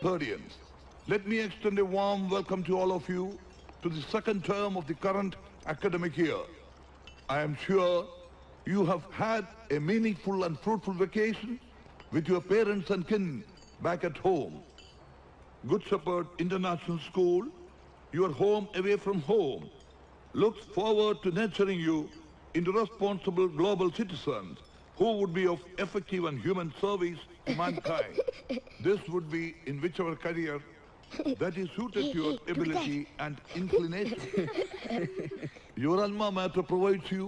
third-years. Let me extend a warm welcome to all of you to the second term of the current academic year. I am sure you have had a meaningful and fruitful vacation with your parents and kin back at home. Good Shepherd International School, your home away from home, looks forward to nurturing you into responsible global citizens who would be of effective and human service to mankind. This would be in whichever career that is suited to your ability and inclination. Your alma mater provides you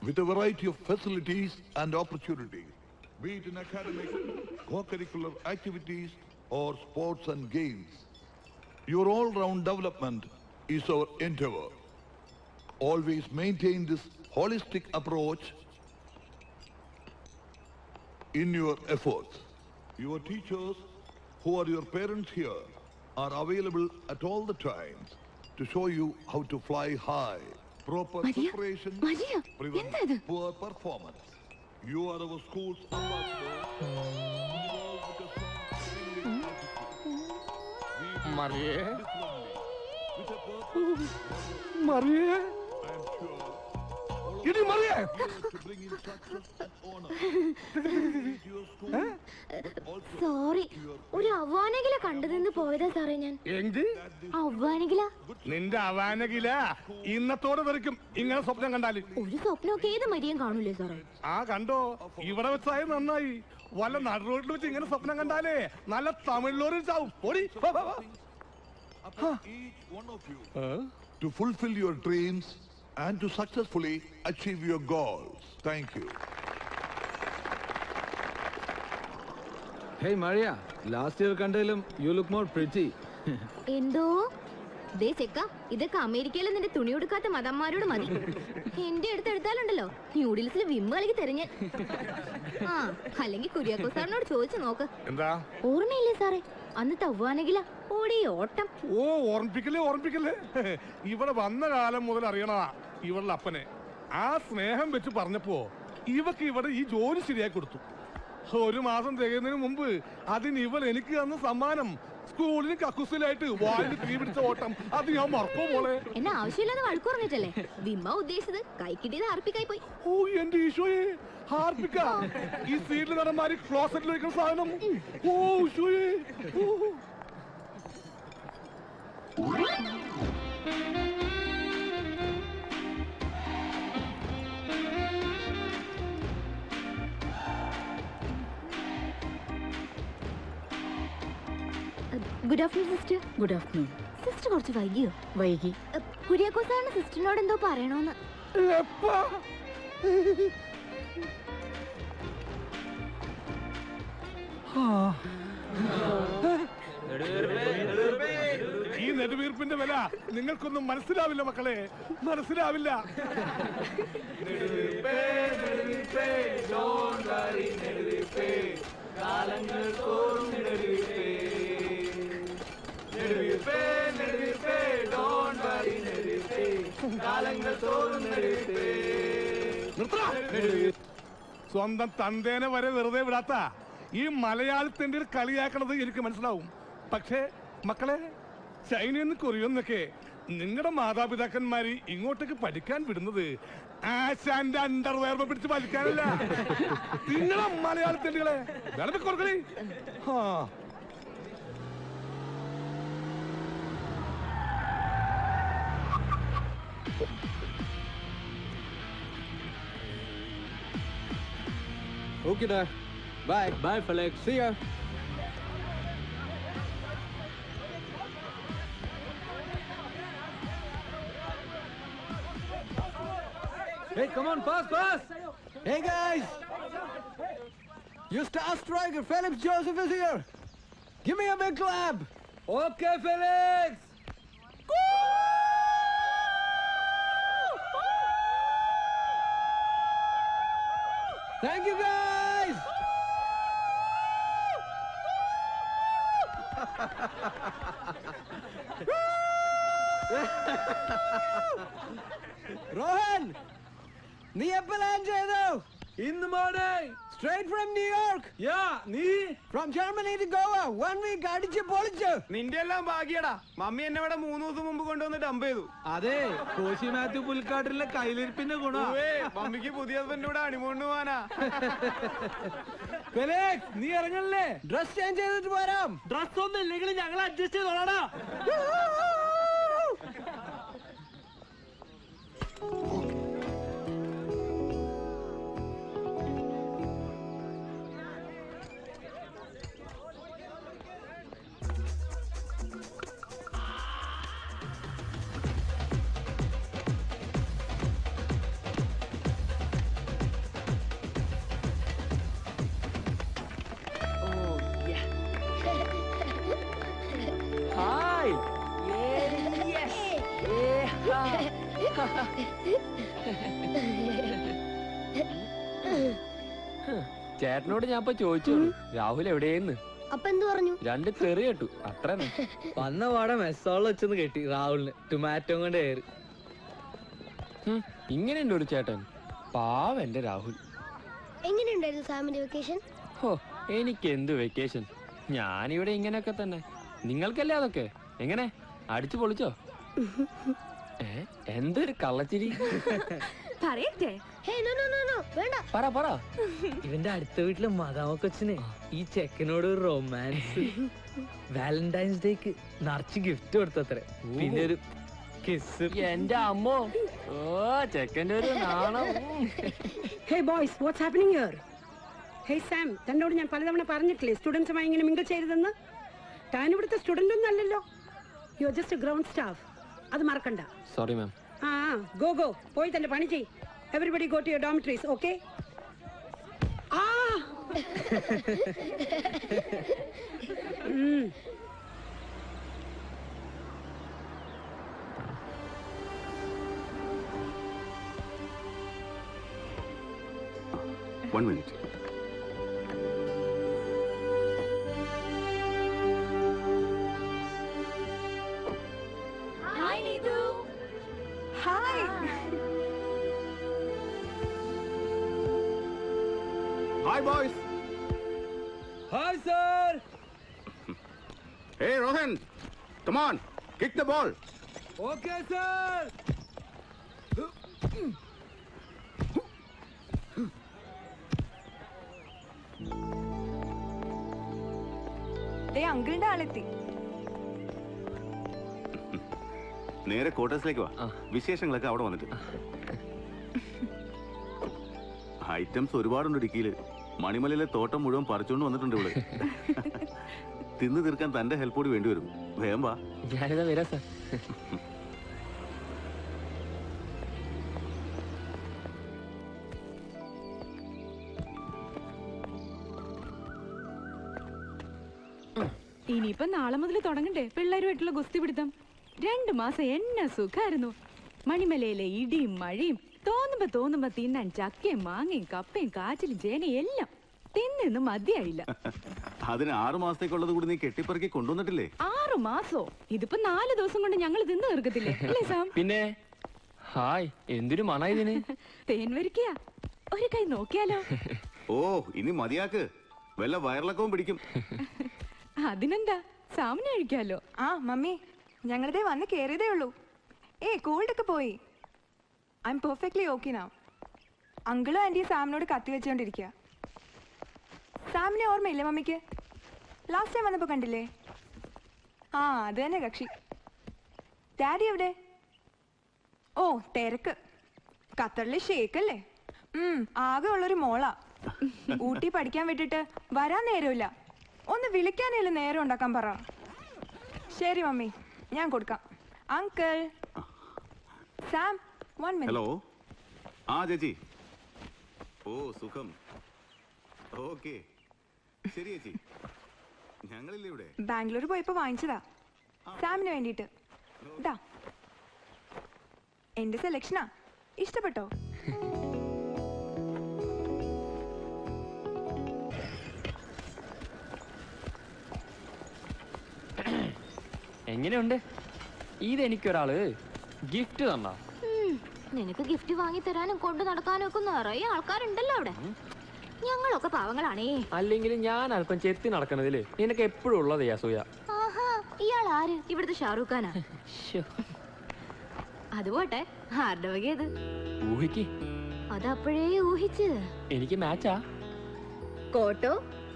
with a variety of facilities and opportunities, be it in academic, co-curricular activities, or sports and games. Your all-round development is our endeavor. Always maintain this holistic approach in your efforts. Your teachers, who are your parents here, are available at all the times to show you how to fly high. Proper preparation prevents poor performance. You are our school's ambassador. Marie? Marie? I am sure Ini Marie? to bring in success and honor to your school, but also sorry, ഒരു അവ്വാനകില കണ്ടതെന്ന് പോയതാ സാറേ ഞാൻ. എന്ത്? അവ്വാനകില? നിന്റെ അവാനകില ഇന്നത്തോടെ തെറിക്കും ഇങ്ങനെ സ്വപ്നം കണ്ടാല്. ഒരു സ്വപ്നമൊക്കെ ഏത് മരിയും കാണൂലേ സാറേ? ആ കണ്ടോ, ഇവിടെ വെച്ചായ നന്നായി. വല്ല നട റോഡിൽ വെച്ച് ഇങ്ങനെ സ്വപ്നം കണ്ടാലേ നല്ല തമിഴിലോരിൽ ചാവും. ഓടി upon each one of you to fulfill your dreams and to successfully achieve your goals. Thank you. Hey Maria, last year കണ്ടതിലും you look more pretty. എന്തോ ദേ ചെക്ക, ഇതൊക്കെ അമേരിക്കയിലെ നിന്റെ തുണി കൊടുക്കാത്ത മതന്മാരോട് മതി. എന്റെ അടുത്ത് എടുത്താലുണ്ടല്ലോ ന്യൂഡിൽസിൽ വിമ്മ് കളിക്ക് തെരഞ്ഞ്. ആ, അല്ലെങ്കിൽ കുര്യാക്കോ സാറിനോട് ചോദിച്ചു നോക്ക്. എന്താ ഓർമ്മയില്ലേ സാറേ അന്നത്തെ അവ്വാനകില ഓടി ഓട്ടം? ഓ, ഓർമ്മിപ്പിക്കല്ലേ. ഇവിടെ വന്ന കാലം മുതൽ അറിയണതാ ഇവളുടെ അപ്പനെ. ആ സ്നേഹം വെച്ച് പറഞ്ഞപ്പോ ഇവക്ക് ഇവിടെ ഈ ജോലി ശരിയാക്കി കൊടുത്തു. ഒരു മാസം തികയുന്നതിന് മുമ്പ് അതിന് ഇവൾ എനിക്ക് തന്ന സമ്മാനം, സ്കൂളിന് കക്കുസിലായിട്ട് വാലിന് തീ പിടിച്ച ഓട്ടം, അത് ഞാൻ മറക്കോ മോളെ? എന്നെ ആവശ്യമില്ലാതെ വഴക്കു പറഞ്ഞിട്ടല്ലേ വിമ്മ ഉദ്ദേശിച്ചത്. കൈ കിട്ടിയത് ഹാർപ്പിക്കായി പോയി. ഓ എന്റെ ഈശോയെ, ഹാർപ്പിക്ക ഈ സീറ്റിൽ നടന്മാര് ക്ലോസറ്റിൽ വയ്ക്കുന്ന സാധനം. ഓ ഈശോയെ. Good afternoon sister. Good afternoon. Sister കുറച്ച് വൈകിയോ? വൈകി. കുര്യാക്കോ സാറിന് സിസ്റ്ററിനോട് എന്തോ പറയണോന്ന്. ഈ നെടുവീർപ്പിന്റെ വില നിങ്ങൾക്കൊന്നും മനസ്സിലാവില്ല മക്കളെ, മനസ്സിലാവില്ല. സ്വന്തം തന്തേനെ വരെ വെറുതെ വിടാത്ത ഈ മലയാളത്തിന്റെ കളിയാക്കണത് എനിക്ക് മനസ്സിലാവും. പക്ഷേ മക്കളെ, ചൈനയിൽ കൊറിയൊന്നൊക്കെ നിങ്ങളുടെ മാതാപിതാക്കന്മാര് ഇങ്ങോട്ടേക്ക് പഠിക്കാൻ വിടുന്നത് ആശാന്റെ അണ്ടർവെയർ പിടിച്ച് വലിക്കാനല്ല. നിങ്ങളെ മലയാളത്തിന്റെ കൊടുക്കളി. Okay da. Bye. Bye Felix. See ya. Hey, come on, pass. Hey guys. Your star striker Felix Joseph is here. Give me a big clap. Okay, Felix. Thank you guys. Rohan, നീ എപ്പോ land ചെയ്തു? In the morning. Straight from New York. യാ നീ From Germany to Goa. 1 week അടിച്ച് പൊളിച്ച്. നിന്റെ എല്ലാം ഭാഗ്യടാ. Mummy എന്നെ ഇവിടെ 3 ദിവസം മുമ്പ് കൊണ്ടുവന്ന് ഡംപ് ചെയ്തു. അതെ കോശി മാത്യു പുൽക്കാട്ടിലെ കയ്യിലിരിപ്പിന്റെ ഗുണ. മമ്മിക്ക് പുതിയ ഹസ്ബൻഡ് കൂടെ ഹണിമൂണിന് പോവാനാ. ഫെലിക്സ് നീ ഇറങ്ങല്ലേ? ഡ്രസ് ചേഞ്ച് ചെയ്തിട്ട് വരാം. ഡ്രസ് ഒന്നും ഇല്ലെങ്കിൽ ഞങ്ങൾ അഡ്ജസ്റ്റ് ചെയ്തോളാടാ. ഹായ്. ചേട്ടനോട് ഞാൻ ഇപ്പൊ ചോദിച്ചു രാഹുൽ എവിടെയെന്ന്. അപ്പൊ എന്ത് പറഞ്ഞു? 2 തെറി കേട്ടു അത്ര. വന്ന പാടെ മെസ്സോളം വെച്ചൊന്ന് കെട്ടി രാഹുലിന് ടൊമാറ്റോ കൊണ്ട് കയറി. ഇങ്ങനെയുണ്ട് ഒരു ചേട്ടൻ. പാവം എന്റെ രാഹുൽ. എങ്ങനെയുണ്ടായിരുന്നു സാമിന്റെ വെക്കേഷൻ? ഹോ എനിക്ക് എന്ത് വെക്കേഷൻ. ഞാനിവിടെ ഇങ്ങനെയൊക്കെ തന്നെ. നിങ്ങൾക്കല്ലേ അതൊക്കെ. എങ്ങനെ അടിച്ചു പൊളിച്ചോ? എന്തൊരു കള്ളച്ചിരി. പറയട്ടെ? വേണ്ട. പറ പറ. ഇവന്റെ അടുത്ത വീട്ടിലെ മതാമ കൊച്ചിനെ ഈ ചെക്കനോട് ഒരു റൊമാൻസ്. വാലന്റൈൻസ് ഡേക്ക് നിറച്ച് ഗിഫ്റ്റ് കൊടുത്തത്രേ. പിന്നെ ഒരു കിസ്. എന്റെ അമ്മോ. ഓ ചെക്കൻ്റെ ഒരു നാണം. Hey boys, what's happening here? Hey Sam, തന്നോട് ഞാൻ പലതവണ പറഞ്ഞിട്ടില്ലേ സ്റ്റുഡൻസുമായി ഇങ്ങനെ മിങ്കിൾ ചെയ്തതെന്ന്? താൻ ഇവിടുത്തെ സ്റ്റുഡന്റ് ഒന്നും അല്ലല്ലോ. You are just a ground staff. അത് മറക്കണ്ട. Sorry ma'am. ആ ഗോ പോയി തന്റെ പണി ചെയ്. Everybody go to your dormitories, okay? ആ One minute. Hi Neetu. Hi. Hi, boys. Hi sir. Hey, Rohan. Come on. Kick the ball. Okay sir. അങ്കിളിന്റെ ആളെത്തി. നേരെ ക്വാർട്ടേഴ്സിലേക്ക് വാ. വിശേഷങ്ങളൊക്കെ അവിടെ വന്നിട്ട്. ഐറ്റംസ് ഒരുപാടുണ്ട് ഇടുക്കിയില്. മണിമലയിലെ തോട്ടം മുഴുവൻ പറിച്ചുകൊണ്ട് വന്നിട്ടുണ്ട് ഇവിടെ. തിന്നു തീർക്കാൻ തന്റെ ഹെൽപ്പ് കൂടി വേണ്ടി വരും. വേഗം വാ. ഞാനിതാ വരാം സാർ. ഇനിയിപ്പൊ നാളെ മുതൽ തുടങ്ങണ്ടേ പിള്ളേരുമായിട്ടുള്ള ഗുസ്തി പിടുത്തം? 2 മാസം എന്നെ സുഖായിരുന്നു. മണിമലയിലെ ഇടിയും മഴയും തോന്നുമ്പോ തിന്നാൻ ചക്കയും മാങ്ങയും കപ്പയും കാച്ചിലും ചേനയും എല്ലാം തിന്നു മതിയായില്ല. അതിന് 6 മാസത്തേക്കുള്ളത് കൂടി നീ കെട്ടിപ്പറക്കി കൊണ്ടുവന്നിട്ടില്ലേ? 6 മാസോ? ഇതിപ്പോ 4 ദിവസം കൊണ്ട് ഞങ്ങൾ തിന്നു തീർക്കത്തില്ലേ അല്ലേ സാം? പിന്നെ ഹായ് എന്തൊരു മണ ഇതിന്. തേൻ വരിക്കയാ. ഒരു കൈ നോക്കിയാലോ? ഓ ഇനി മതിയാക്ക്. വല്ല വയറിളക്കവും പിടിക്കും. അതിനെന്താ, സാമിനെ കഴിക്കാലോ. ആ മമ്മി, ഞങ്ങളിതേ വന്ന് കേറിയതേ ഉള്ളൂ. കോൾഡ് ഒക്കെ പോയി. I am perfectly okay now. അങ്കിളും ആന്റിയും സാമിനോട് കത്തി വെച്ചുകൊണ്ടിരിക്കുക. സാമിനെ ഓർമ്മയില്ലേ മമ്മിക്ക്? ലാസ്റ്റ് ടൈം വന്നപ്പോ കണ്ടില്ലേ? ആ അത് തന്നെ കക്ഷി. ഡാഡി എവിടെ? ഓ തിരക്ക്. ഖത്തറിലെ ഷേക്കല്ലേ. ആകെ ഉള്ളൊരു മോളാ. ഊട്ടി പഠിക്കാൻ വിട്ടിട്ട് വരാൻ നേരമില്ല. ഒന്ന് വിളിക്കാനേലും നേരം ഉണ്ടാക്കാൻ പറ. ശരി മമ്മി, ഞാൻ കൊടുക്കാം. Uncle Sam, 1 minute. ഹലോ. ആ ചേച്ചി. ഓ സുഖം. ഓക്കെ ശരി ചേച്ചി. ഞങ്ങളില്ലേ ഇവിടെ. ബാംഗ്ലൂർ പോയപ്പോ വാങ്ങിച്ചതാ സാമിന് വേണ്ടിട്ട്. ഇതാ എന്റെ സെലക്ഷനാ. ഇഷ്ടപ്പെട്ടോ? എങ്ങനെയുണ്ട്? ഇതെനിക്കൊരാള് ഗിഫ്റ്റ് തന്നാ. നിനക്ക് ഗിഫ്റ്റ് വാങ്ങി തരാനും കൊണ്ടു നടക്കാനും ഒക്കെ നിറയെ ആൾക്കാരുണ്ടല്ലോ അവിടെ. ഞങ്ങളൊക്കെ പാവങ്ങളാണേ. അല്ലെങ്കിൽ ഞാൻ അല്പം ചെത്തി നടക്കണതില് നിനക്ക് എപ്പോഴും ഉള്ളത് അസൂയ. ആഹാ, ഇയാൾ ആര്? ഇവിടുത്തെ ഷാറൂഖ് ഖാനാ? അതുപോട്ടെ, ആരുടെ വകയത്? ഊഹിക്ക്. അതപ്പോഴേ ഊഹിച്ച്. എനിക്ക് മാച്ചാ. കോട്ടോ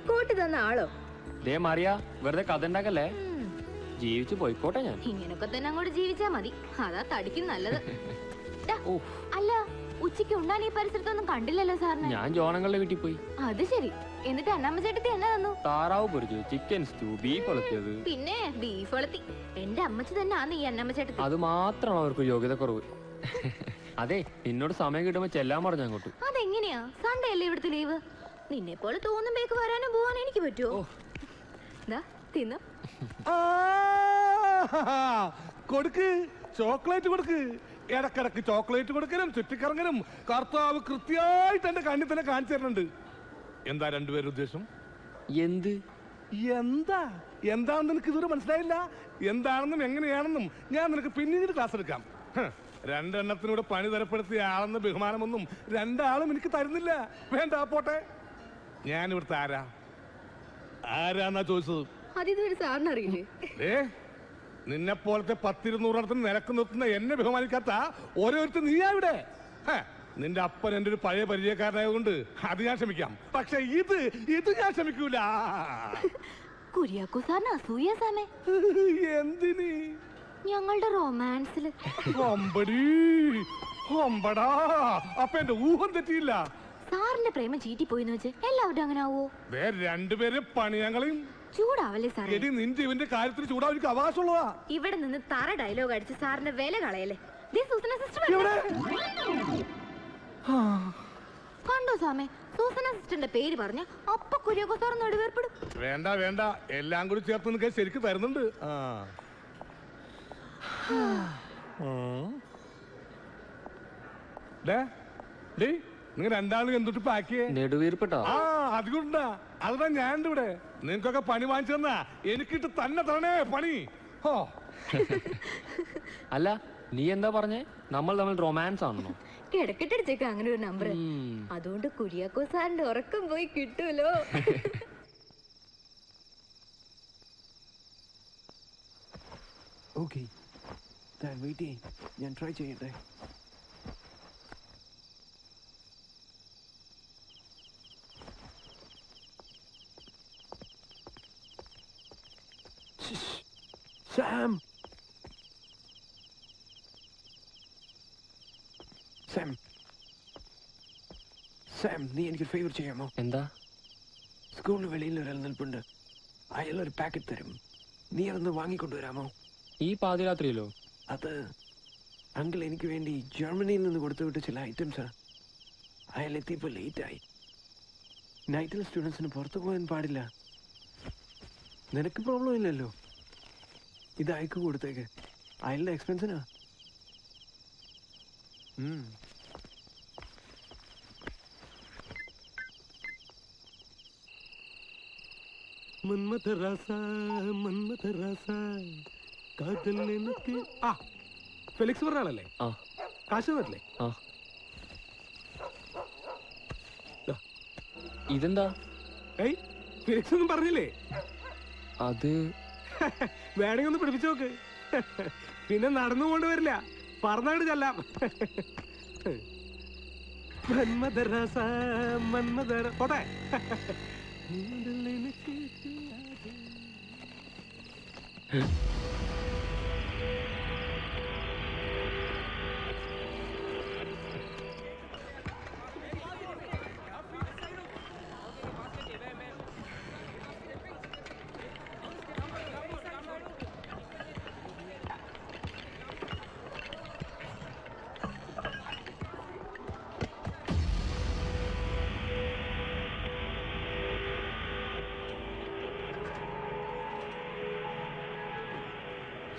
കോട്ട് തന്ന ആളോ? ദേ മറിയ, വെറുതെ കഥ ഉണ്ടാക്കല്ലേ. ജീവിച്ചു പോയിക്കോട്ടെ ഞാൻ. ഇങ്ങനൊക്കെ തന്നെ അങ്ങോട്ട് ജീവിച്ചാ മതി. അതാ തടിക്കും നല്ലത്. അല്ല, ഉച്ചയ്ക്ക് ഉണ്ണാൻ ഈ പരിസരത്തൊന്നും കണ്ടില്ലല്ലോ സാറിന്. ഞാൻ ജോണങ്ങളുടെ വീട്ടിൽ പോയി. അത് ശരി. എന്നിട്ട് അന്നമ്മ ചേട്ടത്തി എന്നാ തന്നു? താറാവ് പൊരിച്ചു, ചിക്കൻ സ്റ്റൂ, ബീഫ് വളർത്തിയത്. പിന്നെ ബീഫ് വളർത്തി. എന്റെ അമ്മച്ചി തന്നെ ആന്ന് ഈ അന്നമ്മ ചേട്ടത്തി. അത് മാത്രമാണ് അവർക്ക് യോഗ്യത കുറവ്. അതെ, നിന്നോട് സമയം കിട്ടുമ്പോ ചെല്ലാൻ പറഞ്ഞു അങ്ങോട്ട്. അതെങ്ങനെയാ? സൺഡേ അല്ലേ ഇവിടുത്തെ ലീവ്? നിന്നെ പോലെ തോന്നുമ്പേക്ക് വരാനും പോവാനും എനിക്ക് പറ്റുമോ? തിന്നു കൊടുക്ക്, ചോക്ലേറ്റ് കൊടുക്ക്. ഇടക്കിടക്ക് ചോക്ലേറ്റ് കൊടുക്കലും ചുറ്റിക്കറങ്ങലും കർത്താവ് കൃത്യമായിട്ട് എന്റെ കണ്ണിൽ തന്നെ കാണിച്ചു തരുന്നുണ്ട്. എന്താ രണ്ടുപേരും ഉദ്ദേശം? എന്ത് എന്താണെന്ന് നിനക്ക് ഇതുവരെ മനസ്സിലായില്ല? എന്താണെന്നും എങ്ങനെയാണെന്നും ഞാൻ നിനക്ക് പിന്നീട് ക്ലാസ് എടുക്കാം. രണ്ടെണ്ണത്തിനൂടെ പണി തരപ്പെടുത്തിയ ആളെന്ന ബഹുമാനമൊന്നും രണ്ടാളും എനിക്ക് തരുന്നില്ല. വേണ്ട, പോട്ടെ. ഞാൻ ഇവിടുത്തെ ആരാന്നാ ചോദിച്ചത്? സാറിന് അറിയില്ലേ? നിന്നെ പോലത്തെ 10-200 നിരക്ക് നിർത്തുന്ന എന്നെ ബഹുമാനിക്കാത്ത ഓരോരുത്തർ നീയാ ഇവിടെ. നിന്റെ അപ്പൻ എന്റെ ഒരു പഴയ പരിചയക്കാരനായതുകൊണ്ട് അത് ഞാൻ ക്ഷമിക്കാം. പക്ഷെ ഇത് ഞാൻ ക്ഷമിക്കൂല. കുര്യാക്കോ സാറിന് അസൂയ സാമേ. എന്തിന്? ഞങ്ങളുടെ റൊമാൻസില്. ഒമ്പടാ, അപ്പൊ എന്റെ ഊഹം തെറ്റിയില്ല. സാറിന്റെ പ്രേമം ചീറ്റി പോയിന്ന് വെച്ച് എല്ലാവരും അങ്ങനെ ആവോ? രണ്ടുപേരെ പണിയങ്ങളെയും ചൂടാവല്ലേ സാറേ? നിന്റെ ഇവന്റെ കാര്യത്തിൽ ചൂടാവാൻ അവകാശമുള്ളതാ. ഇവിടെ നിന്ന് തറ ഡയലോഗ് അടിച്ച് സാറിന്റെ വില കളയല്ലേ? കണ്ടോ സാമേ, സൂസന സിസ്റ്ററിന്റെ പേര് പറഞ്ഞ അപ്പൊ കുര്യാക്കോ സാർ നടുവേർപ്പെടും. വേണ്ട, എല്ലാം കൂടി ചേർത്ത് നിനക്ക് ശരിക്ക് തരുന്നുണ്ട്. നിങ്ങൾ രണ്ടാളും എന്തൊട്ട് പാക്കിയേ? നെടുവീർപ്പെട്ടോ? അതുകൊണ്ടാ അതാ ഞാൻ ഇവിടെ. നിനക്കൊക്കെ പണി വാങ്ങിച്ചു തന്നാ എനിക്കിട്ട് തന്നെ തരണേ പണി. അല്ല, നീ എന്താ പറഞ്ഞേ? നമ്മൾ തമ്മിൽ റൊമാൻസ് ആണോ? കിടക്കട്ടടിച്ചേക്ക അങ്ങനെ ഒരു നമ്പർ. അതുകൊണ്ട് കുര്യാക്കോ സാറിന്റെ ഉറക്കം പോയി കിട്ടൂലോ. ഓക്കേ, വെയിറ്റ് ചെയ്യ്, ഞാൻ ട്രൈ ചെയ്യട്ടെ. Sam! Sam, നീ എനിക്ക് ഫേവർ ചെയ്യാമോ? എന്താ? സ്കൂളിന് വെളിയിൽ ഒരാൾ നിൽപ്പുണ്ട്. അയാൾ ഒരു പാക്കറ്റ് തരും. നീ അതൊന്ന് വാങ്ങിക്കൊണ്ടുവരാമോ? ഈ പാതിരാത്രിയിലോ? അത് അങ്കിൾ എനിക്ക് വേണ്ടി ജർമ്മനിയിൽ നിന്ന് കൊടുത്തു വിട്ട ചില ഐറ്റംസാ. അയാൾ എത്തിയപ്പോൾ ലേറ്റായി. നൈറ്റിൽ സ്റ്റുഡൻസിന് പുറത്തു പോകാൻ പാടില്ല. നിനക്ക് പ്രോബ്ലം ഇല്ലല്ലോ. ഇത് അയക്ക് കൊടുത്തേക്ക്. അയാളുടെ എക്സ്പെൻസിനാ. ഫെലിക്സ് പറഞ്ഞ ആളല്ലേ? കാശ് തരില്ലേ? ഇതെന്താ? ഫെലിക്സ് ഒന്നും പറഞ്ഞില്ലേ? അത് വേണമെങ്കിൽ ഒന്ന് പിടിപ്പിച്ചു നോക്ക്. പിന്നെ നടന്നു കൊണ്ട് വരില്ല, പറഞ്ഞാട് ചെല്ലാം. പോട്ടെ.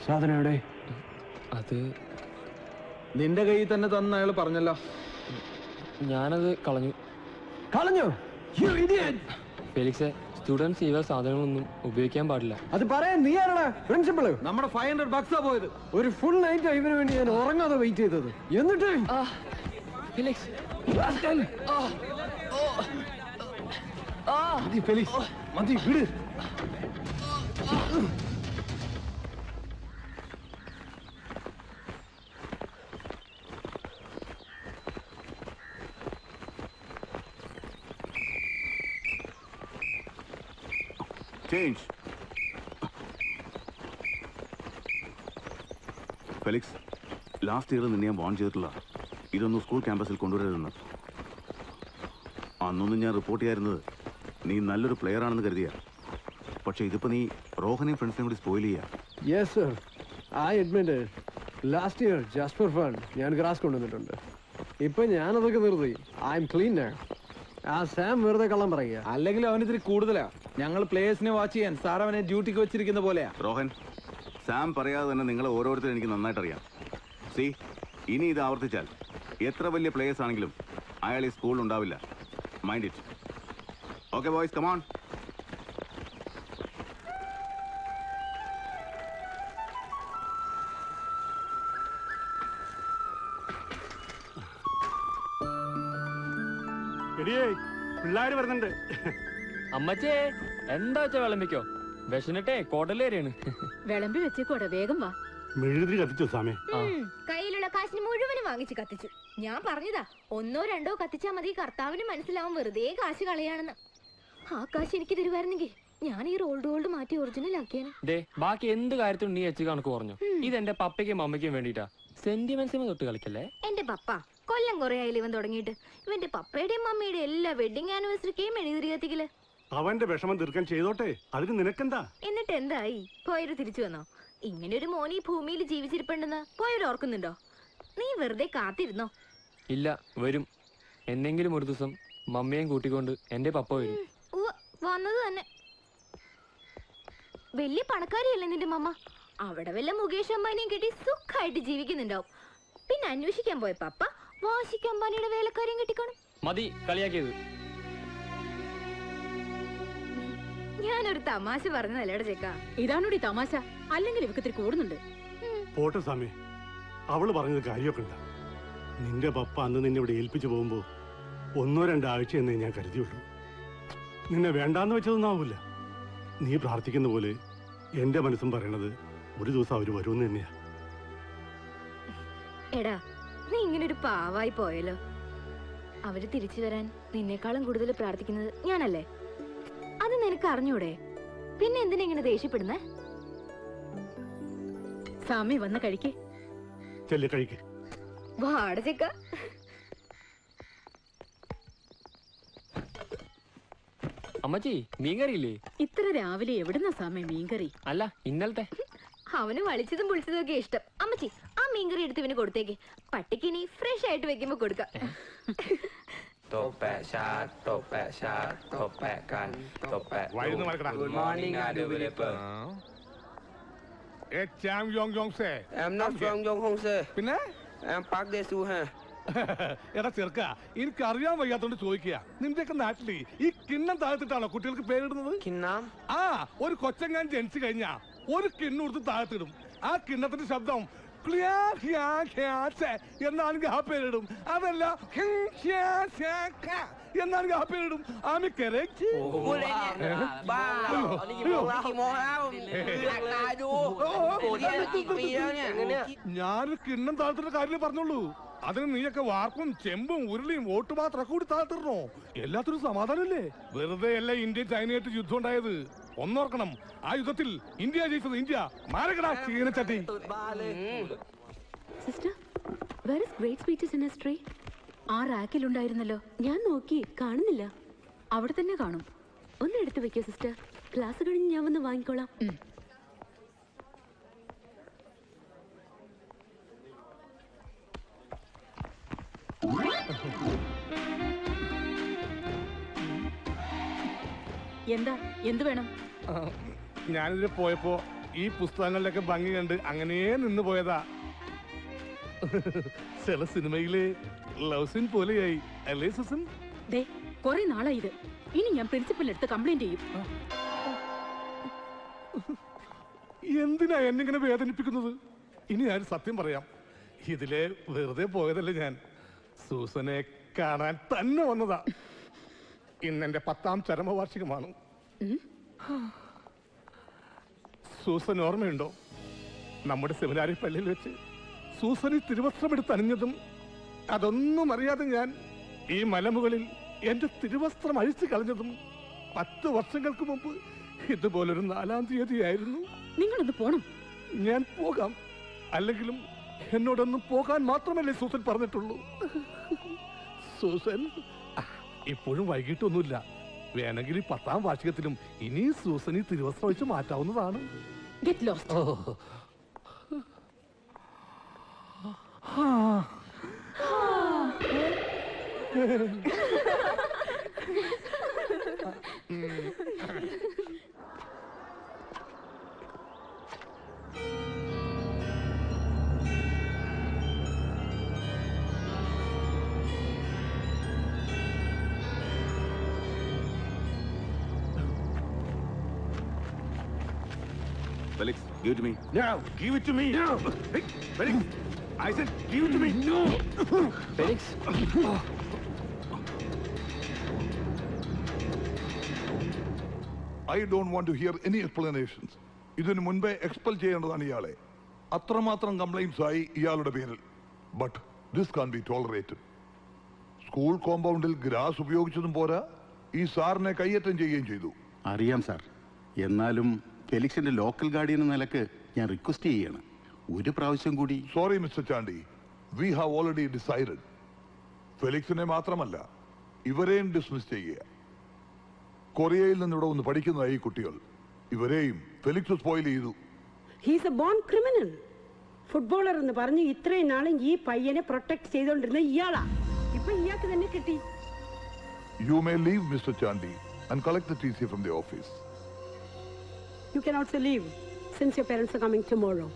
സാധനം എവിടെ? അത് നിന്റെ കയ്യിൽ തന്നെ തന്ന അയാൾ പറഞ്ഞല്ലോ. ഞാനത് കളഞ്ഞു. കളഞ്ഞു? ഫെലിക്സ്, സ്റ്റുഡൻസ് ഇവ സാധനങ്ങളൊന്നും ഉപയോഗിക്കാൻ പാടില്ല. അത് പറയാൻ നീ ആരാണ് പ്രിൻസിപ്പള്? നമ്മുടെ $500 പോയത്. ഒരു ഫുൾ നൈറ്റ് ഇവന് വേണ്ടി ഞാൻ ഉറങ്ങാതെ വെയിറ്റ് ചെയ്തത്. എന്നിട്ട് ഫെലിക്സ്, ഫെലിക്സ് മതി വിട്. ചേഞ്ച്. ഫെലിക്സ്, ലാസ്റ്റ് ഇയർ നിന്നെ ഞാൻ വാൺ ചെയ്തിട്ടില്ല, ഇതൊന്നും സ്കൂൾ ക്യാമ്പസിൽ കൊണ്ടുവരരുതെന്ന്. അന്നൊന്നും ഞാൻ റിപ്പോർട്ട് ചെയ്യാറുന്നത് നീ നല്ലൊരു പ്ലെയർ ആണെന്ന് കരുതിയ. പക്ഷെ ഇതിപ്പോ നീ റോഹനെയും ഫ്രണ്ട്സിനെയും കൂടി സ്പോയിൽ ചെയ്യാ. Yes sir, I admit last year just for fun ഞാൻ ഗ്രാസ് കൊണ്ടുവന്നിട്ടുണ്ട്. ഇപ്പൊ ഞാനതൊക്കെ നിർത്തി. I M clean now. ആ സാം വെറുതെ കള്ളം പറയുക. അല്ലെങ്കിൽ അവനിത്തിരി കൂടുതലാ. ഞങ്ങൾ പ്ലേയേഴ്സിനെ വാച്ച് ചെയ്യാൻ സാർ അവനെ ഡ്യൂട്ടിക്ക് വെച്ചിരിക്കുന്ന പോലെയാ. റോഹൻ, സാം പറയാതെ തന്നെ നിങ്ങളെ ഓരോരുത്തരും എനിക്ക് നന്നായിട്ട് അറിയാം. സി, ഇനി ഇത് ആവർത്തിച്ചാൽ എത്ര വലിയ പ്ലേയേഴ്സ് ആണെങ്കിലും അയാൾ ഈ സ്കൂളിൽ ഉണ്ടാവില്ല. Mind it. Okay boys, come on. പിള്ളേര് വരുന്നുണ്ട്. അമ്മച്ചേ എന്താ വെച്ചാ വിളമ്പിക്കോ. വിശന്നിട്ടേ കോട്ടലേറിയാണ്. വിളമ്പി വെച്ചേക്കോടെ, വേഗം വാ. മെഴുകുതിരി കത്തിച്ചോ സാമേ? കയ്യിലുള്ള കാശിന് മുഴുവനും വാങ്ങിച്ച് കത്തിച്ചു. ഞാൻ പറഞ്ഞതാ, 1 or 2 കത്തിച്ചാ മതി, കർത്താവിന് മനസ്സിലാവും വെറുതെ കാശ് കളയാണെന്ന്. ആ കാശ് എനിക്ക് തരുവായിരുന്നെങ്കിൽ ഞാൻ ഈ റോൾഡ് ഗോൾഡ് മാറ്റി ഒറിജിനൽ ആക്കിയാണ്. ദേ, ബാക്കി എന്ത് കാര്യത്തിനും നീ വെച്ച് കണക്ക് പറഞ്ഞു. ഇതെന്റെ പപ്പയ്ക്കും അമ്മയ്ക്കും വേണ്ടിട്ടാ. സെന്റിമെന്റ്സിന് തൊട്ട് കളിക്കല്ലേ. എന്റെ പപ്പ കൊല്ലം കുറെ ആയില്ല ഇവൻ തുടങ്ങിയിട്ട്. ഇവന്റെ പപ്പയുടെയും മമ്മിയുടെയും എല്ലാ വെഡിങ് ആനിവേഴ്സറിക്കും മെഴുകുതിരി കത്തിക്കല്. അവന്റെ വിഷമം തീർക്കാൻ ചെയ്തോട്ടെ, അതിന് നിനക്കെന്താ? എന്നിട്ട് എന്തായി? പോയൊരു തിരിച്ചു വന്നോ? ഇങ്ങനെ ഒരു മോനി ഭൂമിയിൽ ജീവിച്ചിരിപ്പുണ്ടെന്ന് പോയൊരു ഓർക്കുന്നുണ്ടോ? നീ വെറുതെ കാത്തിരുന്നോ? ഇല്ല, വരും. എന്നെങ്കിലും ഒരു ദിവസം മമ്മിയെയും കൂട്ടിക്കൊണ്ട് എന്റെ പപ്പ വരും. വന്നത് തന്നെ. വലിയ പണക്കാരിയല്ലേ നിന്റെ മമ്മ? അവിടെ വല്ല മുകേഷ് അംബാനിയും കിട്ടി സുഖമായിട്ട് ജീവിക്കുന്നുണ്ടാവും. പിന്നെ അന്വേഷിക്കാൻ പോയ പപ്പ വാശിക്ക് അംബാനിയുടെ വേലക്കാരിയും കിട്ടിക്കാണും. മതി കളിയാക്കിയത്. ഞാനൊരു തമാശ പറഞ്ഞതല്ലേടെ ചേക്കാ. ഇതാണോടി തമാശ? അല്ലെങ്കിൽ ഇവക്ക് ഇത്തിരി കൂടുന്നുണ്ട്. പോട്ടെ സാമേ, അവള് പറഞ്ഞത് കാര്യമൊക്കെ ഉണ്ട്. നിന്റെ പപ്പ അന്ന് നിന്നെ ഇവിടെ ഏൽപ്പിച്ചു പോകുമ്പോ 1-2 ആഴ്ച എന്നേ ഞാൻ കരുതിയുള്ളൂ. നിന്നെ വേണ്ടാന്ന് വെച്ചതൊന്നും ആവൂല. നീ പ്രാർത്ഥിക്കുന്ന പോലെ എന്റെ മനസ്സും പറയണത് ഒരു ദിവസം അവര് വരുമെന്ന് തന്നെയാ. എടാ, നീ ഇങ്ങനെ ഒരു പാവായി പോയല്ലോ. അവര് തിരിച്ചു വരാൻ നിന്നെക്കാളും കൂടുതൽ പ്രാർത്ഥിക്കുന്നത് ഞാനല്ലേ? അത് നിനക്ക് അറിഞ്ഞൂടെ? പിന്നെ എന്തിനാ ഇങ്ങനെ ദേഷ്യപ്പെടുന്നേ? സാമി വന്ന് കഴിക്കേ. ചെല്ലി കഴിക്ക്. വാട ചെക്ക. അമ്മച്ചി, മീൻകറിയില്ലേ? ഇത്ര രാവിലെ എവിടുന്ന സാമി മീൻകറി? അല്ല, ഇന്നലത്തെ. അവന് വളിച്ചതും പൊളിച്ചതും ഒക്കെ ഇഷ്ടം. അമ്മച്ചി, ആ മീൻകറി എടുത്ത് ഇവന് കൊടുത്തേക്ക്. പട്ടിക്ക് ഇനി ഫ്രഷ് ആയിട്ട് വെക്കുമ്പോ കൊടുക്കാം. പിന്നെ എടാ ചെറുക്ക, എനിക്ക് അറിയാൻ വയ്യാത്തോണ്ട് ചോദിക്കുക. നിന്റെയൊക്കെ നാട്ടില് ഈ കിണ്ണം താഴ്ത്തിട്ടാണോ കുട്ടികൾക്ക് പേരിടുന്നത്? ആ, ഒരു കൊച്ചങ്ങാൻ ജനിച്ചു കഴിഞ്ഞാ ഒരു കിണ്ണം എടുത്ത് താഴ്ത്തിടും. ആ കിണ്ണത്തിന്റെ ശബ്ദം എന്നാണെങ്കിൽ ആ പേരിടും. അതല്ല എന്നാണെങ്കിൽ ആ പേരിടും. ആമി കറക്റ്റ്. ഞാനൊരു കിണ്ണം താഴ്ത്തിട്ട കാര്യം പറഞ്ഞോളൂ. അതിന് നീയൊക്കെ വാർപ്പും ചെമ്പും ഉരുളിയും ഓട്ടുപാത്രമൊക്കെ കൂടി താഴ്ത്തിടണോ? എല്ലാത്തിനും സമാധാനമില്ലേ? വെറുതെ അല്ല ഇന്ത്യ ചൈനയായിട്ട് യുദ്ധം ഉണ്ടായത്. ഒന്നോർക്കണം, ആ യുദ്ധത്തിൽ ഇന്ത്യ ജയിച്ചത്. ഇന്ത്യ മാരകടാ ചീനച്ചട്ടി. Sister, where is great speeches in history? ആ റാക്കിലുണ്ടായിരുന്നല്ലോ. ഞാൻ നോക്കി, കാണുന്നില്ല. അവിടെ തന്നെ കാണും. ഒന്ന് എടുത്തു വെക്കോ സിസ്റ്റർ. ക്ലാസ് കഴിഞ്ഞ് ഞാൻ വന്ന് വാങ്ങിക്കോളാം. എന്താ, എന്ത് വേണം? ഞാനിതിൽ പോയപ്പോ ഈ പുസ്തകങ്ങളിലൊക്കെ ഭംഗി കണ്ട് അങ്ങനെ നിന്ന് പോയതാ. ചില സിനിമയിലെ ലവ് സീൻ പോലെയായി അല്ലേ സുസൻ? ദേ, കുറെ നാളായി ഇത്. ഇനി ഞാൻ പ്രിൻസിപ്പലിനടുത്ത് കംപ്ലൈന്റ് ചെയ്യും. എന്തിനാ എന്നിങ്ങനെ വേദനിപ്പിക്കുന്നത്? ഇനി ഞാൻ സത്യം പറയാം, ഇതിലെ വെറുതെ പോയതല്ല. ഞാൻ സൂസനെ കാണാൻ തന്നെ വന്നതാ. ഇന്നെന്റെ 10ാം ചരമവാർഷികമാണ്. സൂസൻ ഓർമ്മയുണ്ടോ? നമ്മുടെ സെമിനാരി പള്ളിയിൽ വെച്ച് സൂസന് തിരുവസ്ത്രമെടുത്ത് അണിഞ്ഞതും അതൊന്നും അറിയാതെ ഞാൻ ഈ മലമുകളിൽ എന്റെ തിരുവസ്ത്രം അഴിച്ചു കളഞ്ഞതും 10 വർഷങ്ങൾക്ക് മുമ്പ് ഇതുപോലൊരു 4-ാം തീയതിയായിരുന്നു. നിങ്ങളൊന്ന് പോണം. ഞാൻ പോകാം. അല്ലെങ്കിലും എന്നോടൊന്നും പോകാൻ മാത്രമല്ലേ സൂസൻ പറഞ്ഞിട്ടുള്ളൂ. സൂസൻ ഇപ്പോഴും വൈകിട്ടൊന്നുമില്ല. വേണമെങ്കിൽ 10ാം വാർഷികത്തിലും ഇനി സൂസൻ ഈ തിരുവസ്ത്രം വെച്ച് മാറ്റാവുന്നതാണ്. Get lost. Felix, give it to me. Now, give it to me. No. Hey, Felix, I said give it to me. No. Felix. I don't want to hear any explanations. ഇതിനു മുൻപേ expel ചെയ്യേണ്ടതാണ് ഇയാളെ. അത്രമാത്രം complaints ആയി ഇയാളുടെ പേരിൽ. But this can be tolerated. School കോമ്പൗണ്ടിൽ grass ഉപയോഗിച്ചതും പോരാ, ഈ സാറിനെ കയ്യേറ്റം ചെയ്യുകയും ചെയ്തു. അറിയാം സാർ. എന്നാലും ഫെലിക്സിന്റെ ലോക്കൽ ഗാർഡിയൻ എന്ന നിലക്ക് ഞാൻ റിക്വസ്റ്റ് ചെയ്യാണ്, ഒരു പ്രാവശ്യം കൂടി. Sorry mister Chandy, we have already decided. ഫെലിക്സിനെ മാത്രമല്ല, ഇവരെയും ഡിസ്മിസ് ചെയ്യുക. കൊറിയയിൽ നിന്ന് ഇവിടെ ഒന്ന് പഠിക്കുന്ന ഈ കുട്ടികൾ, ഇവരെയും ഫെലിക്സ് സ്പോയിൽ ചെയ്തു. He's a born criminal. Footballer എന്ന് പറഞ്ഞ് ഇത്രയും നാളും ഈ പയ്യനെ പ്രൊട്ടക്ട് ചെയ്തോണ്ടിരുന്ന ഇയാളാ. ഇപ്പൊ ഇയാൾക്ക് തന്നെ കിട്ടി. You may leave, Mr. Chandi, and collect the TC from the office. You can also leave, since your parents are coming tomorrow.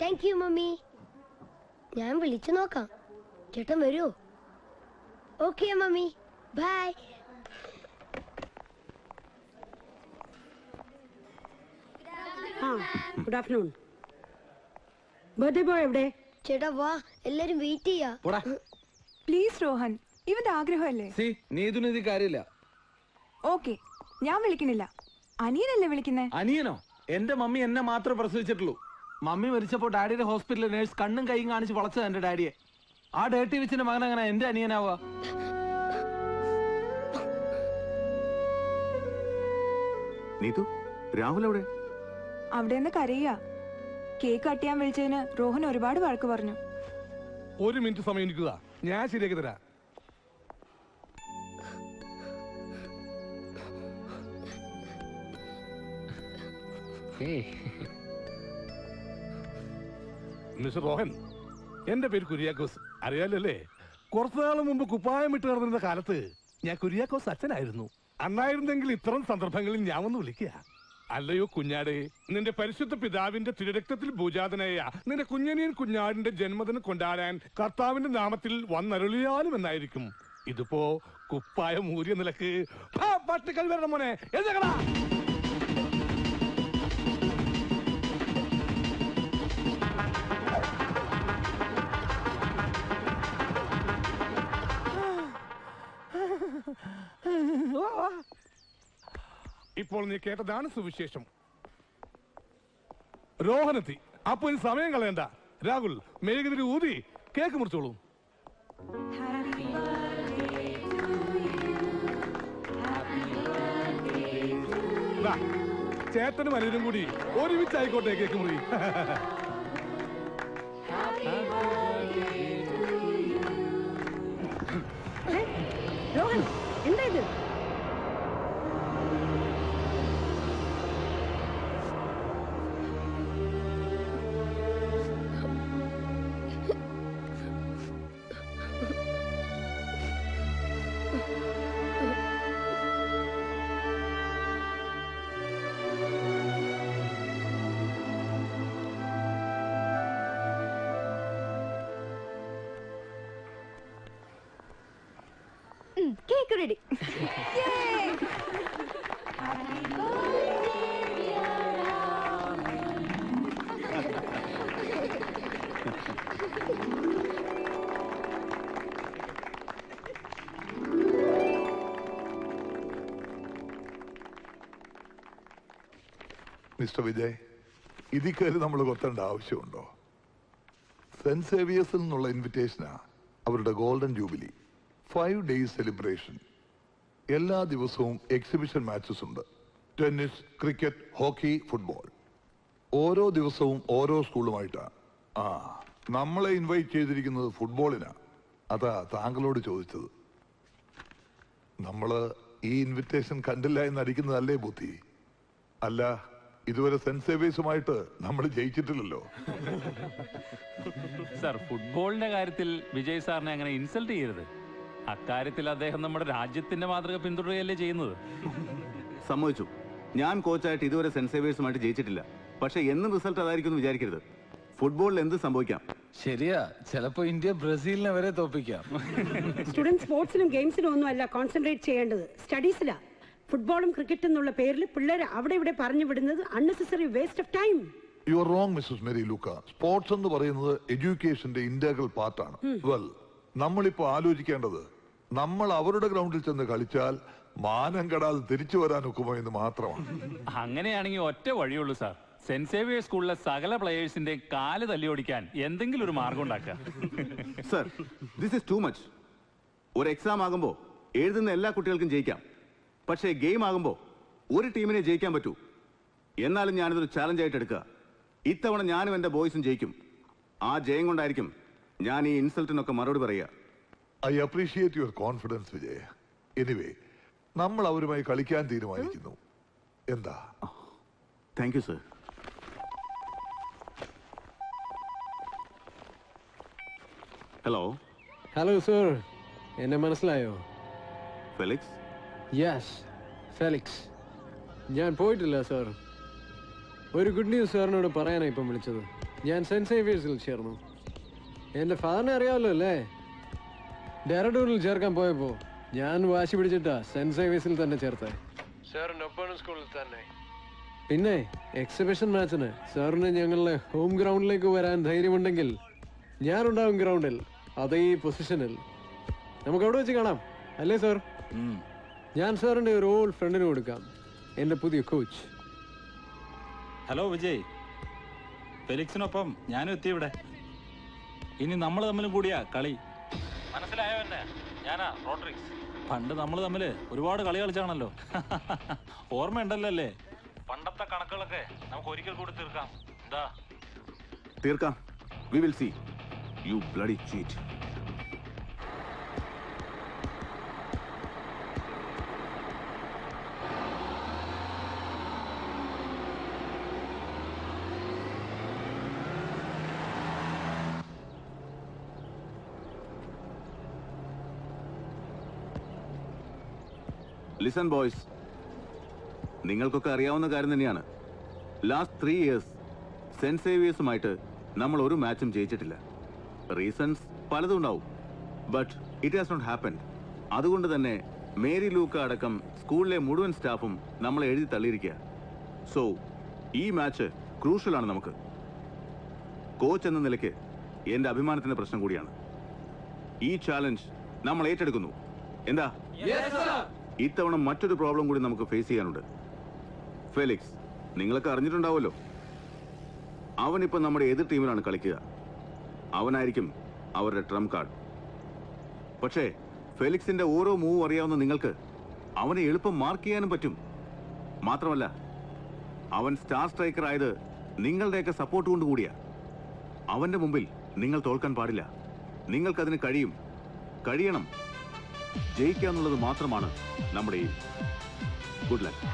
Thank you mummy. ഞാൻ വിളിച്ചു നോക്കാം. ചേട്ടൻ വരുമോ? Okay mummy, bye. Good afternoon. Birthday boy എവിടെ? ചേട്ടാ വാ, എല്ലാരും wait ചെയ്യാ. പ്ലീസ് രോഹൻ, ഇവന്റെ ആഗ്രഹമല്ലേ. നീ ഇതിന് ഇത് കാര്യമില്ല. ഓക്കെ, ഞാൻ വിളിക്കണില്ല. അനിയനല്ലേ വിളിക്കുന്നേ? അനിയനോ? എന്റെ മമ്മി എന്നെ മാത്രമേ പ്രസവിച്ചിട്ടുള്ളൂ. മമ്മി മരിച്ചപ്പോ ഡാഡിയുടെ ഹോസ്പിറ്റലിലെ നേഴ്സ് കണ്ണും കൈയും കാണിച്ച് വളച്ചത് എന്റെ ഡാഡിയെ. ആ ഡേട്ടി വെച്ചിന്റെ മകൻ അങ്ങനെ എന്റെ അനിയനാവുക? നീതു, രാഹുൽ എവിടെ? അവിടെ നിന്ന് കരയുക. കേക്ക് കട്ട് ചെയ്യാൻ വിളിച്ചതിന് രോഹൻ ഒരുപാട് വഴക്ക് പറഞ്ഞു. 1 മിനിറ്റ് സമയം എനിക്കുക, ഞാൻ ശരിയാക്കി തരാം. മിസ്റ്റർ റോഹൻ, എന്റെ പേര് കുര്യാക്കോസ്, അറിയാലല്ലേ? കുറച്ചു നാൾ മുമ്പ് കുപ്പായം ഇട്ട് നടന്നിരുന്ന കാലത്ത് ഞാൻ കുര്യാക്കോസ് അച്ഛനായിരുന്നു. അന്നായിരുന്നെങ്കിൽ ഇത്തരം സന്ദർഭങ്ങളിൽ ഞാൻ ഒന്ന് വിളിക്കുക. അല്ലയോ കുഞ്ഞാടേ, നിന്റെ പരിശുദ്ധ പിതാവിന്റെ തിരുരക്തത്തിൽ ഭൂജാതനായ നിന്റെ കുഞ്ഞനിയൻ കുഞ്ഞാടിന്റെ ജന്മദിനം കൊണ്ടാടാൻ കർത്താവിന്റെ നാമത്തിൽ വന്നരുളിയാലും എന്നായിരിക്കും. ഇതിപ്പോ കുപ്പായം ഊരിയ നിലക്ക് പട്ടികൾ വരണം മോനെ, എഴുതകളാ. ഇപ്പോൾ നീ കേട്ടതാണ് സുവിശേഷം. രോഹനെത്തി. അപ്പൊ ഇനി സമയം കളയണ്ട. രാഹുൽ, മെഴുകുതിരി ഊതി കേക്ക് മുറിച്ചോളൂ. ചേട്ടനും അനിയനും കൂടി ഒരുമിച്ചായിക്കോട്ടെ കേക്ക് മുറി. രോഹൻ, എന്താ ഇത്? Cake ready. മിസ്റ്റർ വിജയ്, ഇതിൽ കയറി നമ്മൾ കൊത്തേണ്ട ആവശ്യമുണ്ടോ? സെന്റ് സേവിയേഴ്സിൽ നിന്നുള്ള ഇൻവിറ്റേഷനാ അവരുടെ ഗോൾഡൻ ജൂബിലി. 5 days celebration. എല്ലാ ദിവസവും എക്സിബിഷൻ മാച്ചസ് ഉണ്ട്. Tennis, cricket, hockey, football. ഓരോ ദിവസവും ഓരോ സ്കൂളുമായിട്ടാ. നമ്മളെ ഇൻവൈറ്റ് ചെയ്തിരിക്കുന്നത് ഫുട്ബോളിനാ. അതാ താങ്കളോട് ചോദിച്ചത്. നമ്മള് ഈ ഇൻവിറ്റേഷൻ കണ്ടില്ല എന്ന് അടിക്കുന്നതല്ലേ ബുദ്ധി? അല്ല, ഇതുവരെ സെന്റ് സേവിയേഴ്സുമായിട്ട് നമ്മൾ ജയിച്ചിട്ടില്ലല്ലോ. സർ, ഫുട്ബോളിന്റെ കാര്യത്തിൽ വിജയ് സാറിനെ അങ്ങനെ ഇൻസൾട്ട് ചെയ്യരുത്. അക്കാര്യത്തിൽ അദ്ദേഹം നമ്മുടെ രാജ്യത്തിന്റെ മാതൃക പിന്തുടരുകയല്ലേ ചെയ്യുന്നത്. സമ്മതിച്ചു, ഞാൻ കോച്ചായിട്ട് ഇതുവരെ സെന്റ് സേവിയേഴ്സുമായിട്ട് ജയിച്ചിട്ടില്ല. പക്ഷെ എന്നും റിസൾട്ട് അതായിരിക്കും എന്ന് വിചാരിക്കരുത്. ഫുട്ബോളിൽ എന്ത് സംഭവിക്കാം. ശരിയാ, ചിലപ്പോ ഇന്ത്യ ബ്രസീലിനെ വരെ തോപ്പിക്കാം. സ്റ്റുഡന്റ് സ്പോർട്സിലും ഗെയിംസിലും ഒന്നും അല്ല കോൺസെൻട്രേറ്റ് ചെയ്യേണ്ടത്, സ്റ്റഡീസിലാ. ഫുട്ബോളും ക്രിക്കറ്റും എന്നുള്ള പേരിൽ പിള്ളേരെ അവിടെ ഇവിടെ പറഞ്ഞു വിടുന്നത് unnecessary waste of time. You are wrong Mrs Mary Luka. Sports എന്ന് പറയുന്നത് എഡ്യൂക്കേഷന്റെ ഇന്റഗ്രൽ പാർട്ടാണ്. വെൽ, നമ്മളിപ്പോ ആലോചിക്കേണ്ടത് നമ്മൾ അവരുടെ ഗ്രൗണ്ടിൽ ചെന്ന് കളിച്ചാൽ മാനം കെടാതെ തിരിച്ചു വരാൻ ഒക്കുമോ എന്ന് മാത്രമാണ്. അങ്ങനെയാണെങ്കിൽ ഒറ്റ വഴിയുള്ളൂ സാർ. സെന്റ് സേവിയേഴ്സ് സ്കൂളിലെ സകല പ്ലേയേഴ്സിന്റെ കാല് തല്ലിയോടിക്കാൻ എന്തെങ്കിലും ഒരു മാർഗം ഉണ്ടാക്കുക. Sir, this is too much. ഒരു എക്സാം ആകുമ്പോൾ എഴുതുന്ന എല്ലാ കുട്ടികൾക്കും ജയിക്കാം. പക്ഷേ ഗെയിം ആകുമ്പോൾ ഒരു ടീമിനെ ജയിക്കാൻ പറ്റൂ. എന്നാലും ഞാനിതൊരു ചാലഞ്ചായിട്ട് എടുക്കുക. ഇത്തവണ ഞാനും എൻ്റെ ബോയ്സും ജയിക്കും. ആ ജയം കൊണ്ടായിരിക്കും ഞാൻ ഈ ഇൻസൾട്ടിനൊക്കെ മറുപടി പറയുക. I appreciate your confidence Vijay. Anyway, നമ്മൾ അവരുമായി കളിക്കാൻ തീരുമാനിക്കുന്നു. എന്താ? Thank you sir. Hello. Hello sir, എന്നെ മനസ്സിലായോ? ഫെലിക്സ്? Yes, Felix. ഞാൻ പോയിട്ടില്ല സർ. ഒരു ഗുഡ് ന്യൂസ് സാറിനോട് പറയാനാണ് ഇപ്പം വിളിച്ചത്. ഞാൻ സെന്റ് സേവിയേഴ്സിൽ ചേർന്നു. എൻ്റെ ഫാദറിനെ അറിയാമല്ലോ അല്ലേ? ഡെറാഡൂണിൽ ചേർക്കാൻ പോയപ്പോൾ ഞാൻ വാശി പിടിച്ചിട്ടാ സെന്റ് സേവിയേഴ്സിൽ തന്നെ ചേർത്തേ. സാറിൻ്റെ ഒപ്പം സ്കൂളിൽ തന്നെ. പിന്നെ എക്സിബിഷൻ മാച്ചിന് സാറിന് ഞങ്ങളുടെ ഹോം ഗ്രൗണ്ടിലേക്ക് വരാൻ ധൈര്യമുണ്ടെങ്കിൽ ഞാനുണ്ടാവും ഗ്രൗണ്ടിൽ, അതേ പൊസിഷനിൽ. നമുക്ക് അവിടെ വെച്ച് കാണാം, അല്ലേ സാർ? ഞാൻ സാറിൻ്റെ ഒരു ഓൾഡ് ഫ്രണ്ടിന് കൊടുക്കാം, എൻ്റെ പുതിയ കോച്ച്. ഹലോ വിജയ്, ഫെലിക്സിനൊപ്പം ഞാനും എത്തി ഇവിടെ. ഇനി നമ്മൾ തമ്മിലും കൂടിയാ കളി. മനസ്സിലായോ എന്നെ? ഞാനാ റോഡ്രിക്സ്. പണ്ട് നമ്മൾ തമ്മിൽ ഒരുപാട് കളി കളിച്ചാണല്ലോ. ഓർമ്മയുണ്ടല്ലോ അല്ലേ? പണ്ടത്തെ കണക്കുകളൊക്കെ നമുക്ക് ഒരിക്കൽ കൂടി തീർക്കാം. എന്താ? തീർക്കാം. We will see. You bloody cheat. Listen boys, നിങ്ങൾക്കൊക്കെ അറിയാവുന്ന കാര്യം തന്നെയാണ്. ലാസ്റ്റ് 3 years സെന്റ് സേവിയേഴ്സുമായിട്ട് നമ്മൾ ഒരു മാച്ചും ജയിച്ചിട്ടില്ല. റീസൺസ് പലതും ഉണ്ടാവും, but it has not happened. അതുകൊണ്ട് തന്നെ മേരി ലൂക്ക അടക്കം സ്കൂളിലെ മുഴുവൻ സ്റ്റാഫും നമ്മളെ എഴുതി തള്ളിയിരിക്കുക. സോ ഈ മാച്ച് ക്രൂഷ്യലാണ് നമുക്ക്. കോച്ച് എന്ന നിലയ്ക്ക് എൻ്റെ അഭിമാനത്തിൻ്റെ പ്രശ്നം കൂടിയാണ്. ഈ ചാലഞ്ച് നമ്മൾ ഏറ്റെടുക്കുന്നു. എന്താ? ഇത്തവണ മറ്റൊരു പ്രോബ്ലം കൂടി നമുക്ക് ഫേസ് ചെയ്യാനുണ്ട്. ഫെലിക്സ്, നിങ്ങളൊക്കെ അറിഞ്ഞിട്ടുണ്ടാവുമല്ലോ, അവനിപ്പോൾ നമ്മുടെ എതിർ ടീമിലാണ് കളിക്കുക. അവനായിരിക്കും അവരുടെ ട്രംപ് കാർഡ്. പക്ഷേ ഫെലിക്സിന്റെ ഓരോ മൂവ് അറിയാവുന്ന നിങ്ങൾക്ക് അവനെ എളുപ്പം മാർക്ക് ചെയ്യാനും പറ്റും. മാത്രമല്ല, അവൻ സ്റ്റാർ സ്ട്രൈക്കർ ആയത് നിങ്ങളുടെയൊക്കെ സപ്പോർട്ട് കൊണ്ട് കൂടിയാ. അവന്റെ മുമ്പിൽ നിങ്ങൾ തോൽക്കാൻ പാടില്ല. നിങ്ങൾക്കതിന് കഴിയണം. ജയിക്കുക എന്നുള്ളത് മാത്രമാണ് നമ്മുടെ aim. Good luck.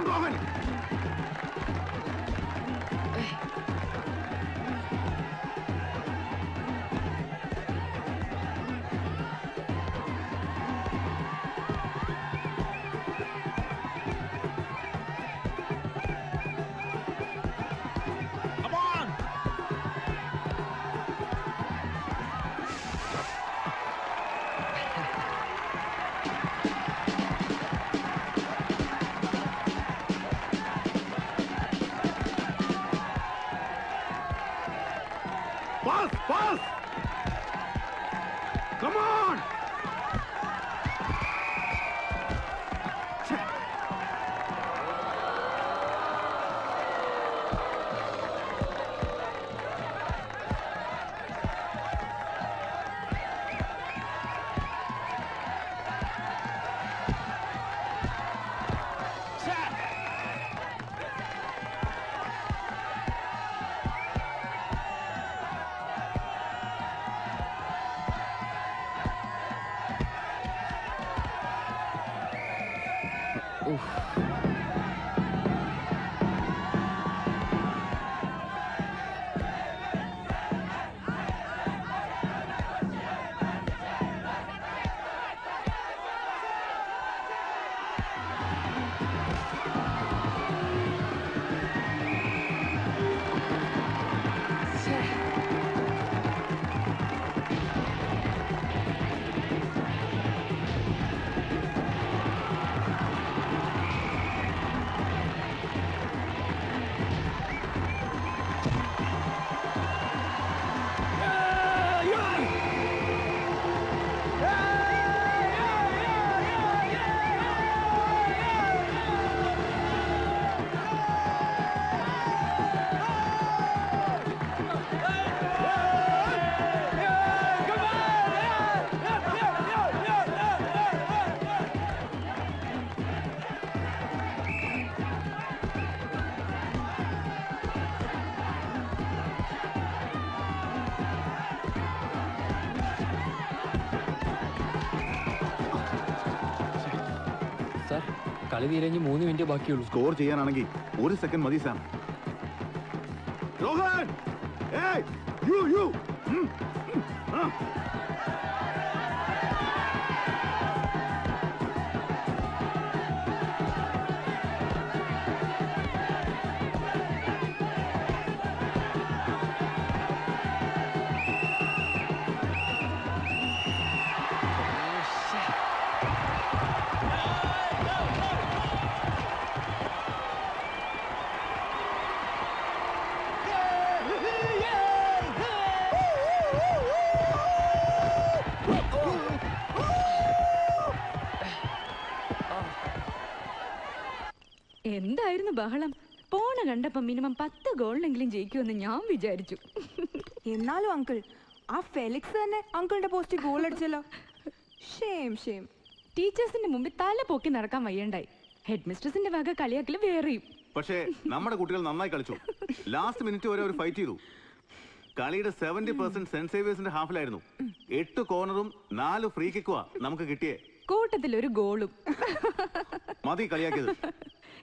on, Rohan! Come on! Pass! Pass! Come on! Sir കളി തീരഞ്ഞ് 3 മിനിറ്റ് ബാക്കിയുള്ളൂ. സ്കോർ ചെയ്യാനാണെങ്കിൽ 1 സെക്കൻഡ് മതി സാം. രോഹൻ! Hey! You! എന്തായിരുന്നു ബഹളം? പോണ കണ്ടപ്പോ മിനിമം 10 ഗോളിനെങ്കിലും ജയിക്കുമെന്ന് ഞാൻ വിചാരിച്ചു. എന്നാലും അങ്കിൾ, ആ ഫെലിക്സ് തന്നെ അങ്കിളിന്റെ പോസ്റ്റ് ഗോൾ അടിച്ചല്ലോ. ഷെയിം. ടീച്ചേഴ്സിന്റെ മുമ്പിൽ തല പൊക്കി നടക്കാൻ വയ്യണ്ടായി. ഹെഡ് മിസ്ട്രസിന്റെ വക കളിയാക്കല് വേറെയും. പക്ഷേ നമ്മുടെ കുട്ടികൾ നന്നായി കളിച്ചു. ലാസ്റ്റ് മിനിറ്റ് വരെ അവർ ഫൈറ്റ് ചെയ്തു. കളിയുടെ 70% സെന്റ് സേവിയേഴ്സിന്റെ ഹാഫിലായിരുന്നു. 8 കോർണറും 4 ഫ്രീ കിക്കുവാ നമുക്ക് കിട്ടിയേ. കൂട്ടത്തിൽ ഒരു ഗോളും. മതി കളിയാക്കിയത്.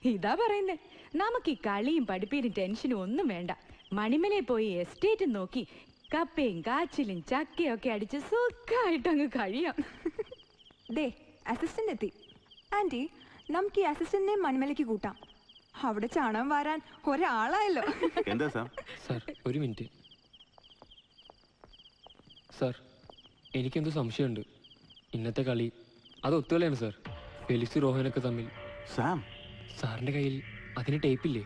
ഇതാ പറയുന്നേ, നമുക്ക് ഈ കളിയും പഠിപ്പീരും ടെൻഷനും ഒന്നും വേണ്ട. മണിമലയിൽ പോയി എസ്റ്റേറ്റ് നോക്കി കപ്പയും കാച്ചിലും ചക്കയും ഒക്കെ അടിച്ച് സുഖമായിട്ടങ്ങ് കഴിയാം. ദേ അസിസ്റ്റന്റ് എത്തി. ആന്റി, നമുക്ക് ഈ അസിസ്റ്റന്റിനെ മണിമലയ്ക്ക് കൂട്ടാം. അവിടെ ചാണകം വാരാൻ ഒരാളായല്ലോ. എന്താ സാർ? Sir 1 minute. സാർ എനിക്കെന്തോ സംശയമുണ്ട്. ഇന്നത്തെ കളി അത് ഒത്തുകളിയാണ് സാർ. ഫെലിക്സ് റോഹനൊക്കെ തമ്മിൽ. സാം, സാറിന്റെ കയ്യിൽ അതിന് ടേപ്പില്ലേ?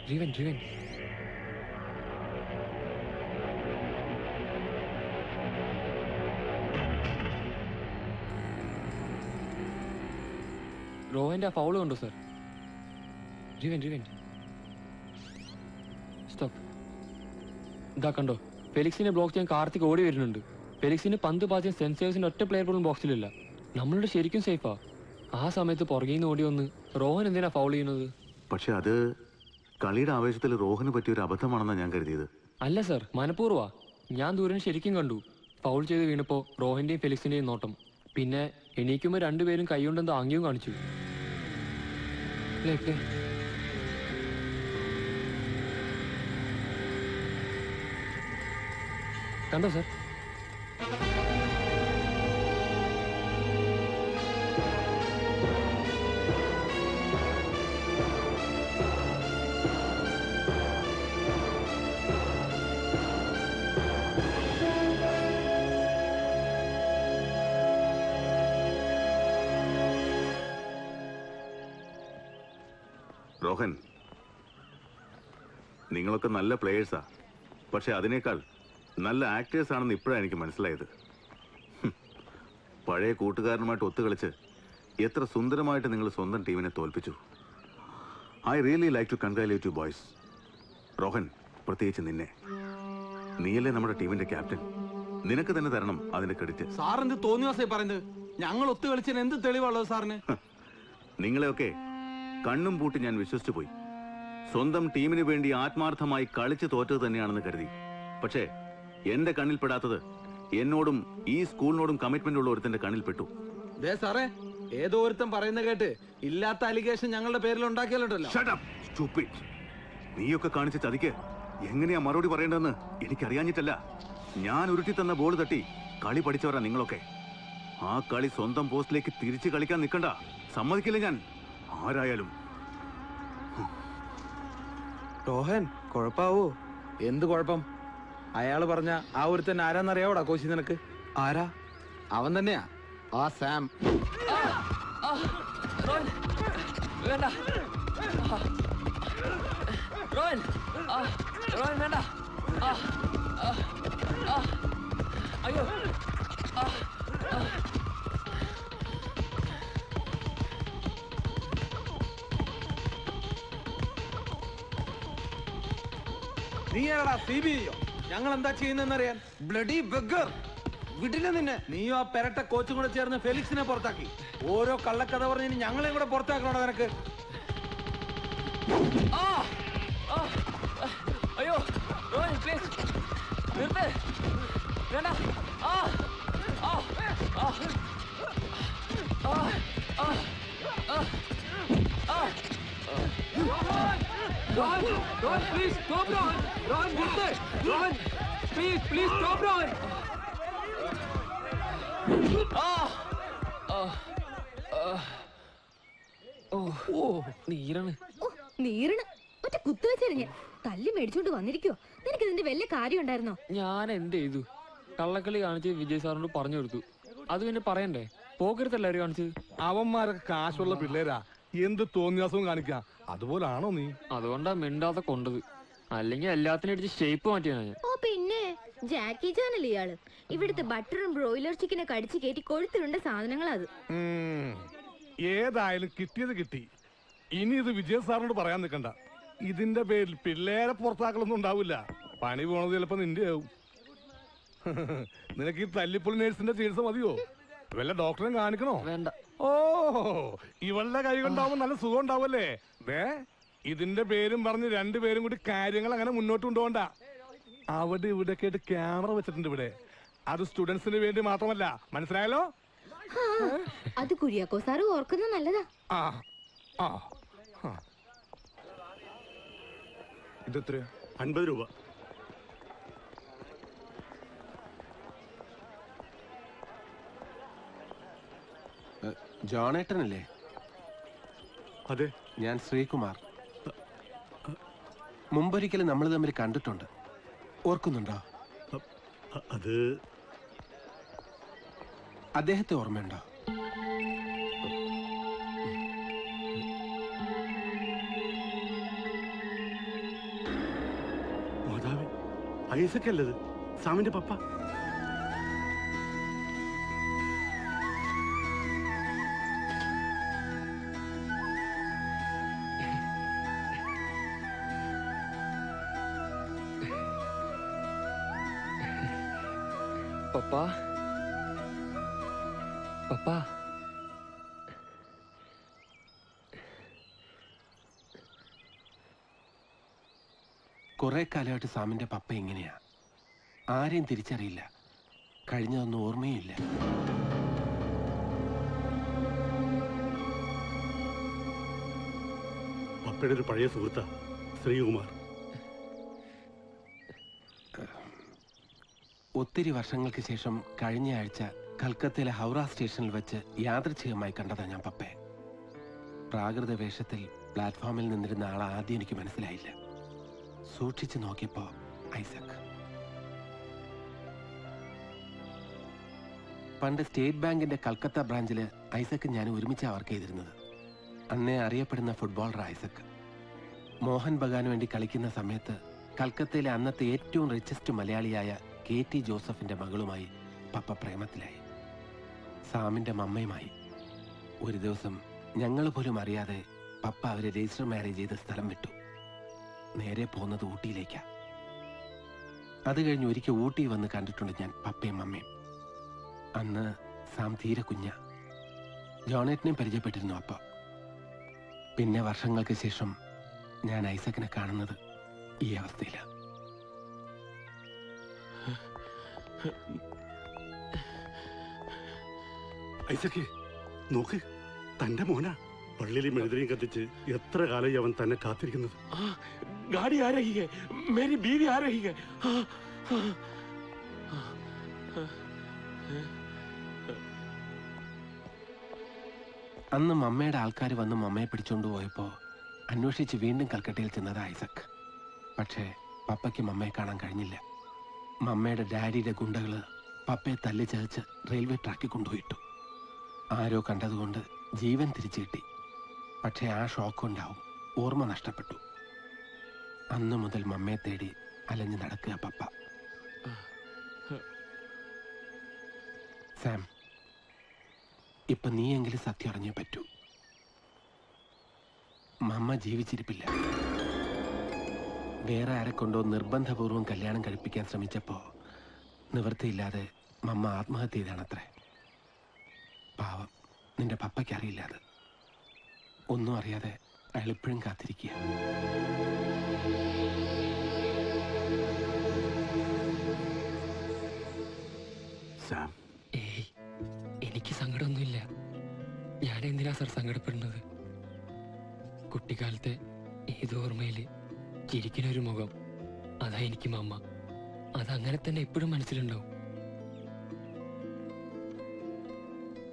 റിവൻ റോഹന്റെ ആ ഫൗള് കണ്ടോ സാർ? റിവൻ സ്റ്റോപ്പ്. ഇതാ കണ്ടോ, ഫെലിക്സിനെ ബ്ലോക്ക് ചെയ്യാൻ കാർത്തിക് ഓടി വരുന്നുണ്ട്. ഫെലിക്സിന് പന്ത് പാച്ചാൻ സെൻസേഴ്സിന്റെ ഒറ്റ പ്ലെയർ പോലും ബോക്സിലില്ല. നമ്മളുടെ ശരിക്കും സേഫാ. ആ സമയത്ത് പുറകെ നിന്ന് ഓടി വന്ന് റോഹൻ എന്തിനാ ഫൗൾ ചെയ്യുന്നത്? പക്ഷെ അത് കളിയുടെ ആവേശത്തിൽ റോഹന് പറ്റിയൊരു അബദ്ധമാണെന്നാണ് ഞാൻ കരുതിയത്. അല്ല സാർ, മനഃപൂർവ്വ. ഞാൻ ദൂരം ശരിക്കും കണ്ടു. ഫൗൾ ചെയ്ത് വീണപ്പോ റോഹന്റെയും ഫെലിക്സിന്റെയും നോട്ടം. പിന്നെ എണീക്കുമ്പോ രണ്ടുപേരും കൈകൊണ്ടെന്തോ ആംഗ്യവും കാണിച്ചു. Play play. കണ്ടോ സാർ? റോഹൻ, നിങ്ങളൊക്കെ നല്ല പ്ലേയേഴ്സാ, പക്ഷെ അതിനേക്കാൾ നല്ല ആക്ടേഴ്സ് ആണെന്ന് ഇപ്പോഴാണ് എനിക്ക് മനസ്സിലായത്. പഴയ കൂട്ടുകാരനുമായിട്ട് ഒത്തുകളിച്ച് എത്ര സുന്ദരമായിട്ട് നിങ്ങൾ സ്വന്തം ടീമിനെ തോൽപ്പിച്ചു. I really like to congratulate you boys. Rohan, പ്രത്യേകിച്ച് നിന്നെ. നീയല്ലേ നമ്മുടെ ടീമിന്റെ ക്യാപ്റ്റൻ. നിനക്ക് തന്നെ തരണം അതിന്റെ ക്രെഡിറ്റ്. സാർ എന്ത് തോന്നിയ പറയുന്നത്? ഞങ്ങൾ ഒത്തുകളിച്ചതിന് എന്ത് തെളിവുള്ളത് സാറിന്? നിങ്ങളെയൊക്കെ കണ്ണും പൂട്ടി ഞാൻ വിശ്വസിച്ചു പോയി. സ്വന്തം ടീമിന് വേണ്ടി ആത്മാർത്ഥമായി കളിച്ച് തോറ്റത് തന്നെയാണെന്ന് കരുതി. പക്ഷേ എന്റെ കണ്ണിൽപ്പെടാത്തത് എന്നോടും ഈ സ്കൂളിനോടും കമ്മിറ്റ്മെന്റ് ഉള്ള ഒരുത്തന്റെ കണ്ണിൽപ്പെട്ടു. സാറേ, ഏതോ ഒരുത്തൻ പറയുന്ന കേട്ട് ഇല്ലാത്ത അലിഗേഷൻ ഞങ്ങളുടെ പേരിൽ ഉണ്ടാക്കിയാലുണ്ടല്ലോ. നീയൊക്കെ കാണിച്ച ചതിക്ക് എങ്ങനെയാ മറുപടി പറയേണ്ടതെന്ന് എനിക്കറിയാഞ്ഞിട്ടല്ല. ഞാൻ ഉരുട്ടി തന്ന ബോൾ തട്ടി കളി പഠിച്ചവരാ നിങ്ങളൊക്കെ. ആ കളി സ്വന്തം പോസ്റ്റിലേക്ക് തിരിച്ചു കളിക്കാൻ നിൽക്കണ്ട. സമ്മതിക്കില്ല ഞാൻ ആരായാലും. റോഹൻ, കുഴപ്പാവോ? എന്ത് കുഴപ്പം? അയാള് പറഞ്ഞ ആ ഒരുത്തൻ ആരാന്നറിയാവോടാ കോശി നിനക്ക്? ആരാ? അവൻ തന്നെയാ, ആ സാം. വേണ്ട റോയൻ, റോയൻ വേണ്ട. അയ്യോ. നീ ആടാ CBI? ഞങ്ങൾ എന്താ ചെയ്യുന്നറിയാൻ? ബ്ലഡി ബഗർ, വിടില്ല നിന്നെ. നീയോ ആ പെരട്ട കോച്ചും കൂടെ ചേർന്ന് ഫെലിക്സിനെ പുറത്താക്കി. ഓരോ കള്ളക്കഥ പറഞ്ഞ് ഞങ്ങളെയും കൂടെ പുറത്താക്കണോ നിനക്ക്? അയ്യോ റോയൻ, പ്ലീസ് നിർത്ത്. വേണ്ട. Ron, please stop, Ron. Ron, നിർത്ത്. Ron, please stop, Ron. നീരാണ്. നീരണ ഒറ്റ കുത്തു വെച്ചെറിഞ്ഞ് തല്ലി മേടിച്ചോണ്ട് വന്നിരിക്കോ? നിനക്ക് ഇതിന്റെ വലിയ കാര്യം ഉണ്ടായിരുന്നോ? ഞാൻ എന്ത് ചെയ്തു? കള്ളക്കളി കാണിച്ച് വിജയ് സാറിനോട് പറഞ്ഞു കൊടുത്തു. അത് പിന്നെ പറയണ്ടേ? പോകരുത്തല്ലാരും കാണിച്ചത്. അവന്മാരൊക്കെ കാശുള്ള പിള്ളേരാ, എന്ത് തോന്നിയാസവും കാണിക്കാം. അതുപോലാണോ നീ? അതുകൊണ്ടാ മിണ്ടാതെ കൊണ്ടത്. അല്ലെങ്കിൽ എല്ലാത്തിനും അടിച്ച് ഷേപ്പ് മാറ്റിയാണ് ഞാൻ. ഓ പിന്നെ ജാക്കി ചാനൽ ഇയാള്. ഇവിടുത്തെ ബട്ടറും ബ്രോയിലർ ചിക്കനെ കടിച്ചു കയറ്റി കൊഴുത്തിലുണ്ട സാധനങ്ങളത്. ഏതായാലും കിട്ടിയത് കിട്ടി. ഇനി ഇത് വിജയ സാറിനോട് പറയാൻ നിൽക്കണ്ട. ഇതിന്റെ പേരിൽ പിള്ളേരെ പുറത്താക്കലൊന്നും ഉണ്ടാവില്ല. പണി പോണത് ചിലപ്പോ നിന്റെ ആവും. നിനക്ക് ഈ തല്ലിപ്പൊളി നേഴ്സിന്റെ ചികിത്സ മതിയോ? വല്ല ഡോക്ടറെ കാണിക്കണോ? വേണ്ട. ഓ, ഇവളുടെ കൈ കൊണ്ടാവുമ്പോ നല്ല സുഖം ഉണ്ടാവല്ലേ? ഇതിന്റെ പേരും പറഞ്ഞ് രണ്ടുപേരും കൂടി കാര്യങ്ങൾ അങ്ങനെ മുന്നോട്ട് കൊണ്ടുപോകണ്ട. അവിടെ ഇവിടെ കേട്ട് ക്യാമറ വെച്ചിട്ടുണ്ട് ഇവിടെ. അത് സ്റ്റുഡൻസിന് വേണ്ടി മാത്രമല്ല, മനസ്സിലായല്ലോ? അത് കുര്യാക്കോ സാറ് ഓർക്കുന്നത് നല്ലതാ. ഇതെത്രയാ? 50 രൂപ. ജോണേട്ടനല്ലേ? അതെ, ഞാൻ ശ്രീകുമാർ. മുമ്പൊരിക്കലും നമ്മൾ തമ്മിൽ കണ്ടിട്ടുണ്ട്, ഓർക്കുന്നുണ്ടോ? അത് അദ്ദേഹത്തെ ഓർമ്മയുണ്ടോ? മാതാവേ, ഐസക് അല്ലത് സാമിന്റെ പപ്പ. പപ്പാ, പപ്പാ. കുറെ കാലമായിട്ട് സാമിന്റെ പപ്പ ഇങ്ങനെയാ. ആരെയും തിരിച്ചറിയില്ല, കഴിഞ്ഞതൊന്നും ഓർമ്മയില്ല. പപ്പയുടെ ഒരു പഴയ സുഹൃത്താ, ശ്രീകുമാർ. ഒത്തിരി വർഷങ്ങൾക്ക് ശേഷം കഴിഞ്ഞ ആഴ്ച കൽക്കത്തയിലെ ഹൗറ സ്റ്റേഷനിൽ വെച്ച് യാദൃച്ഛികമായി കണ്ടതാ ഞാൻ പപ്പയെ. പ്രാകൃത വേഷത്തിൽ പ്ലാറ്റ്ഫോമിൽ നിന്നിരുന്ന ആളെ ആദ്യം എനിക്ക് മനസ്സിലായില്ല. സൂക്ഷിച്ചു നോക്കിയപ്പോ ഐസക്. പണ്ട് സ്റ്റേറ്റ് ബാങ്കിന്റെ കൽക്കത്ത ബ്രാഞ്ചില് ഐസക് ഞാൻ ഒരുമിച്ച് വർക്ക് ചെയ്തിരുന്നത്. അന്നേ അറിയപ്പെടുന്ന ഫുട്ബോളർ ഐസക്. മോഹൻ ബഗാന് വേണ്ടി കളിക്കുന്ന സമയത്ത് കൽക്കത്തയിലെ അന്നത്തെ ഏറ്റവും റിച്ചസ്റ്റ് മലയാളിയായ KT ജോസഫിന്റെ മകളുമായി പപ്പ പ്രേമത്തിലായി. സാമിന്റെ മമ്മയുമായി. ഒരു ദിവസം ഞങ്ങൾ പോലും അറിയാതെ പപ്പ അവരെ രജിസ്റ്റർ മാരേജ് ചെയ്ത് സ്ഥലം വിട്ടു. നേരെ പോകുന്നത് ഊട്ടിയിലേക്കാ. അത് കഴിഞ്ഞ് ഒരിക്കൽ ഊട്ടി വന്ന് കണ്ടിട്ടുണ്ട് ഞാൻ പപ്പയും മമ്മയും. അന്ന് സാം തീരെ കുഞ്ഞ. ജോണേറ്റിനെയും പരിചയപ്പെട്ടിരുന്നു അപ്പ. പിന്നെ വർഷങ്ങൾക്ക് ശേഷം ഞാൻ ഐസക്കിനെ കാണുന്നത് ഈ അവസ്ഥയിലാണ്. ഐസക്ക്, നോക്ക്, തന്റെ മോനാ. പള്ളിയിലെ മെഴുതിരിയും കത്തിച്ച് എത്ര കാലമായി അവൻ തന്നെ കാത്തിരിക്കുന്നത്. ഗാഡി ആ രഹി ഹൈ, മേരി ബീവി ആ രഹി ഹൈ. അന്ന് മമ്മയുടെ ആൾക്കാർ വന്ന് മമ്മയെ പിടിച്ചോണ്ട് പോയപ്പോ അന്വേഷിച്ച് വീണ്ടും കൽക്കട്ടയിൽ ചെന്നത് ഐസക്. പക്ഷേ പപ്പയ്ക്ക് മമ്മയെ കാണാൻ കഴിഞ്ഞില്ല. മമ്മയുടെ ഡാഡിയുടെ ഗുണ്ടകള് പപ്പയെ തല്ലി ചതച്ച് റെയിൽവേ ട്രാക്കിൽ കൊണ്ടുപോയിട്ടു. ആരോ കണ്ടതുകൊണ്ട് ജീവൻ തിരിച്ചു കിട്ടി. പക്ഷേ ആ ഷോക്ക് ഉണ്ടാവും, ഓർമ്മ നഷ്ടപ്പെട്ടു. അന്നു മുതൽ മമ്മയെ തേടി അലഞ്ഞു നടക്കുക പപ്പ. സാം, ഇപ്പൊ നീയെങ്കിലും സത്യം അറിഞ്ഞേ പറ്റൂ. മമ്മ ജീവിച്ചിരിപ്പില്ല. വേറെ ആരെ കൊണ്ടോ നിർബന്ധപൂർവ്വം കല്യാണം കഴിപ്പിക്കാൻ ശ്രമിച്ചപ്പോ നിവൃത്തിയില്ലാതെ മമ്മ ആത്മഹത്യ ചെയ്താണത്രേ. പാവം, നിന്റെ പപ്പയ്ക്ക് അറിയില്ല അത്. ഒന്നും അറിയാതെ അയാൾ ഇപ്പോഴും കാത്തിരിക്കുക. ഏയ്, എനിക്ക് സങ്കടമൊന്നുമില്ല. ഞാൻ എന്തിനാ സാർ സങ്കടപ്പെടുന്നത്? കുട്ടിക്കാലത്തെ ഏതോ ഓർമ്മയില് ചിരിക്കുന്നൊരു മുഖം, അതാ എനിക്ക് മമ്മ. അതങ്ങനെ തന്നെ എപ്പോഴും മനസ്സിലുണ്ടാവും.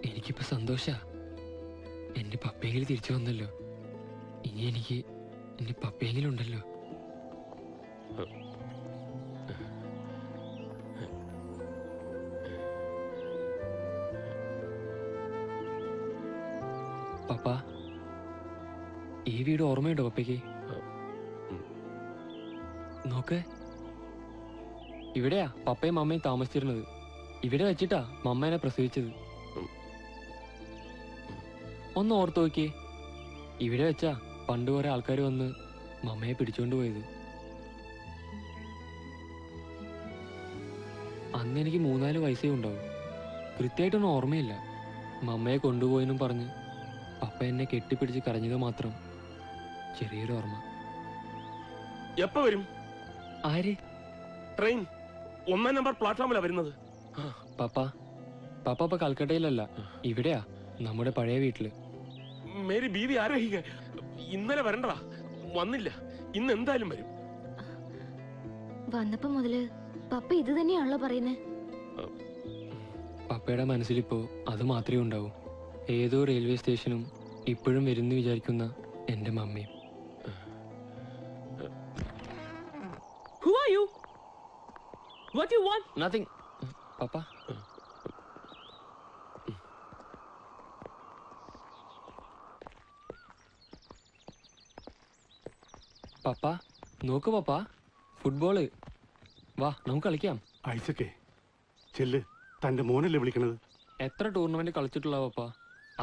എനിക്കിപ്പോ സന്തോഷാ. എന്റെ പപ്പയെങ്കിലും തിരിച്ചു വന്നല്ലോ. ഇനി എനിക്ക് എന്റെ പപ്പയെങ്കിലും ഉണ്ടല്ലോ. പപ്പ, ഈ വീട് ഓർമ്മയുണ്ടോ പപ്പയ്ക്ക്? നോക്ക്, ഇവിടെയാ പപ്പയും മമ്മയും താമസിച്ചിരുന്നത്. ഇവിടെ വെച്ചിട്ടാ മമ്മ എന്നെ പ്രസവിച്ചത്. ഒന്ന് ഓർത്തു നോക്കിയേ, ഇവിടെ വെച്ചാ പണ്ട് കുറെ ആൾക്കാർ വന്ന് മമ്മയെ പിടിച്ചോണ്ട് പോയത്. അന്ന് എനിക്ക് 3-4 വയസ്സേ ഉണ്ടാവും. കൃത്യമായിട്ടൊന്നും ഓർമ്മയില്ല. മമ്മയെ കൊണ്ടുപോയെന്നും പറഞ്ഞ് പപ്പ എന്നെ കെട്ടിപ്പിടിച്ച് കരഞ്ഞത് മാത്രം ചെറിയൊരു ഓർമ്മ. എപ്പോ വരും? ആര്? ട്രെയിൻ 1 നമ്പർ പ്ലാറ്റ്ഫോമിലാ വരുന്നത്. പപ്പ ഇപ്പൊ കൽക്കട്ടയിലല്ല, ഇവിടെയാ, നമ്മുടെ പഴയ വീട്ടില്. മേരി ബീവി ആ രഹി ഹൈ. ഇന്നലെ വരണ്ടടാ, വന്നില്ല. ഇന്ന് എന്തായാലും വരും. വന്നപ്പോ മുതല് പപ്പ ഇത് തന്നെയാണല്ലോ പറയുന്നേ. പപ്പയുടെ മനസ്സിലിപ്പോ അത് മാത്രമേ ഉണ്ടാവൂ. ഏതോ റെയിൽവേ സ്റ്റേഷനും ഇപ്പോഴും വരുന്നു വിചാരിക്കുന്ന എന്റെ മമ്മിയും. Who are you? What do you want? Nothing. പപ്പ, പപ്പ നോക്ക് പപ്പ, ഫുട്ബോള്. വാ, നമുക്ക് കളിക്കാം. ഐസക്കേ, ചെല്ല്, തന്റെ മോനല്ലേ വിളിക്കണത്. എത്ര ടൂർണമെന്റ് കളിച്ചിട്ടുള്ള പപ്പ,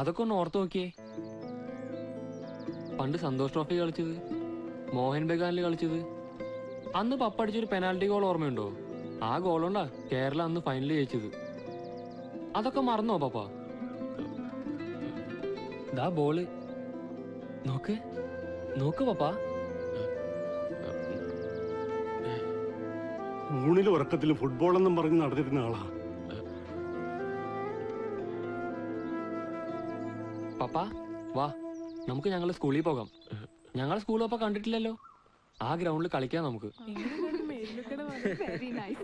അതൊക്കെ ഒന്ന് ഓർത്ത് നോക്കിയേ. പണ്ട് സന്തോഷ് ട്രോഫി കളിച്ചത്, മോഹൻ ബഗാനിൽ കളിച്ചത്. അന്ന് പപ്പ അടിച്ചൊരു പെനാൽറ്റി ഗോൾ ഓർമ്മയുണ്ടോ? ആ ഗോളുണ്ടാ കേരള അന്ന് ഫൈനൽ ജയിച്ചത്. അതൊക്കെ മറന്നോ പപ്പ? ദാ ബോള്, നോക്ക് നോക്ക് പപ്പ. ഊണിലും ഉറക്കത്തിലും ഫുട്ബോൾ എന്നും പറഞ്ഞ് നടന്നിരുന്ന ആളാ. പപ്പ വാ, നമുക്ക് ഞങ്ങളുടെ സ്കൂളിൽ പോകാം. ഞങ്ങളെ സ്കൂളൊപ്പം കണ്ടിട്ടില്ലല്ലോ. ആ ഗ്രൗണ്ടിൽ കളിക്കാം നമുക്ക്. Very nice.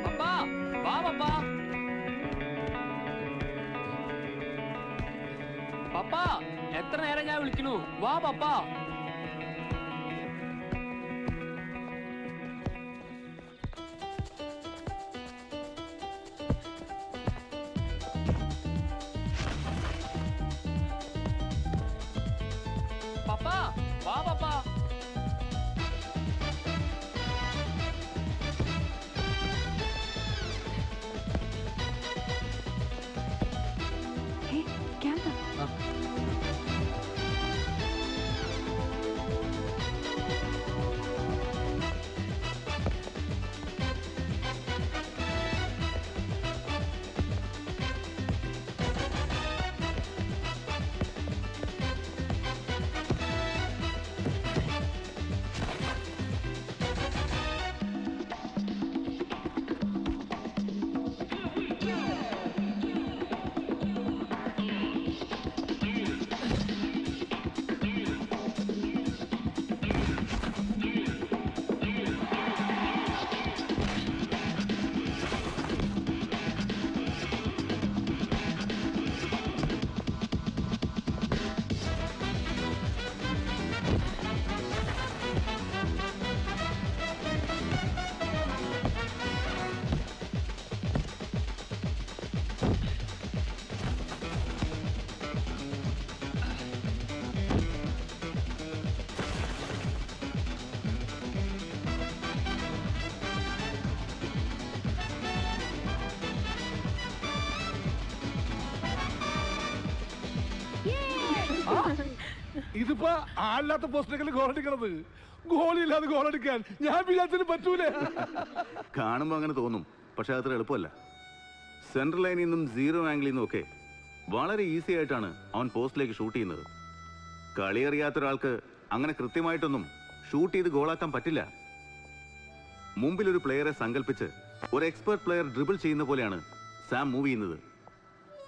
പപ്പാ, വാ പപ്പാ. പപ്പാ, എത്ര നേരം ഞാൻ വിളിക്കണു? വാ പപ്പാ. പപ്പാ, വാ പപ്പാ. Hey, camera. ഇതിപ്പോ ആളില്ലാത്ത പോസ്റ്റിലേക്കല്ലേ ഗോളടിക്കണത്. ഗോളില്ലാതെ ഗോളടിക്കാൻ ഞാൻ വിചാരിച്ചതിന് പറ്റൂലേ. കാണുമ്പോൾ അങ്ങനെ തോന്നും, പക്ഷെ അത്ര എളുപ്പമല്ല. സെൻട്രൽ ലൈനിൽ നിന്നും സീറോ ആംഗിളിൽ നിന്നും ഒക്കെ വളരെ ഈസി ആയിട്ടാണ് അവൻ പോസ്റ്റിലേക്ക് ഷൂട്ട് ചെയ്യുന്നത്. കളി അറിയാത്ത ഒരാൾക്ക് അങ്ങനെ കൃത്യമായിട്ടൊന്നും ഷൂട്ട് ചെയ്ത് ഗോളാക്കാൻ പറ്റില്ല. മുമ്പിൽ ഒരു പ്ലെയറെ സങ്കല്പിച്ച് ഒരു എക്സ്പെർട്ട് പ്ലെയർ ഡ്രിബിൾ ചെയ്യുന്ന പോലെയാണ് സാം മൂവ് ചെയ്യുന്നത്.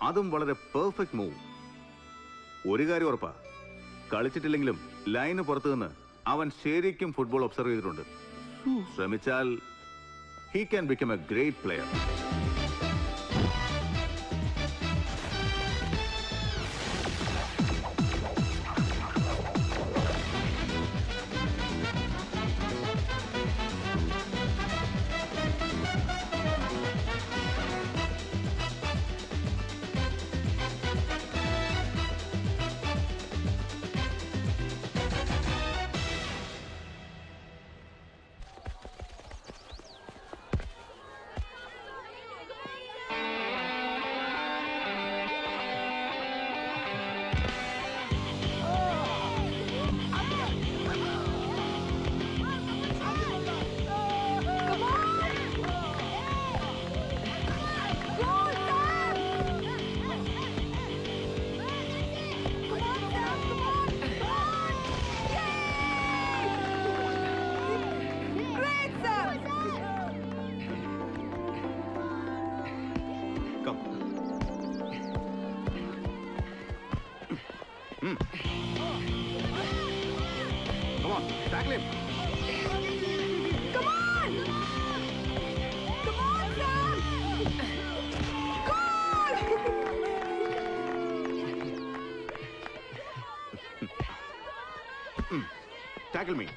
അതും വളരെ പെർഫെക്റ്റ് മൂവ്. ഒരു കാര്യം ഉറപ്പാ, കളിച്ചിട്ടില്ലെങ്കിലും ലൈന് പുറത്തു നിന്ന് അവൻ ശരിക്കും ഫുട്ബോൾ ഒബ്സർവ് ചെയ്തിട്ടുണ്ട്. ശ്രമിച്ചാൽ he can become a great player. Come on, tackle him. Come on! Come on, Sam! Goal! Tackle me.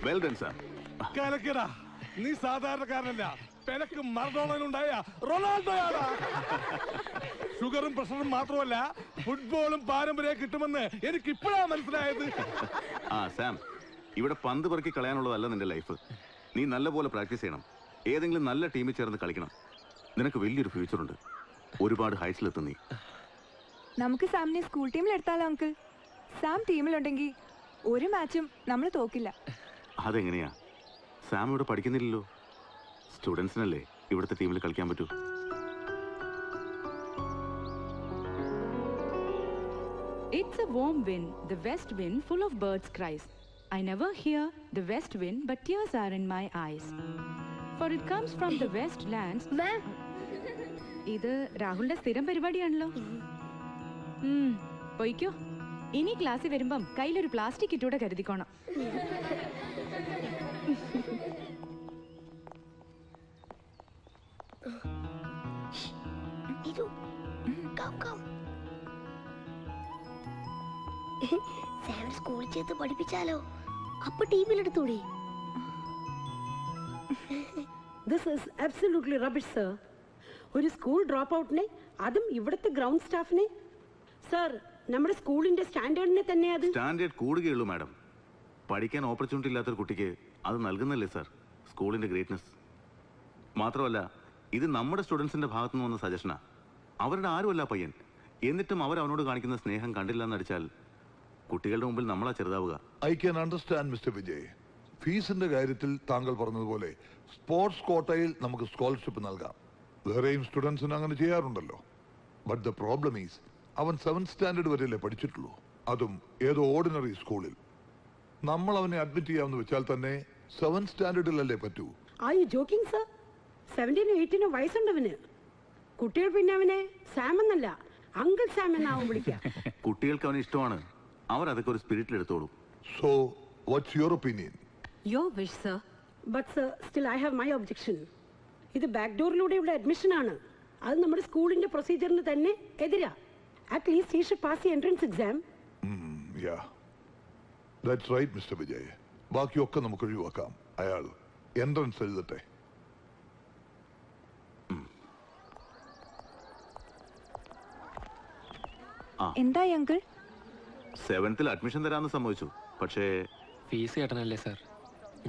Well done, sir. കലക്കടാ, നീ സാധാരണക്കാരനല്ല. പെനക്ക് മറഡോണനുണ്ടായ റൊണാൾഡോയാടാ. ഷുഗറും പ്രഷറും മാത്രമല്ല, ഫുട്ബോളും പാരമ്പര്യം കിട്ടുമെന്ന് എനിക്ക് ഇപ്പോഴാ മനസ്സിലായത്. ആ സാം, ഇവിടെ പന്ത് പെറുക്കി കളയാനുള്ളതല്ല നിന്റെ ലൈഫ്. നീ നല്ലപോലെ പ്രാക്ടീസ് ചെയ്യണം. ഏതെങ്കിലും നല്ല ടീമിൽ ചേർന്ന് കളിക്കണം. നിനക്ക് വലിയൊരു ഫ്യൂച്ചറുണ്ട്. ഒരുപാട് ഹൈറ്റ്സിലെത്തും നീ. നമുക്ക് സാമിനെ സ്കൂൾ ടീമിൽ എടുത്താലോ അങ്കിൾ? സാം ടീമിലുണ്ടെങ്കിൽ ഒരു മാച്ചും നമ്മൾ തോക്കില്ല. അതെങ്ങനെയാ? സാം ഇവിടെ പഠിക്കുന്നില്ലല്ലോ. സ്റ്റുഡൻസിനല്ലേ ഇവിടുത്തെ ടീമിൽ കളിക്കാൻ പറ്റൂ. It's a warm wind, the west wind full of birds' cries. I never hear the west wind, but tears are in my eyes. For it comes from the west lands. ഇത് രാഹുലിന്റെ സ്ഥിരം പരിപാടിയാണല്ലോ. പോയിക്കോ. ഇനി ക്ലാസ്സിൽ വരുമ്പം കയ്യിലൊരു പ്ലാസ്റ്റിക് ഇട്ടൂടെ കരുതിക്കോണം. സ്കൂളിൽ ചേർത്ത് പഠിപ്പിച്ചാലോ? അപ്പൊ ടീമിലെടുത്തൂടെ? This is absolutely rubbish, sir. ഒരു സ്കൂൾ ഡ്രോപ്പ് ഔട്ടിനെ, അതും ഇവിടുത്തെ ഗ്രൗണ്ട് സ്റ്റാഫിനെ. സർ, നമ്മുടെ സ്കൂളിന്റെ സ്റ്റാൻഡേർഡിനെ തന്നെ അത്. സ്റ്റാൻഡേർഡ് കൂടുകയുള്ളൂ മാഡം. പഠിക്കാൻ ഓപ്പർച്യൂണിറ്റി ഇല്ലാത്തൊരു കുട്ടിക്ക് അത് നൽകുന്നല്ലേ സാർ സ്കൂളിന്റെ ഗ്രേറ്റ്നസ്. മാത്രമല്ല, ഇത് നമ്മുടെ സ്റ്റുഡൻസിന്റെ ഭാഗത്തു നിന്ന് വന്ന സജഷനാ. അവരുടെ ആരുമല്ല പയ്യൻ. എന്നിട്ടും അവനോട് കാണിക്കുന്ന സ്നേഹം കണ്ടില്ല എന്നടിച്ചാൽ കുട്ടികളുടെ മുമ്പിൽ നമ്മളാ ചെറുതാവുക. I can understand mister Vijay. ഫീസിന്റെ കാര്യത്തിൽ താങ്കൾ പറഞ്ഞതുപോലെ സ്പോർട്സ് കോട്ടയിൽ നമുക്ക് സ്കോളർഷിപ്പ് നൽകാം. വേറെയും സ്റ്റുഡൻസിന് അങ്ങനെ ചെയ്യാറുണ്ടല്ലോ. ബട്ട് ദ പ്രോബ്ലം ഈസ്, അവൻ 7th സ്റ്റാൻഡേർഡ് വരെയല്ലേ പഠിച്ചിട്ടുള്ളൂ, അതും ഏതോ ഓർഡിനറി സ്കൂളിൽ. നമ്മൾ അവനെ അഡ്മിറ്റ് ചെയ്യാമെന്ന് വെച്ചാൽ തന്നെ 7th സ്റ്റാൻഡേർഡിലല്ലേ പറ്റൂ. Are you joking, sir? 17 18 വയസ്സുണ്ടവന്. കുട്ടികൾ പിന്നെ അവനെ സാം എന്നല്ല, അങ്കിൾ സാം എന്നാവും വിളിക്കാം. കുട്ടികൾക്ക് അവന് ഇഷ്ടമാണ്. അവർ അതൊക്കെ ഒരു സ്പിരിറ്റിൽ എടുത്തോളൂ. So, what's your opinion? Your wish, sir. But sir, still I have my objection. ഇത് ബാക്ക് ഡോറിലൂടെയുള്ള അഡ്മിഷൻ ആണ്. അത് നമ്മുടെ സ്കൂളിന്റെ പ്രൊസീജിയറിന് തന്നെ എതിരാ. At least he should pass the entrance exam. Yeah. That's right, Mr. Vijay. ബാക്കിയൊക്കെ നമുക്ക് ഒഴിവാക്കാം. അയാൾ എൻട്രൻസ് എഴുതട്ടെ. എന്തായി അങ്കിൾ? 7th അഡ്മിഷൻ തരാമെന്ന് സമ്മതിച്ചു. പക്ഷേ ഫീസ് കേട്ടനല്ലേ സാർ?